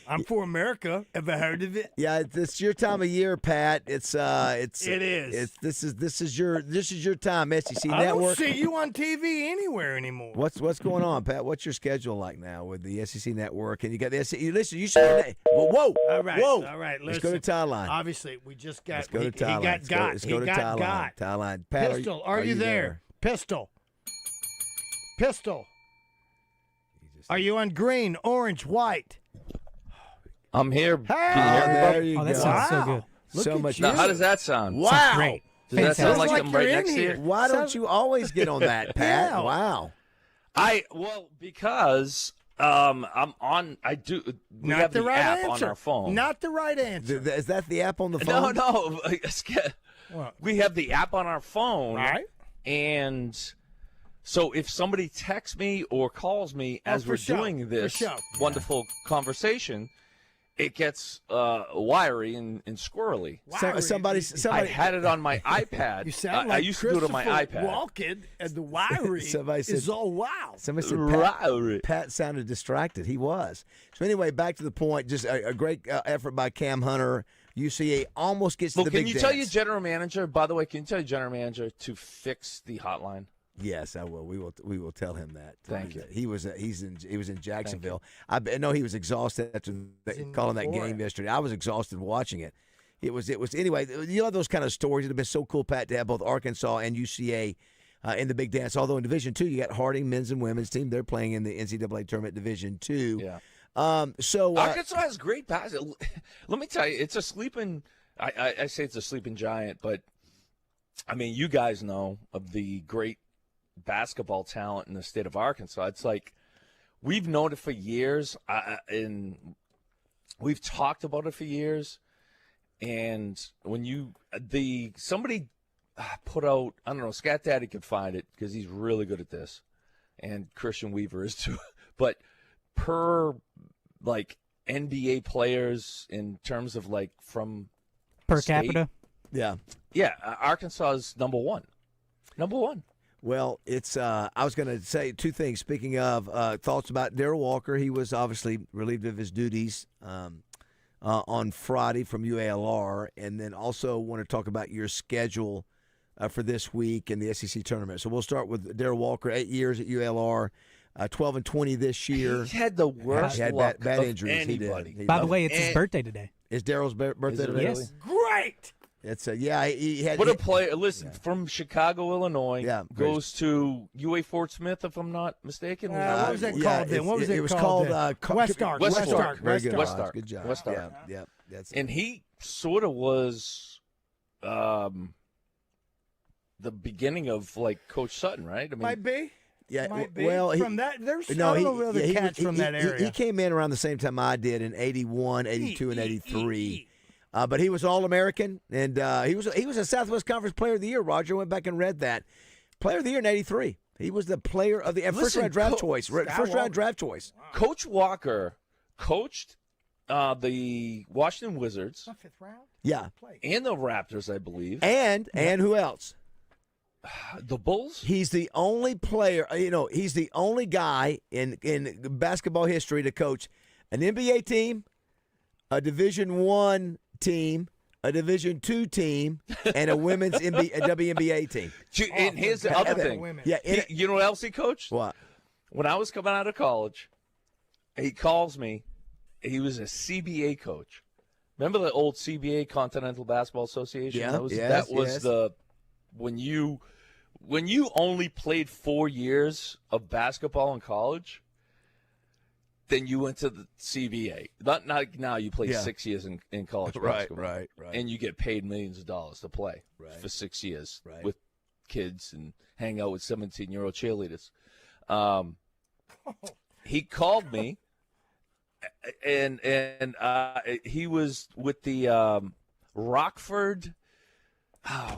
I'm for America. Ever heard of it? Yeah, it's your time of year, Pat. It is. This is your time, SEC I Network. don't see you on TV anywhere anymore. What's going on, Pat? What's your schedule like now with the SEC Network? And you got the SEC. Listen, you should. Whoa! All right. Listen, Let's go to tie line. Obviously, we just got. Let's go to tie line. Let's go to tie line. Tie line. Pat, Pistol, are you there? Pistol. Are you on green, orange, white? I'm here. Hey! Can you hear me? There you go. That sounds so good. So much. Now, how does that sound? Wow. Sounds great. Does that sound like I'm right you're next in to here. you? Why don't you always get on that, Pat? Yeah. Wow. Because I'm on. I do. We Not have the the right app answer. on our phone. Not the right answer. Is that the app on the phone? No. What? We have the app on our phone, Right. And so if somebody texts me or calls me as for we're sure. doing For this sure. wonderful conversation, it gets wiry and squirrely. Somebody. I had it on my iPad. You sound like I used to do it on my iPad. Walking and the wiry Somebody said- is all wow. Somebody said Right. Pat sounded distracted. He was. So anyway, back to the point. Just a great effort by Cam Hunter. UCA almost gets to the big Can you tell your dance. general manager? By the way, can you tell your general manager to fix the hotline? Yes, I will. We will tell him that. Thank you. He was in Jacksonville. I know he was exhausted after calling that game yesterday. I was exhausted watching it. It was anyway. You know those kind of stories. It'd have been so cool, Pat, to have both Arkansas and UCA in the big dance. Although in Division II, you got Harding men's and women's team. They're playing in the NCAA tournament Division II. Yeah. So Arkansas has great pass. Let me tell you, it's a sleeping. I say it's a sleeping giant, but I mean, you guys know of the great basketball talent in the state of Arkansas. It's like we've known it for years, and we've talked about it for years. And when somebody put out, I don't know, Scat Daddy could find it because he's really good at this, and Christian Weaver is too. But per like NBA players in terms of like from Per state, capita? Yeah. Arkansas is number one. Number one. Well, it's. I was going to say two things. Speaking of thoughts about Darrell Walker, he was obviously relieved of his duties on Friday from UALR, and then also want to talk about your schedule for this week in the SEC tournament. So we'll start with Darrell Walker, 8 years at UALR. 12-20 this year. He had the worst He had luck bad of injuries. anybody. He did. By the way, it's his birthday today. Is Darrell's birthday today? Yes. Great. It's he had. What a player! Listen, from Chicago, Illinois, goes to UA Fort Smith, if I'm not mistaken. What was that called then? What was it called? West Ark. West Ark. Very good. West Ark. Good job. West Ark. Yeah. That's and he sort of was the beginning of like Coach Sutton, right? I mean, Might be. Yeah, Might be. well, From that, there's no other cats from that area. He came in around the same time I did in 81, 82, and 83. But he was All-American, and he was a Southwest Conference Player of the Year. Roger went back and read that. Player of the Year in 83. He was the player of the first-round draft choice. First-round draft choice. Coach Walker coached the Washington Wizards. Fifth round? Yeah. And the Raptors, I believe. And who else? The Bulls? He's the only player, he's the only guy in basketball history to coach an NBA team, a Division I team, a Division II team, and a women's WNBA team. And here's the other thing. Yeah, you know what else he coached? What? When I was coming out of college, he calls me. He was a CBA coach. Remember the old CBA, Continental Basketball Association? Yeah, that was the when you only played 4 years of basketball in college, then you went to the CBA. Not now you play 6 years in college basketball. Right. And you get paid millions of dollars to play for 6 years with kids and hang out with 17-year-old cheerleaders. He called me, and he was with the Rockford.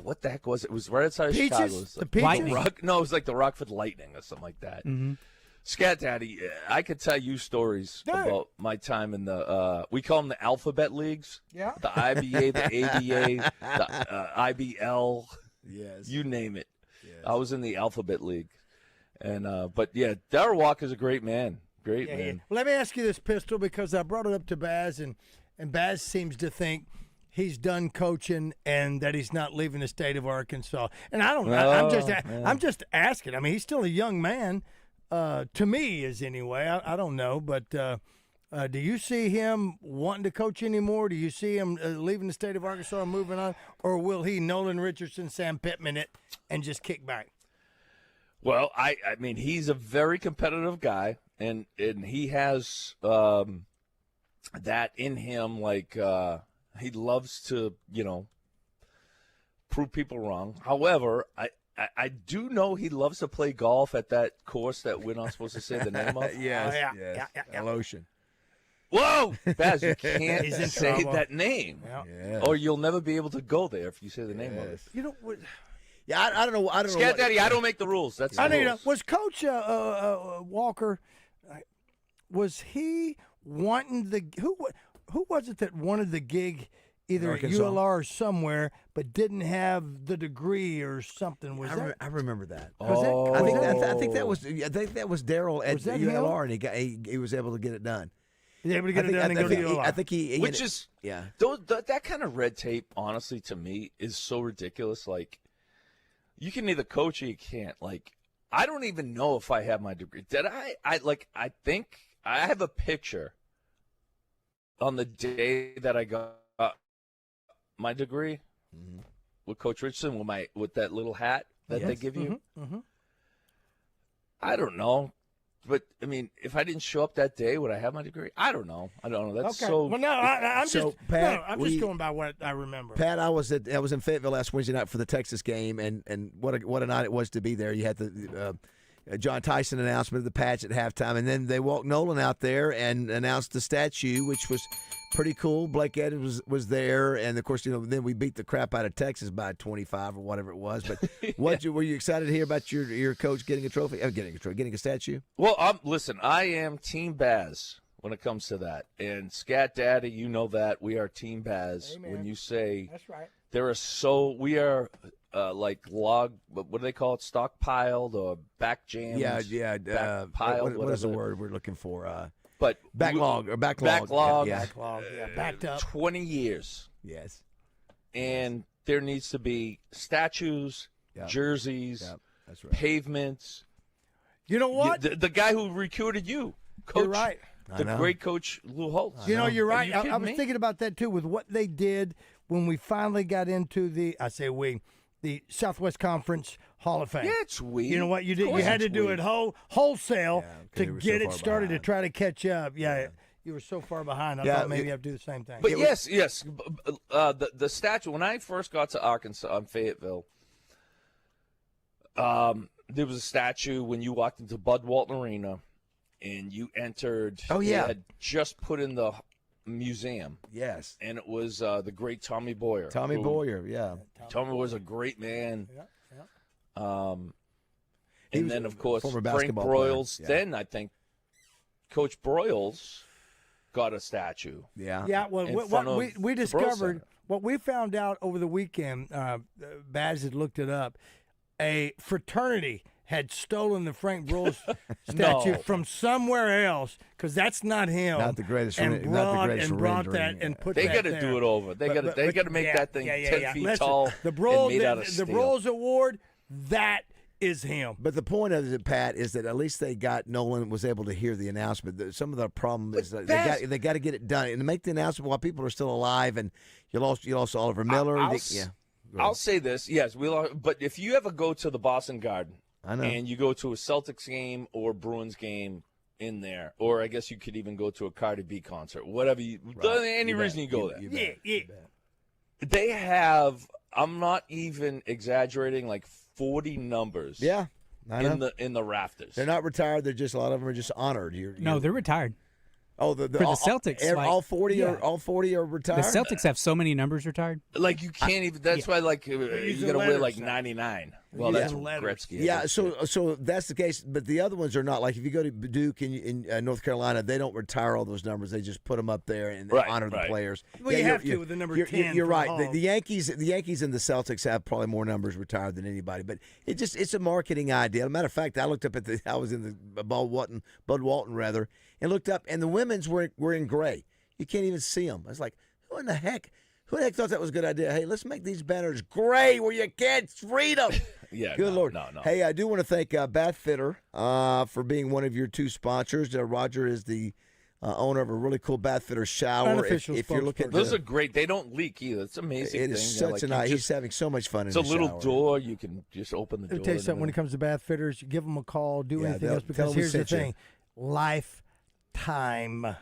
What the heck was it? It was right outside of Chicago. It was the Peaches? No, it was like the Rockford Lightning or something like that. Mm-hmm. Scat Daddy, I could tell you stories about my time in the we call them the alphabet leagues. Yeah. The IBA, the ABA, the IBL. Yes. You name it. Yes. I was in the alphabet league. And but yeah, Darryl Walker's a great man. Great man. Yeah. Let me ask you this, Pistol, because I brought it up to Baz, and Baz seems to think he's done coaching and that he's not leaving the state of Arkansas. And I don't know. I'm just asking. I mean, he's still a young man. To me, is anyway. I don't know, but do you see him wanting to coach anymore? Do you see him leaving the state of Arkansas and moving on, or will he Nolan Richardson, Sam Pittman it, and just kick back? Well, I mean, he's a very competitive guy, and he has that in him. Like he loves to, prove people wrong. However, I do know he loves to play golf at that course that we're not supposed to say the name of. Yes, yeah. Lotion. Whoa, Baz, you can't say trouble. that name, or you'll never be able to go there if you say the name of it. You know what? Yeah, I don't know. Scat Daddy, I don't make the rules. That's the rules. Was Coach Walker? Was he wanting the who was it that wanted the gig? Either at ULR or somewhere, but didn't have the degree or something. I remember that. Was I think that was Daryl at ULR, him? and he was able to get it done. He's able to get it done and go to ULR. I think he that kind of red tape, honestly, to me, is so ridiculous. Like, you can either coach or you can't. Like, I don't even know if I have my degree. Did I? I think I have a picture on the day that I got my degree with Coach Richardson with that little hat that they give you. Mm-hmm. I don't know, but I mean, if I didn't show up that day, would I have my degree? I don't know. That's okay. so. Well, no, I'm so, just Pat, I'm just going by what I remember. Pat, I was in Fayetteville last Wednesday night for the Texas game, and what a night it was to be there. You had the John Tyson announcement of the patch at halftime, and then they walked Nolan out there and announced the statue, which was pretty cool. Blake Edwards was there, and of course, then we beat the crap out of Texas by 25 or whatever it was. But were you excited to hear about your coach getting a trophy? Getting a statue? Well, listen, I am Team Baz when it comes to that, and Scat Daddy, you know that we are Team Baz. Amen. When you say that's right, we are. Like what do they call it? Stockpiled or back jammed? Backpiled. What is the word we're looking for? But backlog. Backed up. 20 years. Yes. And there needs to be statues, jerseys, that's right. Pavements. You know what? The guy who recruited you, Coach. You're right. The great coach Lou Holtz. You're right. I was thinking about that too with what they did when we finally got into the Southwest Conference Hall of Fame. Yeah, it's weird. You know what you did? You had to do it wholesale to get it started to try to catch up. Yeah. You were so far behind. I thought maybe I'd do the same thing. But yes. The statue. When I first got to Arkansas, Fayetteville, there was a statue when you walked into Bud Walton Arena, and you entered. Oh yeah. They had just put in the museum. Yes. And it was the great Tommy Boyer. Tommy Boyer, yeah. Tommy was a great man. Yeah. And then, of course, former Frank basketball Broyles. player. Yeah. Then I think Coach Broyles got a statue. Yeah. Yeah, well, in what front of we the discovered, Center. what we found out over the weekend, Baz had looked it up, a fraternity had stolen the Frank Broyles statue from somewhere else because that's not him. Not the greatest. And brought that and put They that got to there. do it over. They got to make that thing 10 feet Listen, tall the and made out of the steel. Broyles Award, that is him. But the point of it, Pat, is that at least they got Nolan was able to hear the announcement. Some of the problem is that they got to get it done and to make the announcement while people are still alive. And you lost Oliver Miller. I'll say this, yes, but if you ever go to the Boston Garden, I know. and you go to a Celtics game or Bruins game in there, or I guess you could even go to a Cardi B concert, whatever any reason you go there. Yeah. They have, I'm not even exaggerating, like 40 numbers. Yeah. in the rafters. They're not retired. They're just a lot of them are just honored. No, they're retired. Oh, for the Celtics, all 40 are retired. The Celtics have so many numbers retired. Like you can't even. That's why you got to wear like 99. Well, that's Gretzky. Yeah, so that's the case. But the other ones are not. Like if you go to Duke in North Carolina, they don't retire all those numbers. They just put them up there and they honor the players. Well, you have to with the number 10. You're right. The Yankees and the Celtics have probably more numbers retired than anybody. But it's a marketing idea. As a matter of fact, I looked up I was in the Bud Walton rather, and looked up, and the women's were in gray. You can't even see them. I was like, who the heck thought that was a good idea? Hey, let's make these banners gray where you can't read them. Yeah, good Lord. No. Hey, I do want to thank Bath Fitter for being one of your two sponsors. Roger is the owner of a really cool Bath Fitter shower. If you're looking, those are great. They don't leak either. It's amazing. It is such a nice. He's having so much fun. It's in a the little shower. door. You can just open the door. Let me tell you something. When it comes to Bath Fitters, you give them a call. Do anything else because here's the thing: lifetime.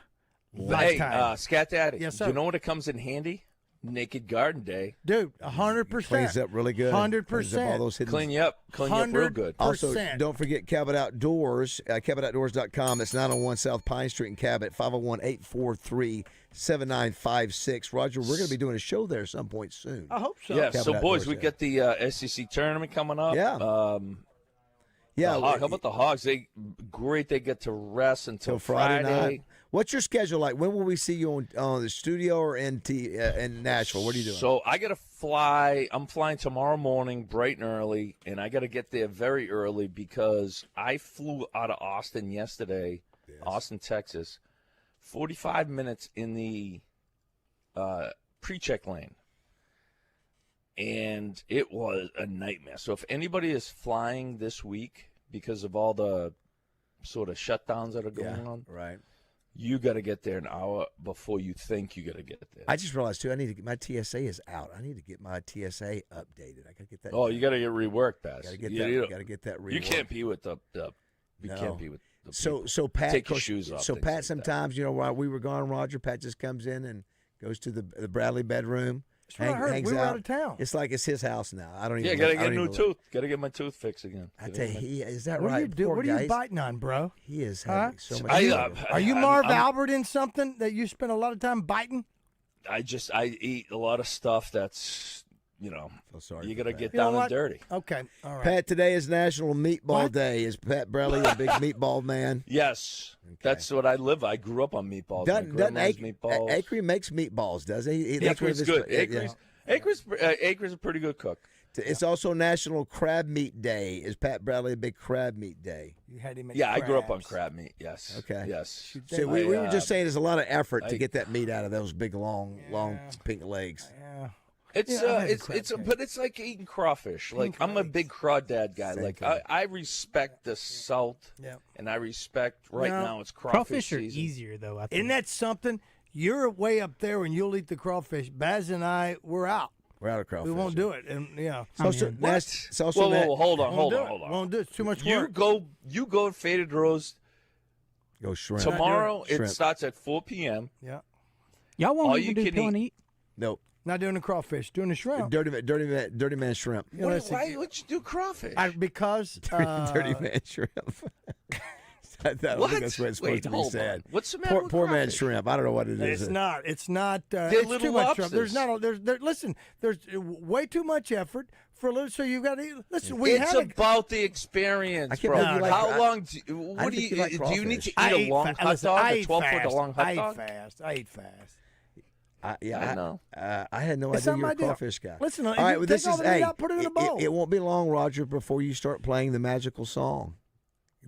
Hey, Scat Daddy. Yes, sir. Do you know what it comes in handy? Naked Garden Day. Dude, 100%. Cleans up really good. 100%. All those hidden. Clean you up real good. Also, don't forget Cabot Outdoors, CabotOutdoors.com. It's 901 South Pine Street in Cabot, 501-843-7956. Roger, we're going to be doing a show there at some point soon. I hope so. Yeah, Cabot so boys, Outdoors, we got the SEC tournament coming up. Yeah. How about the Hogs? They get to rest until Friday night. What's your schedule like? When will we see you on the studio or in Nashville? What are you doing? So I got to fly. I'm flying tomorrow morning bright and early, and I got to get there very early because I flew out of Austin yesterday, Austin, Texas, 45 minutes in the pre-check lane. And it was a nightmare. So if anybody is flying this week because of all the sort of shutdowns that are going on, right, you got to get there an hour before you think you got to get there. I just realized too. My TSA is out. I need to get my TSA updated. I got to get that. Oh, you got to get reworked, Bass. Got to get that. Got to get that reworked. You can't be with the. You can't be with. The so Pat, take your shoes off. So Pat, sometimes while we were gone, Roger, Pat just comes in and goes to the Bradley bedroom. That's what I heard. We were out of town. It's like it's his house now. I don't even. Yeah, got to get a new tooth. Got to get my tooth fixed again. I tell you, is that what right? What are you biting on, bro? He is having so much. Are you Marv Albert in something that you spend a lot of time biting? I eat a lot of stuff that's you sorry you got to get down and dirty. Okay, all right. Pat, today is National Meatball Day. Is Pat Bradley a big meatball man? Yes, that's what I live. I grew up on meatballs. Doesn't meatballs. Acre makes meatballs, does he? Acre's good. Acre's a pretty good cook. It's also National Crab Meat Day. Is Pat Bradley a big crab meat day? You had him. I grew up on crab meat. Yes. Okay. Yes. So we were just saying, there's a lot of effort to get that meat out of those big, long pink legs. Yeah. But it's like eating crawfish. Like I'm a big crawdad guy. Like I respect the salt, and I respect now it's crawfish are season. easier though. I think. Isn't that something? You're way up there and you'll eat the crawfish. Baz and I, we're out. We're out of crawfish. We won't do it, and Whoa, hold on. Won't do it. It's too much You work. go Faded Rose. Go shrimp. Tomorrow Shrimp. it starts at 4 p.m. Yeah. Y'all won't All even you do can pill and eat. Nope. Not doing the crawfish. Doing the shrimp. Dirty man shrimp. Why would you do crawfish? Because Dirty man shrimp. I don't think that's what it's supposed to be said. What's the matter with poor crawfish? man shrimp. I don't know what it is. It's not. They're it's little too much lobsters. shrimp. Listen, there's way too much effort for a little. So you got to eat. Listen, It's about the experience, I can't bro. believe you like- How long? Do I you think you like do you need to crawfish. eat a long hot dog? A 12-foot long hot dog? I eat fast. I know. I had no It's idea not you were my a deal. crawfish guy. Listen, all right. Well, this is put it in a bowl. It won't be long, Roger, before you start playing the magical song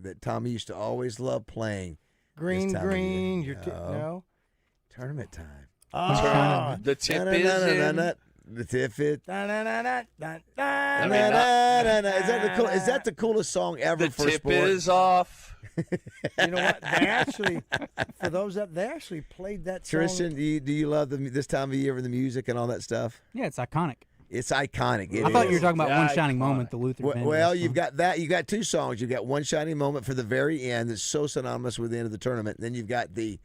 that Tommy used to always love playing. Green. No. Tournament time. The tip is in. The tip is. Is Is that the coolest song ever The for tip sport? is off. You know what? They actually, for those that they actually played that song. Christian, do you love this time of year and the music and all that stuff? Yeah, it's iconic. It's iconic. I thought you were talking about One Shining Moment, the Luther Vandross Well, song. you've got that. You've got two songs. You've got One Shining Moment for the very end that's so synonymous with the end of the tournament. Then you've got this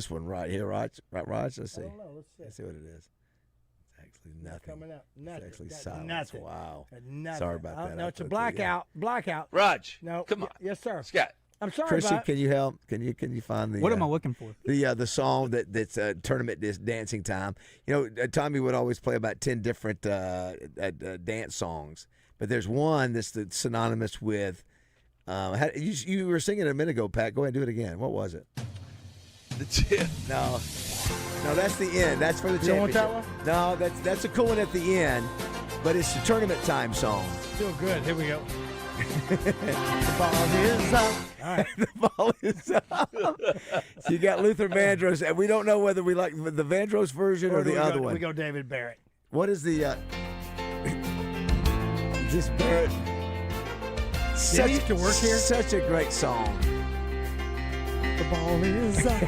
one right here, Raj. Right, Raj? Let's see. I don't know. Let's see what it is. actually nothing. Coming up. Nothing. It's actually Got silence. nothing. Wow. Got nothing. Sorry about that. No, it's a I'll put it blackout. Blackout. Raj, No. come on. Yes, sir. Scott. I'm sorry Christian, about it. can you help? Can you find the? What am I looking for? The song that's tournament dancing time. You know, Tommy would always play about 10 different dance songs, but there's one that's synonymous with. You were singing it a minute ago, Pat. Go ahead and do it again. What was it? The tip. No, that's the end. That's for the You want championship. that one? No, that's a cool one at the end, but it's the tournament time song. Feel good. Here we go. The ball is up. All right. The ball is up. So you got Luther Vandross, and we don't know whether we like the Vandross version or do the we other go, one. We go David Barrett. What is the just Barrett? Did he used to work here? Such a great song. The ball is up.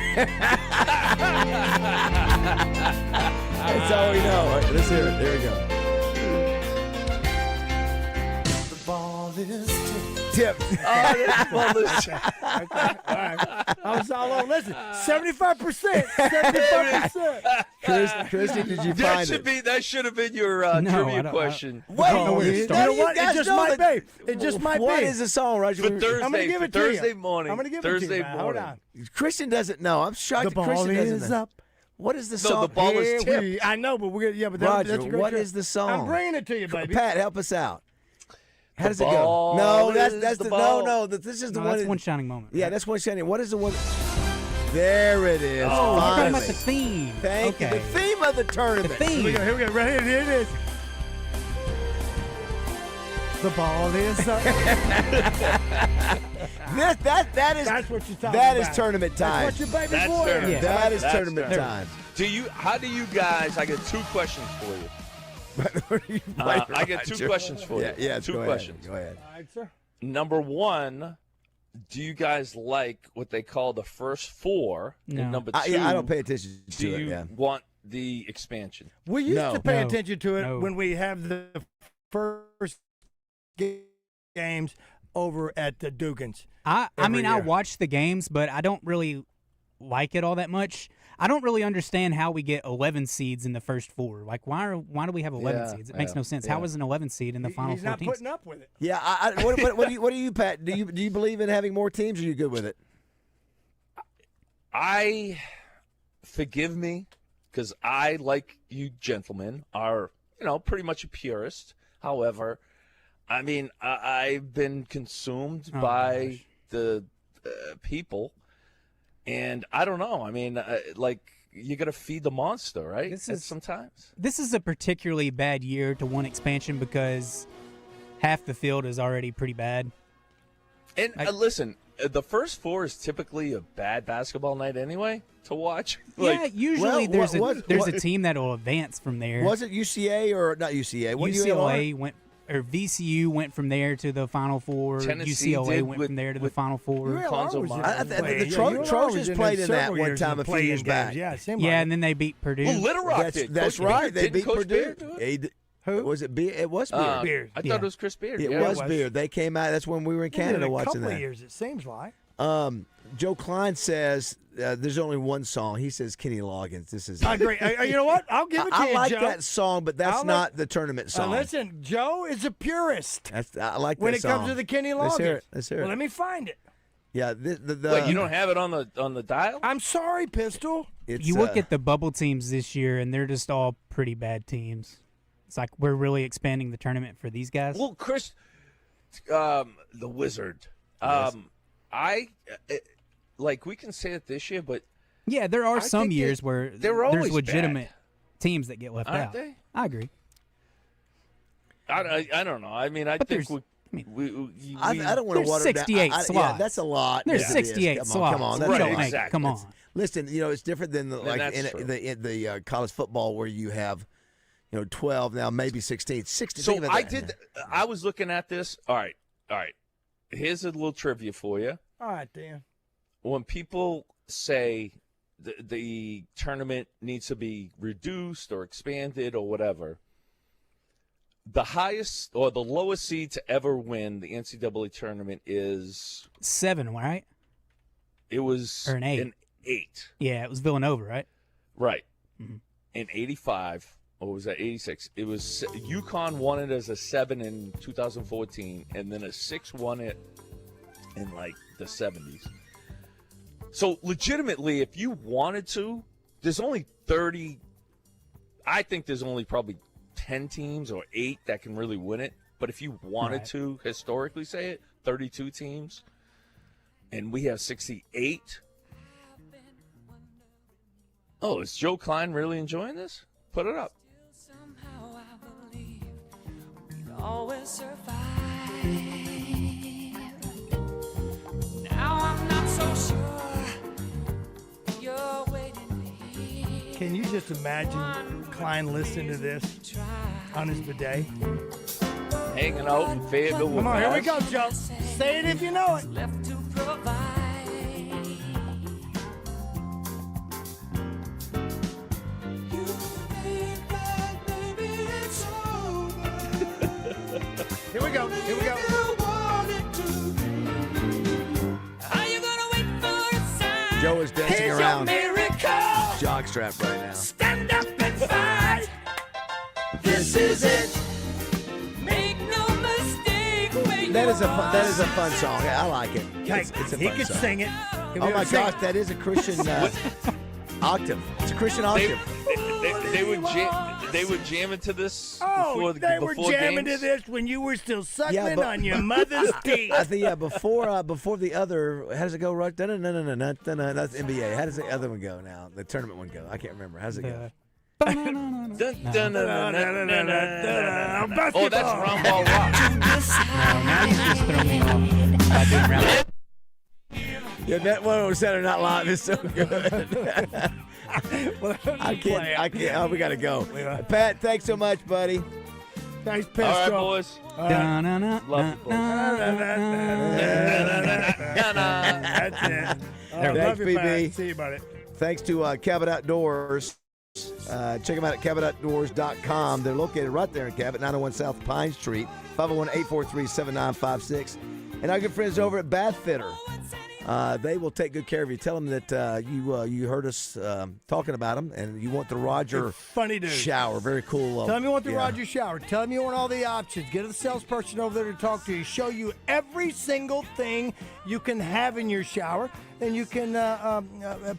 That's all we know. All right, let's hear it. Here we go. The ball is tipped. Oh, that's foolish. Okay. All right. I was all over. Listen, 75%. 75%. Christy, did you That find should it? That should have been your No, I trivia don't- question. Wait, You know what? It just might be. It just might be. What is the song, Roger? For Thursday, I'm gonna give for it to you. Thursday morning. I'm going to give Thursday it to you. morning. Hold on. Christian doesn't know. I'm shocked The that ball Christian doesn't is know. up. What is the No, song? the ball is Here tipped. I know, but we're gonna. But Roger, that's a great what trick. is the song? I'm bringing it to you, baby. Pat, help us out. How The does it go? ball No, that's is the the ball. no. This is the No, one. that's One Shining Moment. Yeah, that's one shining. What is the one? There it is. Oh, we're talking finally. about the theme. Thank you. Okay. The theme of the tournament. The Here theme. we go. Here we go. Right here it is. The ball is up. That is. That's what you're talking That about. is tournament time. That's what your baby That's boy tournament. is. Yeah. That is That's tournament tournament. time. How do you guys? I got two questions for you. I got two questions for you. Yeah, two go ahead. questions. Go ahead. All right, sir. Number one, do you guys like what they call the first four? No. And number two, I don't pay attention do to it. you Yeah. want the expansion? We used No. to pay No. attention to it No. when we have the first games over at the Dugans. I every mean, I year. watch the games, but I don't really like it all that much. I don't really understand how we get 11 seeds in the first four. Like, why do we have 11 Yeah, seeds? It makes yeah, no sense. yeah. How is an 11 seed in the final He's four not teams? putting up with it. Yeah. What do you, Pat? Do you believe in having more teams? Or are you good with it? Forgive me, because I, like you gentlemen, are pretty much a purist. However, I mean, I've been consumed by the people, and I don't know. I mean, you got to feed the monster, right? Sometimes. This is a particularly bad year to one expansion because half the field is already pretty bad. And listen, the first four is typically a bad basketball night anyway to watch. Yeah, usually well, there's a team that will advance from there. Was it UCA or not UCA? What UCLA went, or VCU went from there to the Final Four. Tennessee UCLA did went from there to the Final Four. The Trojans played in that one time a few years back. Yeah, and then they beat Purdue. Well, Little Rock did. That's Coach right. Beard. They Didn't beat Coach Purdue. Beard do it? Who was it? Beard. It was Beard. Beard. I thought it was Chris Beard. It Yeah. was Beard. They came out. That's when we were in Canada watching a couple that. of years, it seems like. Joe Klein says there's only one song. He says Kenny Loggins. This is. I agree. You know what? I'll give it to I you, like Joe. that song, but that's I'll not the tournament song. Listen, Joe is a purist. I like when that it song. comes to the Kenny Loggins. Let's hear it. Let's hear it. Well, let me find it. Yeah. Wait, you don't have it on the dial? I'm sorry, Pistol. You look at the bubble teams this year, and they're just all pretty bad teams. It's like we're really expanding the tournament for these guys. Well, Chris, the Wizard. Yes. We can say it this year, but yeah, there are some think years where they're there's always legitimate teams that get left Aren't out. they? I agree. I don't know. I mean, I But think there's- I don't want to There's water 68 down. slots. Yeah, that's a lot. There's Yes, it is. 68 Come slots. on, come on. We That's don't a lot. make- Exactly. Come on. Listen, it's different than that's true. in the college football where you have 12 now, maybe 16. 16. So think about I that. I was looking at this. All right. Here's a little trivia for you. All right, Dan. When people say the tournament needs to be reduced or expanded or whatever, the highest or the lowest seed to ever win the NCAA tournament is 7, right? it was Or an 8. An 8. Yeah, it was Villanova, right? Right. Mhm. In 85 or was that 86? It was UConn won it as a 7 in 2014, and then a 6 won it in like the 70s. So legitimately, if you wanted to, there's only 30. I think there's only probably 10 teams or 8 that can really win it. But if you wanted to historically say it, 32 teams, and we have 68. Oh, is Joe Klein really enjoying this? Put it up. Always survive. Now I'm not so sure you're waiting here. Can you just imagine Klein listening to this on his bidet? Hanging out in Fayetteville with Come on, here we Bass. go, Joe. Say it if you know it. Left to provide. Here we go. Here we go. Are you gonna wait for a sign? Joe is dancing Here's around. your miracle. Jockstrap right now. Stand up and fight. This is it. Make no mistake. That is a fun song. I like it. It's a he fun could song. sing it. Oh my gosh, that is a Christian octave. It's a Christian octave. They would jam into this Oh, they were before jamming games? to this when you were still suckling but- on your mother's teeth. I think before the other. How does it go? Right? That's NBA. How does the other one go now? The tournament one go? I can't remember. How's it go? Oh, that's round ball rock. Now you just throw me off by doing round. Yeah, that one on Saturday Night Live is so good. I can't. Oh, we gotta go. Pat, thanks so much, buddy. Thanks, All right, boys. Love you, boys. That's it. Thanks, Love you, BB. Pat. See you, buddy. Thanks to Cabot Outdoors. Check them out at cabotoutdoors.com. They're located right there in Cabot, 901 South Pine Street, 501-843-7956. And our good friends over at Bath Fitter. They will take good care of you. Tell them that you heard us talking about them, and you want the Roger funny dude. shower. Very cool. Tell them you want the Roger shower. Tell them you want all the options. Get a salesperson over there to talk to you. Show you every single thing you can have in your shower, and you can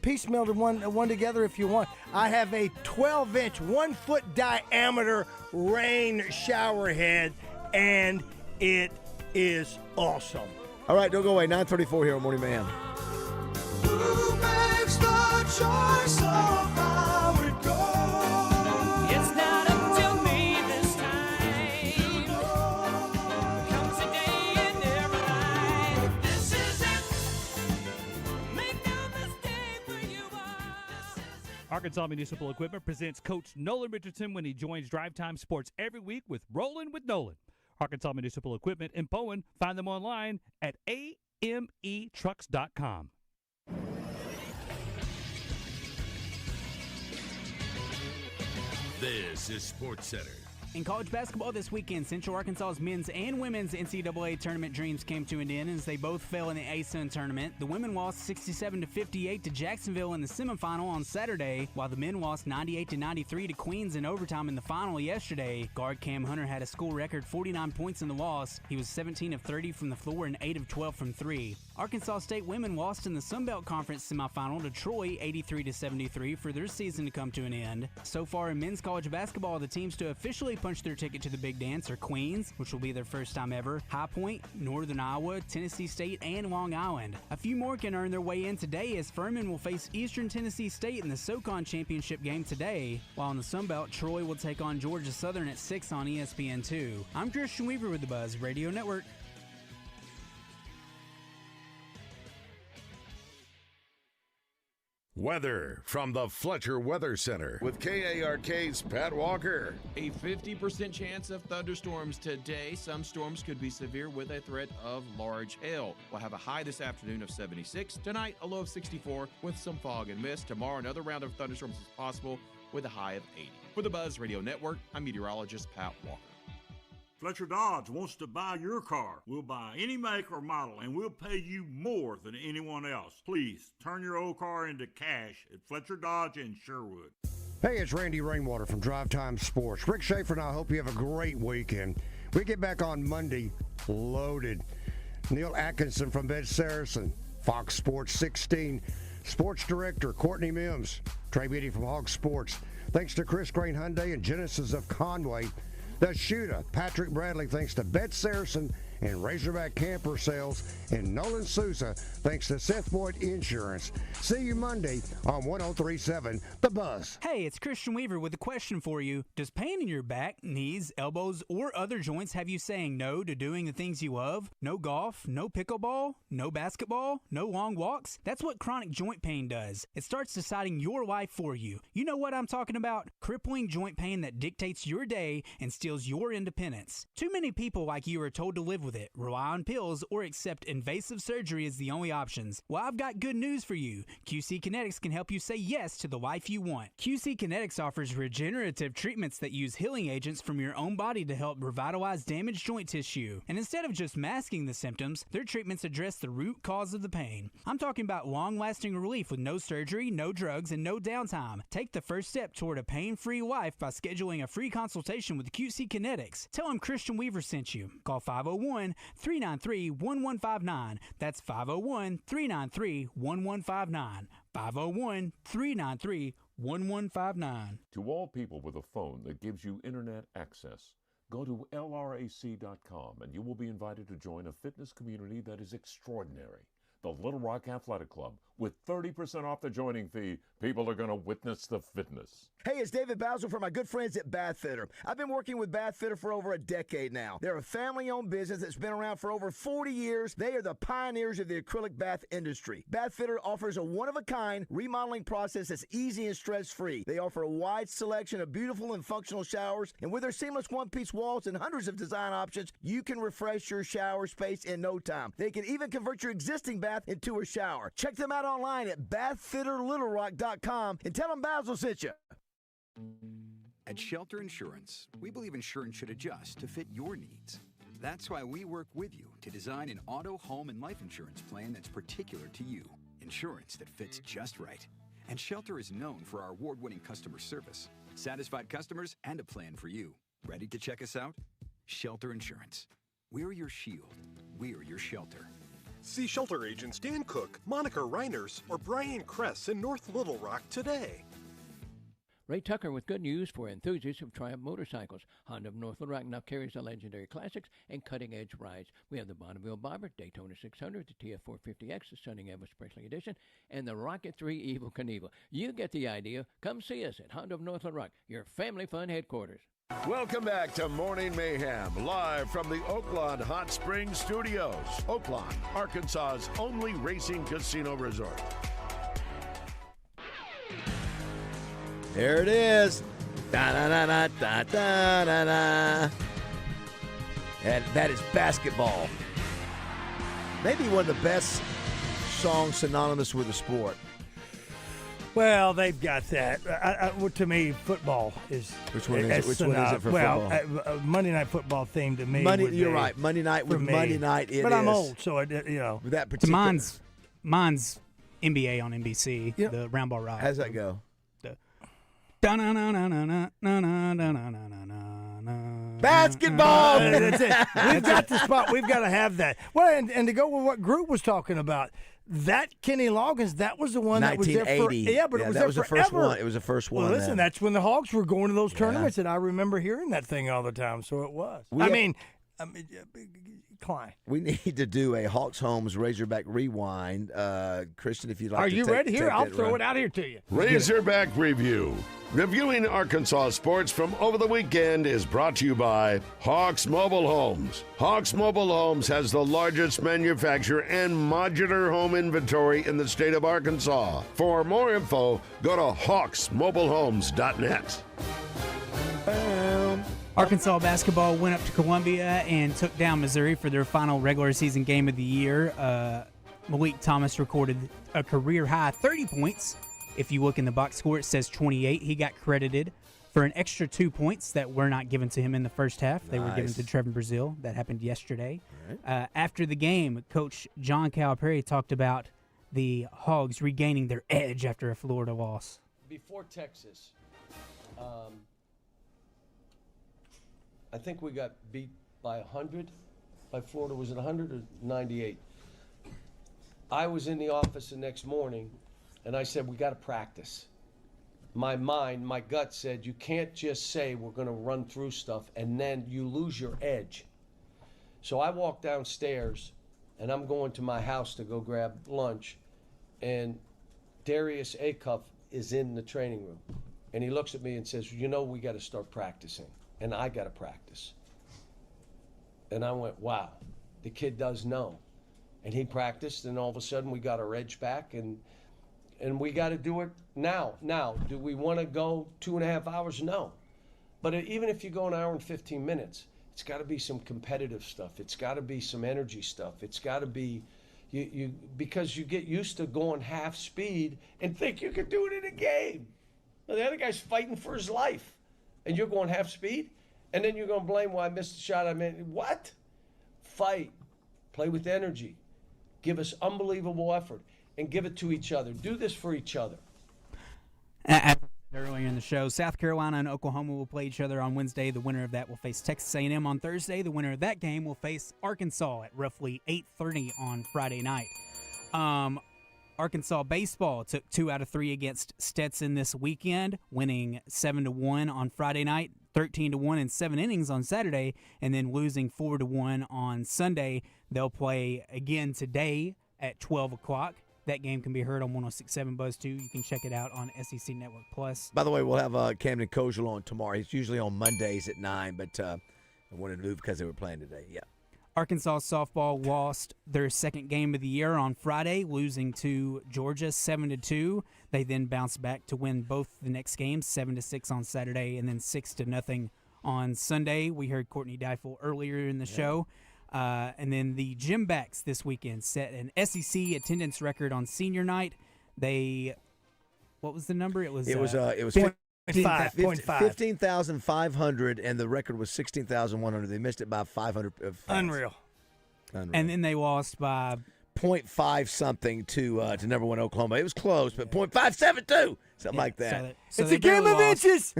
piecemeal one together if you want. I have a 12-inch, 1-foot diameter rain shower head, and it is awesome. All right, don't go away. 9:34 here on Morning Mayhem. Who makes the choice of how it goes? It's not up to me this time. Comes a day in every life. This is it. Make no mistake where you are. Arkansas Municipal Equipment presents Coach Nolan Richardson when he joins Drive Time Sports every week with Rollin' with Nolan. Arkansas Municipal Equipment in Bowen. Find them online at ametrucks.com. This is Sports Center. In college basketball this weekend, Central Arkansas's men's and women's NCAA tournament dreams came to an end as they both fell in the ASUN tournament. The women lost 67-58 to Jacksonville in the semifinal on Saturday, while the men lost 98-93 to Queens in overtime in the final yesterday. Guard Cam Hunter had a school record 49 points in the loss. He was 17 of 30 from the floor and 8 of 12 from 3. Arkansas State women lost in the Sun Belt Conference semifinal to Troy 83-73 for their season to come to an end. So far in men's college basketball, the teams to officially punch their ticket to the big dance are Queens, which will be their first time ever, High Point, Northern Iowa, Tennessee State, and Long Island. A few more can earn their way in today as Furman will face Eastern Tennessee State in the SoCon Championship game today, while in the Sun Belt, Troy will take on Georgia Southern at 6 on ESPN2. I'm Christian Weaver with the Buzz Radio Network. Weather from the Fletcher Weather Center with KARK's Pat Walker. A 50% chance of thunderstorms today. Some storms could be severe with a threat of large hail. We'll have a high this afternoon of 76. Tonight, a low of 64 with some fog and mist. Tomorrow, another round of thunderstorms is possible with a high of 80. For the Buzz Radio Network, I'm meteorologist Pat Walker. Fletcher Dodge wants to buy your car. We'll buy any make or model, and we'll pay you more than anyone else. Please turn your old car into cash at Fletcher Dodge in Sherwood. Hey, it's Randy Rainwater from Drive Time Sports. Rick Schaefer and I hope you have a great weekend. We get back on Monday loaded. Neil Atkinson from Bed Saracen, Fox Sports 16, Sports Director Courtney Mims, Trey Beatty from Hog Sports. Thanks to Chris Kaine Hyundai and Genesis of Conway. The Shooter, Patrick Bradley, thanks to Bet Saracen and Razorback Camper Sales, and Nolan Sousa, thanks to Seth Boyd Insurance. See you Monday on 103.7 The Buzz. Hey, it's Christian Weaver with a question for you. Does pain in your back, knees, elbows, or other joints have you saying no to doing the things you love? No golf, no pickleball, no basketball, no long walks? That's what chronic joint pain does. It starts deciding your life for you. You know what I'm talking about? Crippling joint pain that dictates your day and steals your independence. Too many people like you are told to live with it, rely on pills, or accept invasive surgery as the only options. Well, I've got good news for you. QC Kinetics can help you say yes to the life you want. QC Kinetics offers regenerative treatments that use healing agents from your own body to help revitalize damaged joint tissue. And instead of just masking the symptoms, their treatments address the root cause of the pain. I'm talking about long-lasting relief with no surgery, no drugs, and no downtime. Take the first step toward a pain-free life by scheduling a free consultation with QC Kinetics. Tell them Christian Weaver sent you. Call 501-393-1159. That's 501-393-1159. 501-393-1159. To all people with a phone that gives you internet access, go to lrac.com and you will be invited to join a fitness community that is extraordinary. The Little Rock Athletic Club. With 30% off the joining fee, people are going to witness the fitness. Hey, it's David Bazzel from my good friends at Bath Fitter. I've been working with Bath Fitter for over a decade now. They're a family-owned business that's been around for over 40 years. They are the pioneers of the acrylic bath industry. Bath Fitter offers a one-of-a-kind remodeling process that's easy and stress-free. They offer a wide selection of beautiful and functional showers, and with their seamless one-piece walls and hundreds of design options, you can refresh your shower space in no time. They can even convert your existing bath into a shower. Check them out online at bathfitterlittlerock.com and tell them Bazzel sent you. At Shelter Insurance, we believe insurance should adjust to fit your needs. That's why we work with you to design an auto, home, and life insurance plan that's particular to you. Insurance that fits just right. And Shelter is known for our award-winning customer service, satisfied customers, and a plan for you. Ready to check us out? Shelter Insurance. We're your shield. We're your shelter. See shelter agents Dan Cook, Monica Reiners, or Brian Kress in North Little Rock today. Ray Tucker with good news for enthusiasts of Triumph motorcycles. Honda of North Little Rock now carries the legendary classics and cutting-edge rides. We have the Bonneville Bobber, Daytona 600, the TF450X, the Stunning Ever Special Edition, and the Rocket 3 Evel Knievel. You get the idea. Come see us at Honda of North Little Rock, your family fun headquarters. Welcome back to Morning Mayhem, live from the Oaklawn Hot Springs Studios. Oaklawn, Arkansas's only racing casino resort. There it is. Da-da-da-da-da-da-da. And that is basketball. Maybe one of the best songs synonymous with the sport. Well, they've got that. To me, football is. Which one is it for football? football? Monday Night Football theme to me. You're right. Monday night with Monday night. But I'm old, so with that particular. Mine's NBA on NBC. The Round Ball Rock. How's that go? Basketball. That's it. We've got the spot. We've got to have that. Well, and to go with what Group was talking about, that Kenny Loggins, that was the one that was there for. Yeah, but it was that there was the forever. first one. It was the first one. Well, listen, that's when the Hogs were going to those tournaments, and I remember hearing that thing all the time. So it was. Klein. We need to do a Hawks Homes Razorback rewind. Christian, if you'd like Are to you ready? Here, I'll throw run. it out here to you. Razorback Review. Reviewing Arkansas sports from over the weekend is brought to you by Hawks Mobile Homes. Hawks Mobile Homes has the largest manufacturer and modular home inventory in the state of Arkansas. For more info, go to hawksmobilehomes.net. Arkansas basketball went up to Columbia and took down Missouri for their final regular season game of the year. Malik Thomas recorded a career-high 30 points. If you look in the box score, it says 28. He got credited for an extra 2 points that were not given to him in the first half. They were given to Trevin Brazil. That happened yesterday. Right. After the game, Coach John Calipari talked about the Hogs regaining their edge after a Florida loss. Before Texas, I think we got beat by 100. By Florida, was it 100 or 98? I was in the office the next morning, and I said, we got to practice. My mind, my gut said, you can't just say we're going to run through stuff, and then you lose your edge. So I walked downstairs, and I'm going to my house to go grab lunch, and Darius Acuff is in the training room. And he looks at me and says, you know, we got to start practicing, and I got to practice. And I went, wow, the kid does know. And he practiced, and all of a sudden we got our edge back, and we got to do it now. Now, do we want to go 2.5 hours? No. But even if you go an hour and 15 minutes, it's got to be some competitive stuff. It's got to be some energy stuff. It's got to be, because you get used to going half speed and think you can do it in a game. Well, the other guy's fighting for his life, and you're going half speed, and then you're going to blame why I missed the shot. I mean, what? Fight. Play with energy. Give us unbelievable effort, and give it to each other. Do this for each other. Earlier in the show, South Carolina and Oklahoma will play each other on Wednesday. The winner of that will face Texas A&M on Thursday. The winner of that game will face Arkansas at roughly 8:30 on Friday night. Arkansas baseball took 2 out of 3 against Stetson this weekend, winning 7-1 on Friday night, 13-1 in 7 innings on Saturday, and then losing 4-1 on Sunday. They'll play again today at 12 o'clock. That game can be heard on 106.7 Buzz 2. You can check it out on SEC Network Plus. By the way, we'll have Camden Kojal on tomorrow. He's usually on Mondays at 9, but I wanted to move because they were playing today. Yeah. Arkansas softball lost their second game of the year on Friday, losing to Georgia 7-2. They then bounced back to win both the next games, 7-6 on Saturday and then 6-0 on Sunday. We heard Courtney Deifel earlier in the show. And then the Gymbacks this weekend set an SEC attendance record on senior night. What was the number? It was 15,500, and the record was 16,100. They missed it by 500. Unreal. And then they lost by 0.5 something to number 1 Oklahoma. It was close, but 0.572, something like that. It's a game of inches.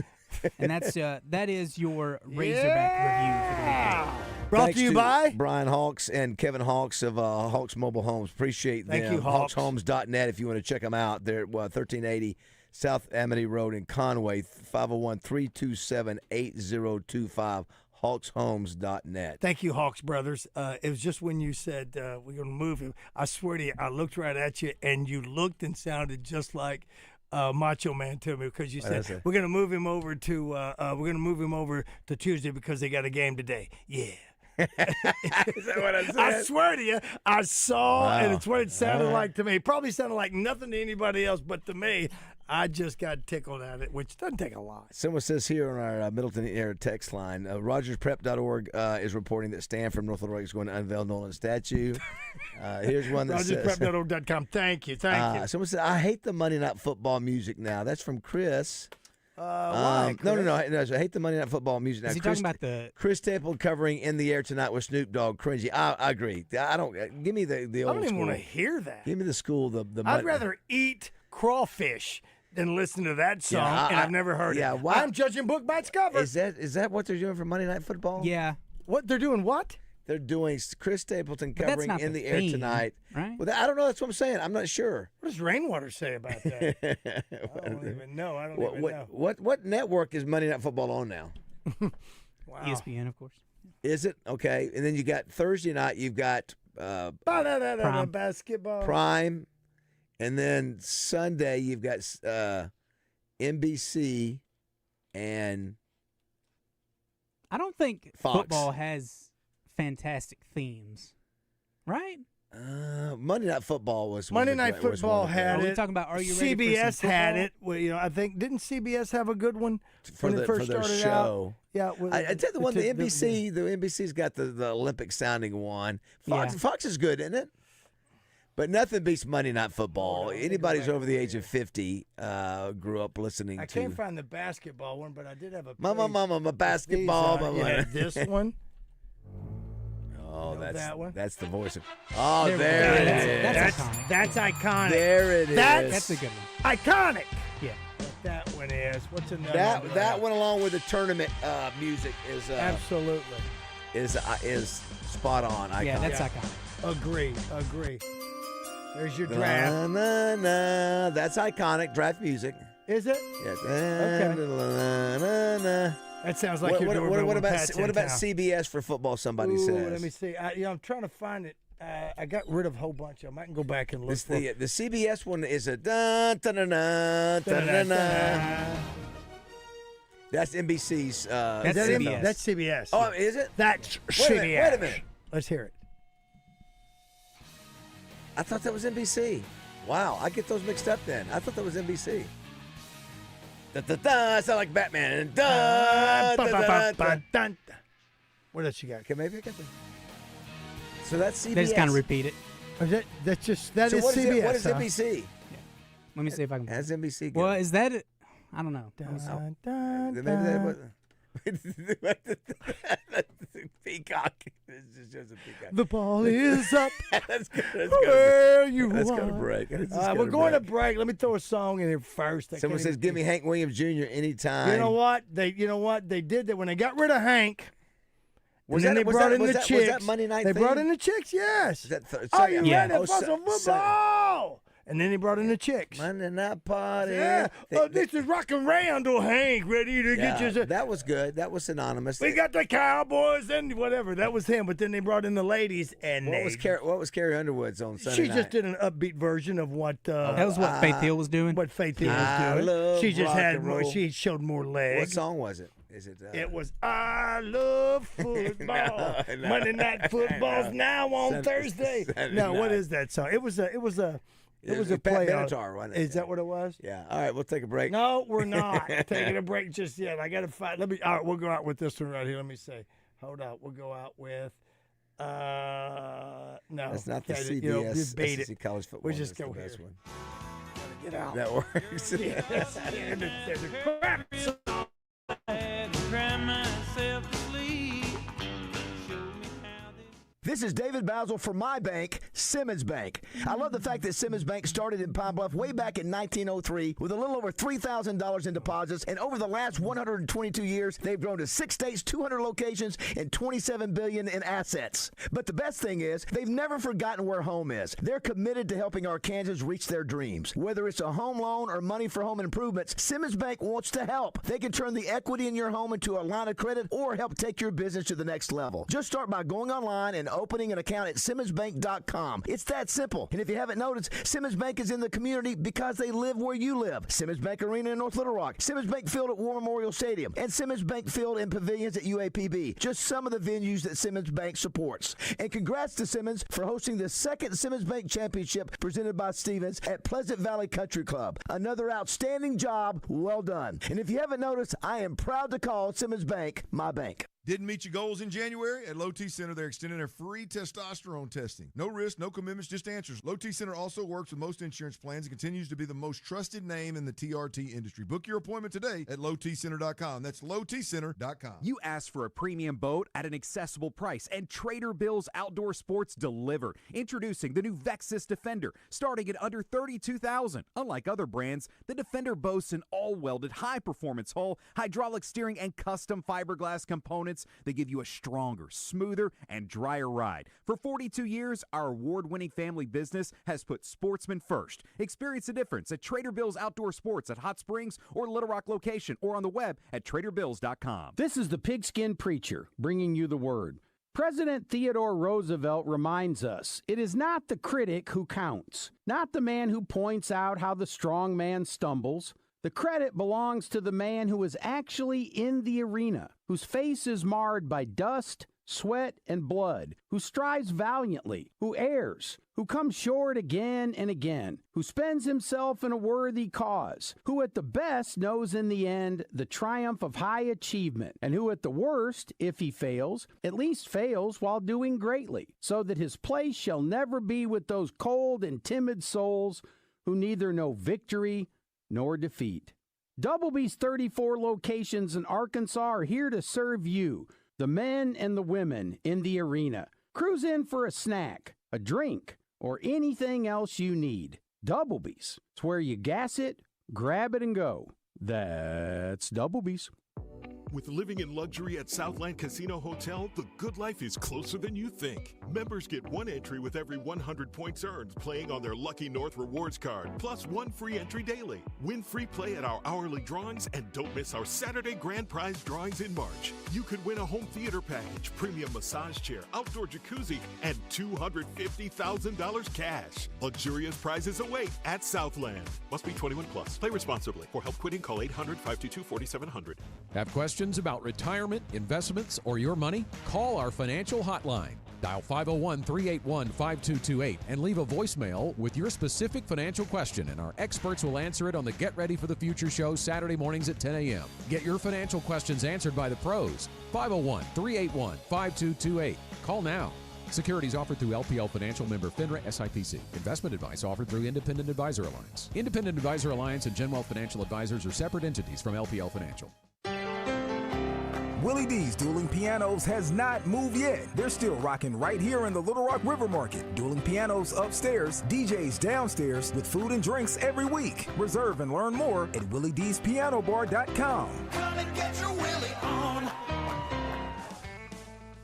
And that is your Razorback review for the weekend. Brought Thanks to you by Brian Hawks and Kevin Hawks of Hawks Mobile Homes. Appreciate them. Thank you, Hawks. HawksHomes.net if you want to check them out. They're at 1380 South Amity Road in Conway, 501-327-8025, HawksHomes.net. Thank you, Hawks brothers. It was just when you said we're going to move him. I swear to you, I looked right at you, and you looked and sounded just like Macho Man to me, because you said we're going to move him over to Tuesday because they got a game today. Yeah. Is that what I said? I swear to you, I saw, and it's what it sounded like to me. It probably sounded like nothing to anybody else, but to me, I just got tickled at it, which doesn't take a lot. Someone says here on our Middleton Air text line, RogersPrep.org is reporting that Stanford, North Little Rock is going to unveil Nolan's statue. Here's one that says, RogersPrep.org.com. Thank you. Someone said, I hate the Monday Night Football music now. That's from Chris. Why, No. I hate the Monday Night Football music now. Is he talking about the Chris Stapleton covering "In the Air Tonight" with Snoop Dogg? Cringy. I agree. I don't. Give me the old school. I don't even want to hear that. Give me the school. I'd rather eat crawfish than listen to that song, and I've never heard it. Why? I'm judging book by its cover. Is that what they're doing for Monday Night Football? Yeah. What they're doing? What? They're doing Chris Stapleton covering "In the Air Tonight." Right? Well, I don't know. That's what I'm saying. I'm not sure. What does Rainwater say about that? I don't even know. I don't even know. What network is Monday Night Football on now? Wow. ESPN, of course. Is it? Okay. And then you got Thursday night, you've got Prime. Basketball. Prime. And then Sunday, you've got NBC and I don't think Fox. football has fantastic themes, right? Monday Night Football was Monday Night Football had it. Are we talking about Are You Ready CBS for Some had Football? it. Well, I think didn't CBS have a good one for when it first their started show. out? Yeah, I tell you the one, the NBC's got the Olympic sounding one. Fox is good, isn't it? But nothing beats Monday Night Football. Anybody's over the age of 50 grew up listening to. I can't find the basketball one, but I did have a. Mama, my basketball. Yeah, this one. Oh, that one. That's the voice of. Oh, there it is. That's iconic. There it is. That's a good one. Iconic. Yeah. That way. one is. What's another That one, along with the tournament music, is absolutely is spot on. Yeah, Iconic. that's iconic. Agree. There's your draft. Na, na, na. That's iconic. Draft music. Is it? Yes. Okay. Na, na, na. That sounds like you're doing what about Pat's what in about town. CBS for football? Somebody Ooh, says. let me see. I'm trying to find it. I got rid of a whole bunch of them. I can go back and look for The CBS one is a dun dun dun dun dun dun dun. That's NBC's. That's CBS. That's CBS. Oh, is it? That's Wait CBS. a minute. Let's hear it. I thought that was NBC. Wow, I get those mixed up then. I thought that was NBC. Da, da, da, I sound like Batman. Da, da, da, da, da. What else you got? Okay, maybe I got that. So that's CBS. They just kind of repeat it. That's is what CBS. What is huh? NBC? Let me see if I can. Has NBC good? Well, is that it? I don't know. Let me see. Maybe that was... Peacock. It's just a peacock. The ball is up. Let's go Where you Let's go are. to break. We're going to break. Let me throw a song in here first. Someone says, "Give me Hank Williams Jr. anytime." You know what? They did that when they got rid of Hank. Was and then that- they brought in the was chicks. that Monday Night They thing? brought in the chicks. Yes. Is that Are you ready for Sun- some football? And then they brought in the chicks. Monday Night Party. Yeah. This is Rock and Randall Hank ready to get you. That was good. That was synonymous. We got the Cowboys and whatever. That was him. But then they brought in the ladies and What was Carrie Underwood's on Sunday She night? just did an upbeat version of what. That was what Faith Hill was doing. What Faith Hill I was doing. love She just rock had and more. roll. She showed more legs. What song was it? Is it? It was I love football. No. Monday night football's No. now on Sunday- Thursday. Sunday No, what night. is that song? It was a Pat play. Benatar, wasn't it? Is that what it was? Yeah. All right, we'll take a break. No, we're not taking a break just yet. I got to find. All right, we'll go out with this one right here. Let me see. Hold on. We'll go out with. No, That's not the okay, CBS. you know, you beat SEC it. college football. We'll just That's go the here. best one. Get out. That works. Yes. There's a crap song. This is David Bazzel for my bank, Simmons Bank. I love the fact that Simmons Bank started in Pine Bluff way back in 1903 with a little over $3,000 in deposits, and over the last 122 years, they've grown to 6 states, 200 locations, and $27 billion in assets. But the best thing is, they've never forgotten where home is. They're committed to helping Arkansans reach their dreams. Whether it's a home loan or money for home improvements, Simmons Bank wants to help. They can turn the equity in your home into a line of credit or help take your business to the next level. Just start by going online and opening an account at SimmonsBank.com. It's that simple. And if you haven't noticed, Simmons Bank is in the community because they live where you live. Simmons Bank Arena in North Little Rock, Simmons Bank Field at War Memorial Stadium, and Simmons Bank Field and Pavilions at UAPB. Just some of the venues that Simmons Bank supports. And congrats to Simmons for hosting the second Simmons Bank Championship presented by Stevens at Pleasant Valley Country Club. Another outstanding job. Well done. And if you haven't noticed, I am proud to call Simmons Bank my bank. Didn't meet your goals in January? At Low T Center, they're extending their free testosterone testing. No risk, no commitments, just answers. Low T Center also works with most insurance plans and continues to be the most trusted name in the TRT industry. Book your appointment today at lowtcenter.com. That's lowtcenter.com. You asked for a premium boat at an accessible price, and Trader Bill's Outdoor Sports delivered. Introducing the new Vexus Defender, starting at under $32,000. Unlike other brands, the Defender boasts an all-welded, high-performance hull, hydraulic steering, and custom fiberglass components. They give you a stronger, smoother, and drier ride. For 42 years, our award-winning family business has put sportsmen first. Experience the difference at Trader Bill's Outdoor Sports at Hot Springs or Little Rock location, or on the web at traderbills.com. This is the Pigskin Preacher bringing you the word. President Theodore Roosevelt reminds us, it is not the critic who counts, not the man who points out how the strong man stumbles. The credit belongs to the man who is actually in the arena, whose face is marred by dust, sweat, and blood, who strives valiantly, who errs, who comes short again and again, who spends himself in a worthy cause, who at the best knows in the end the triumph of high achievement, and who at the worst, if he fails, at least fails while doing greatly, so that his place shall never be with those cold and timid souls who neither know victory nor defeat. Doubleby's 34 locations in Arkansas are here to serve you, the men and the women in the arena. Cruise in for a snack, a drink, or anything else you need. Doubleby's. It's where you gas it, grab it, and go. That's Double B's. With living in luxury at Southland Casino Hotel, the good life is closer than you think. Members get 1 entry with every 100 points earned playing on their Lucky North Rewards card, plus 1 free entry daily. Win free play at our hourly drawings and don't miss our Saturday grand prize drawings in March. You could win a home theater package, premium massage chair, outdoor jacuzzi, and $250,000 cash. Luxurious prizes await at Southland. Must be 21 plus. Play responsibly. For help quitting, call 800-522-4700. Have questions about retirement, investments, or your money? Call our financial hotline. Dial 501-381-5228 and leave a voicemail with your specific financial question, and our experts will answer it on the Get Ready for the Future show Saturday mornings at 10 a.m. Get your financial questions answered by the pros. 501-381-5228. Call now. Securities offered through LPL Financial, member FINRA SIPC. Investment advice offered through Independent Advisor Alliance. Independent Advisor Alliance and GenWealth Financial Advisors are separate entities from LPL Financial. Willie D's Dueling Pianos has not moved yet. They're still rocking right here in the Little Rock River Market. Dueling Pianos upstairs, DJs downstairs with food and drinks every week. Reserve and learn more at WillieD'sPianoBar.com. Come and get your Willie on.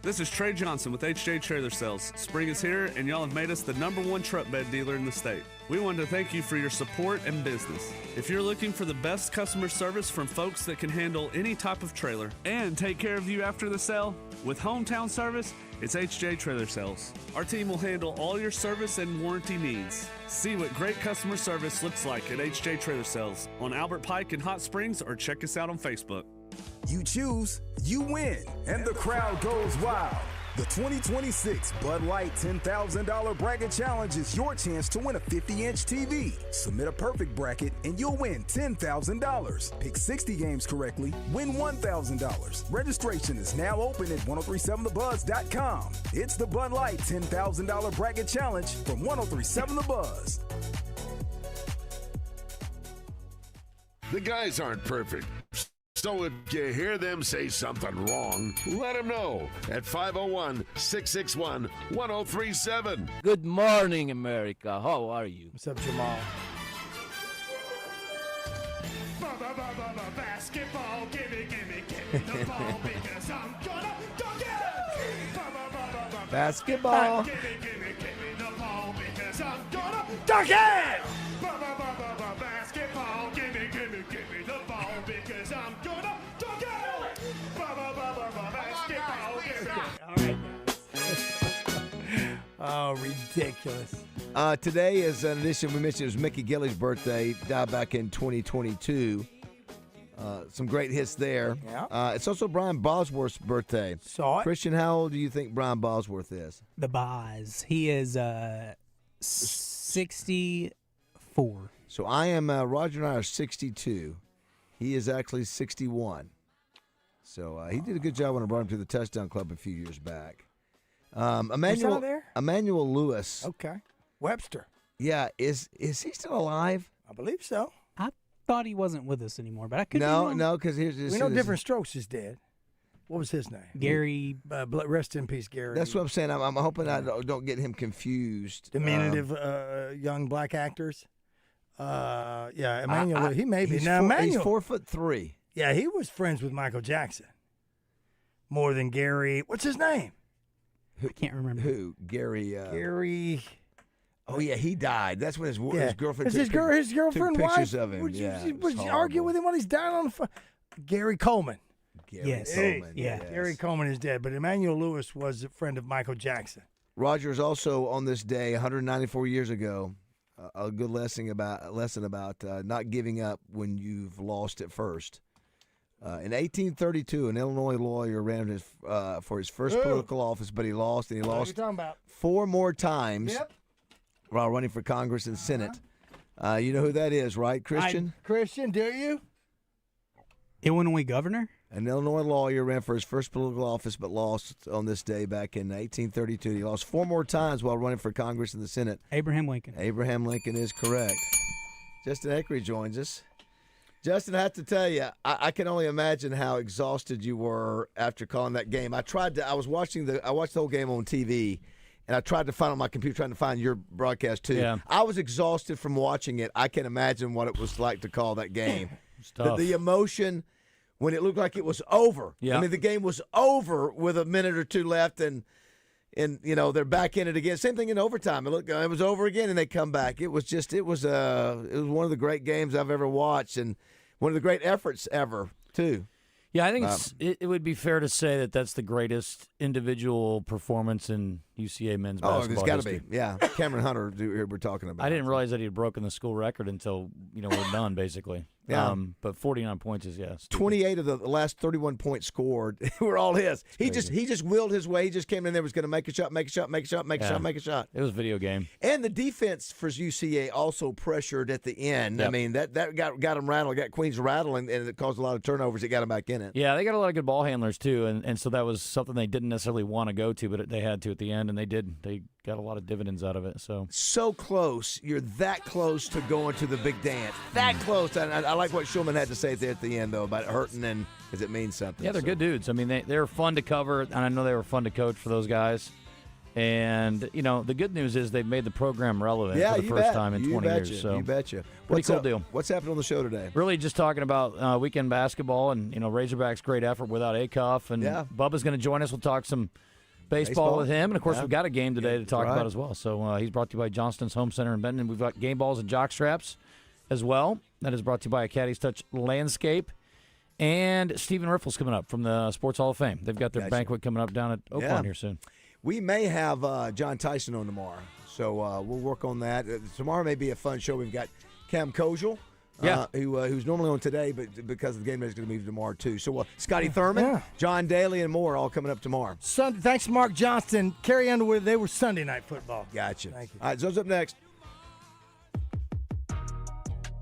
This is Trey Johnson with HJ Trailer Sales. Spring is here, and y'all have made us the #1 truck bed dealer in the state. We want to thank you for your support and business. If you're looking for the best customer service from folks that can handle any type of trailer and take care of you after the sale, with hometown service, it's HJ Trailer Sales. Our team will handle all your service and warranty needs. See what great customer service looks like at HJ Trailer Sales on Albert Pike in Hot Springs, or check us out on Facebook. You choose, you win, and the crowd goes wild. The 2026 Bud Light $10,000 Bracket Challenge is your chance to win a 50-inch TV. Submit a perfect bracket and you'll win $10,000. Pick 60 games correctly, win $1,000. Registration is now open at 1037thebuzz.com. It's the Bud Light $10,000 Bracket Challenge from 1037 The Buzz. The guys aren't perfect. So if you hear them say something wrong, let them know at 501-661-1037. Good morning, America. How are you? What's up, Jamal? Basketball, gimme the ball because I'm gonna dunk it. Basketball. Gimme the ball because I'm gonna dunk it. Basketball, gimme the ball because I'm gonna dunk it. Basketball, gimme. Oh, ridiculous. Today is an edition we mentioned. It was Mickey Gilley's birthday, died back in 2022. Some great hits there. Yeah. It's also Brian Bosworth's birthday. Saw it. Christian, how old do you think Brian Bosworth is? The Boz. He is 64. So I am, Roger and I are 62. He is actually 61. So he did a good job when I brought him to the Touchdown Club a few years back. Emmanuel there? Emmanuel Lewis. Okay. Webster. Yeah, is he still alive? I believe so. I thought he wasn't with us anymore, but I could be No, wrong. no, because here's We know Different Strokes is dead. What was his name? Gary. Rest in peace, Gary. That's what I'm saying. I'm hoping I don't get him confused. Diminutive young black actors. Yeah, Emmanuel. He may be. He's Now, he's Emmanuel. 4'3". Yeah, he was friends with Michael Jackson. More than Gary. What's his name? I can't remember. Who? Gary. Gary. Oh yeah, he died. That's when his girlfriend. His took girlfriend took pictures wife, of him. Would you, Yeah, it would was you argue horrible. with him while he's dying on the phone? Gary Coleman. Gary Coleman. Yes. Gary Coleman is dead, but Emmanuel Lewis was a friend of Michael Jackson. Roger's also on this day, 194 years ago, a good lesson about not giving up when you've lost at first. In 1832, an Illinois lawyer ran for his first political office, but he lost, and he What are lost you talking about? 4 more times Yep. while running for Congress and Senate. You know who that is, right, Christian? Christian, do you? Illinois governor? An Illinois lawyer ran for his first political office, but lost on this day back in 1832. He lost 4 more times while running for Congress and the Senate. Abraham Lincoln. Abraham Lincoln is correct. Justin Eckery joins us. Justin, I have to tell you, I can only imagine how exhausted you were after calling that game. I watched the whole game on TV, and I tried to find on my computer, trying to find your broadcast too. Yeah. I was exhausted from watching it. I can imagine what it was like to call that game. The emotion when it looked like it was over. Yeah. I mean, the game was over with a minute or two left, and they're back in it again. Same thing in overtime. It was over again, and they come back. It was one of the great games I've ever watched, and one of the great efforts ever too. Yeah, I think it would be fair to say that that's the greatest individual performance in UCA men's basketball history. Oh, there's got to be. Yeah, Cameron Hunter, we're talking about. I didn't realize that he had broken the school record until we're done, basically. Yeah. But 49 points is 28 of the last 31 points scored were all his. He just willed his way. He just came in there, was going to make a shot, make a shot, make a shot, make a shot, make a shot. It was a video game. And the defense for UCA also pressured at the end. Yep. I mean, that got them rattled, got Queens rattling, and it caused a lot of turnovers. It got them back in it. Yeah, they got a lot of good ball handlers too, and so that was something they didn't necessarily want to go to, but they had to at the end, and they did. They got a lot of dividends out of it. So close. You're that close to going to the big dance. That close. I like what Schulman had to say there at the end, though, about it hurting and because it means something. Yeah, they're good dudes. I mean, they were fun to cover, and I know they were fun to coach for those guys. And, the good news is they've made the program relevant for the first time in 20 years. So you betcha. Pretty cool deal. What's happening on the show today? Really just talking about weekend basketball and, Razorback's great effort without Acuff. And Bubba's going to join us. We'll talk some baseball with him. And, of course, we've got a game today to talk about as well. So he's brought to you by Johnston's Home Center in Benton. We've got game balls and jock straps as well. That is brought to you by Caddy's Touch Landscape. And Stephen Riffle's coming up from the Sports Hall of Fame. They've got their banquet coming up down at Oaklawn here soon. We may have John Tyson on tomorrow, so we'll work on that. Tomorrow may be a fun show. We've got Cam Kozel, who's normally on today, but because of the game, he's going to move tomorrow too. So Scotty Thurman, John Daly, and more all coming up tomorrow. Thanks, Mark Johnston. Carrie Underwood, they were Sunday Night Football. Gotcha. Thank you. All right, Zoe's up next.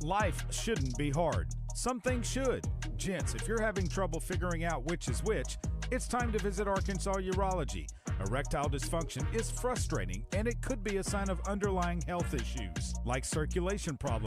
Life shouldn't be hard. Some things should. Gents, if you're having trouble figuring out which is which, it's time to visit Arkansas Urology. Erectile dysfunction is frustrating, and it could be a sign of underlying health issues like circulation problems,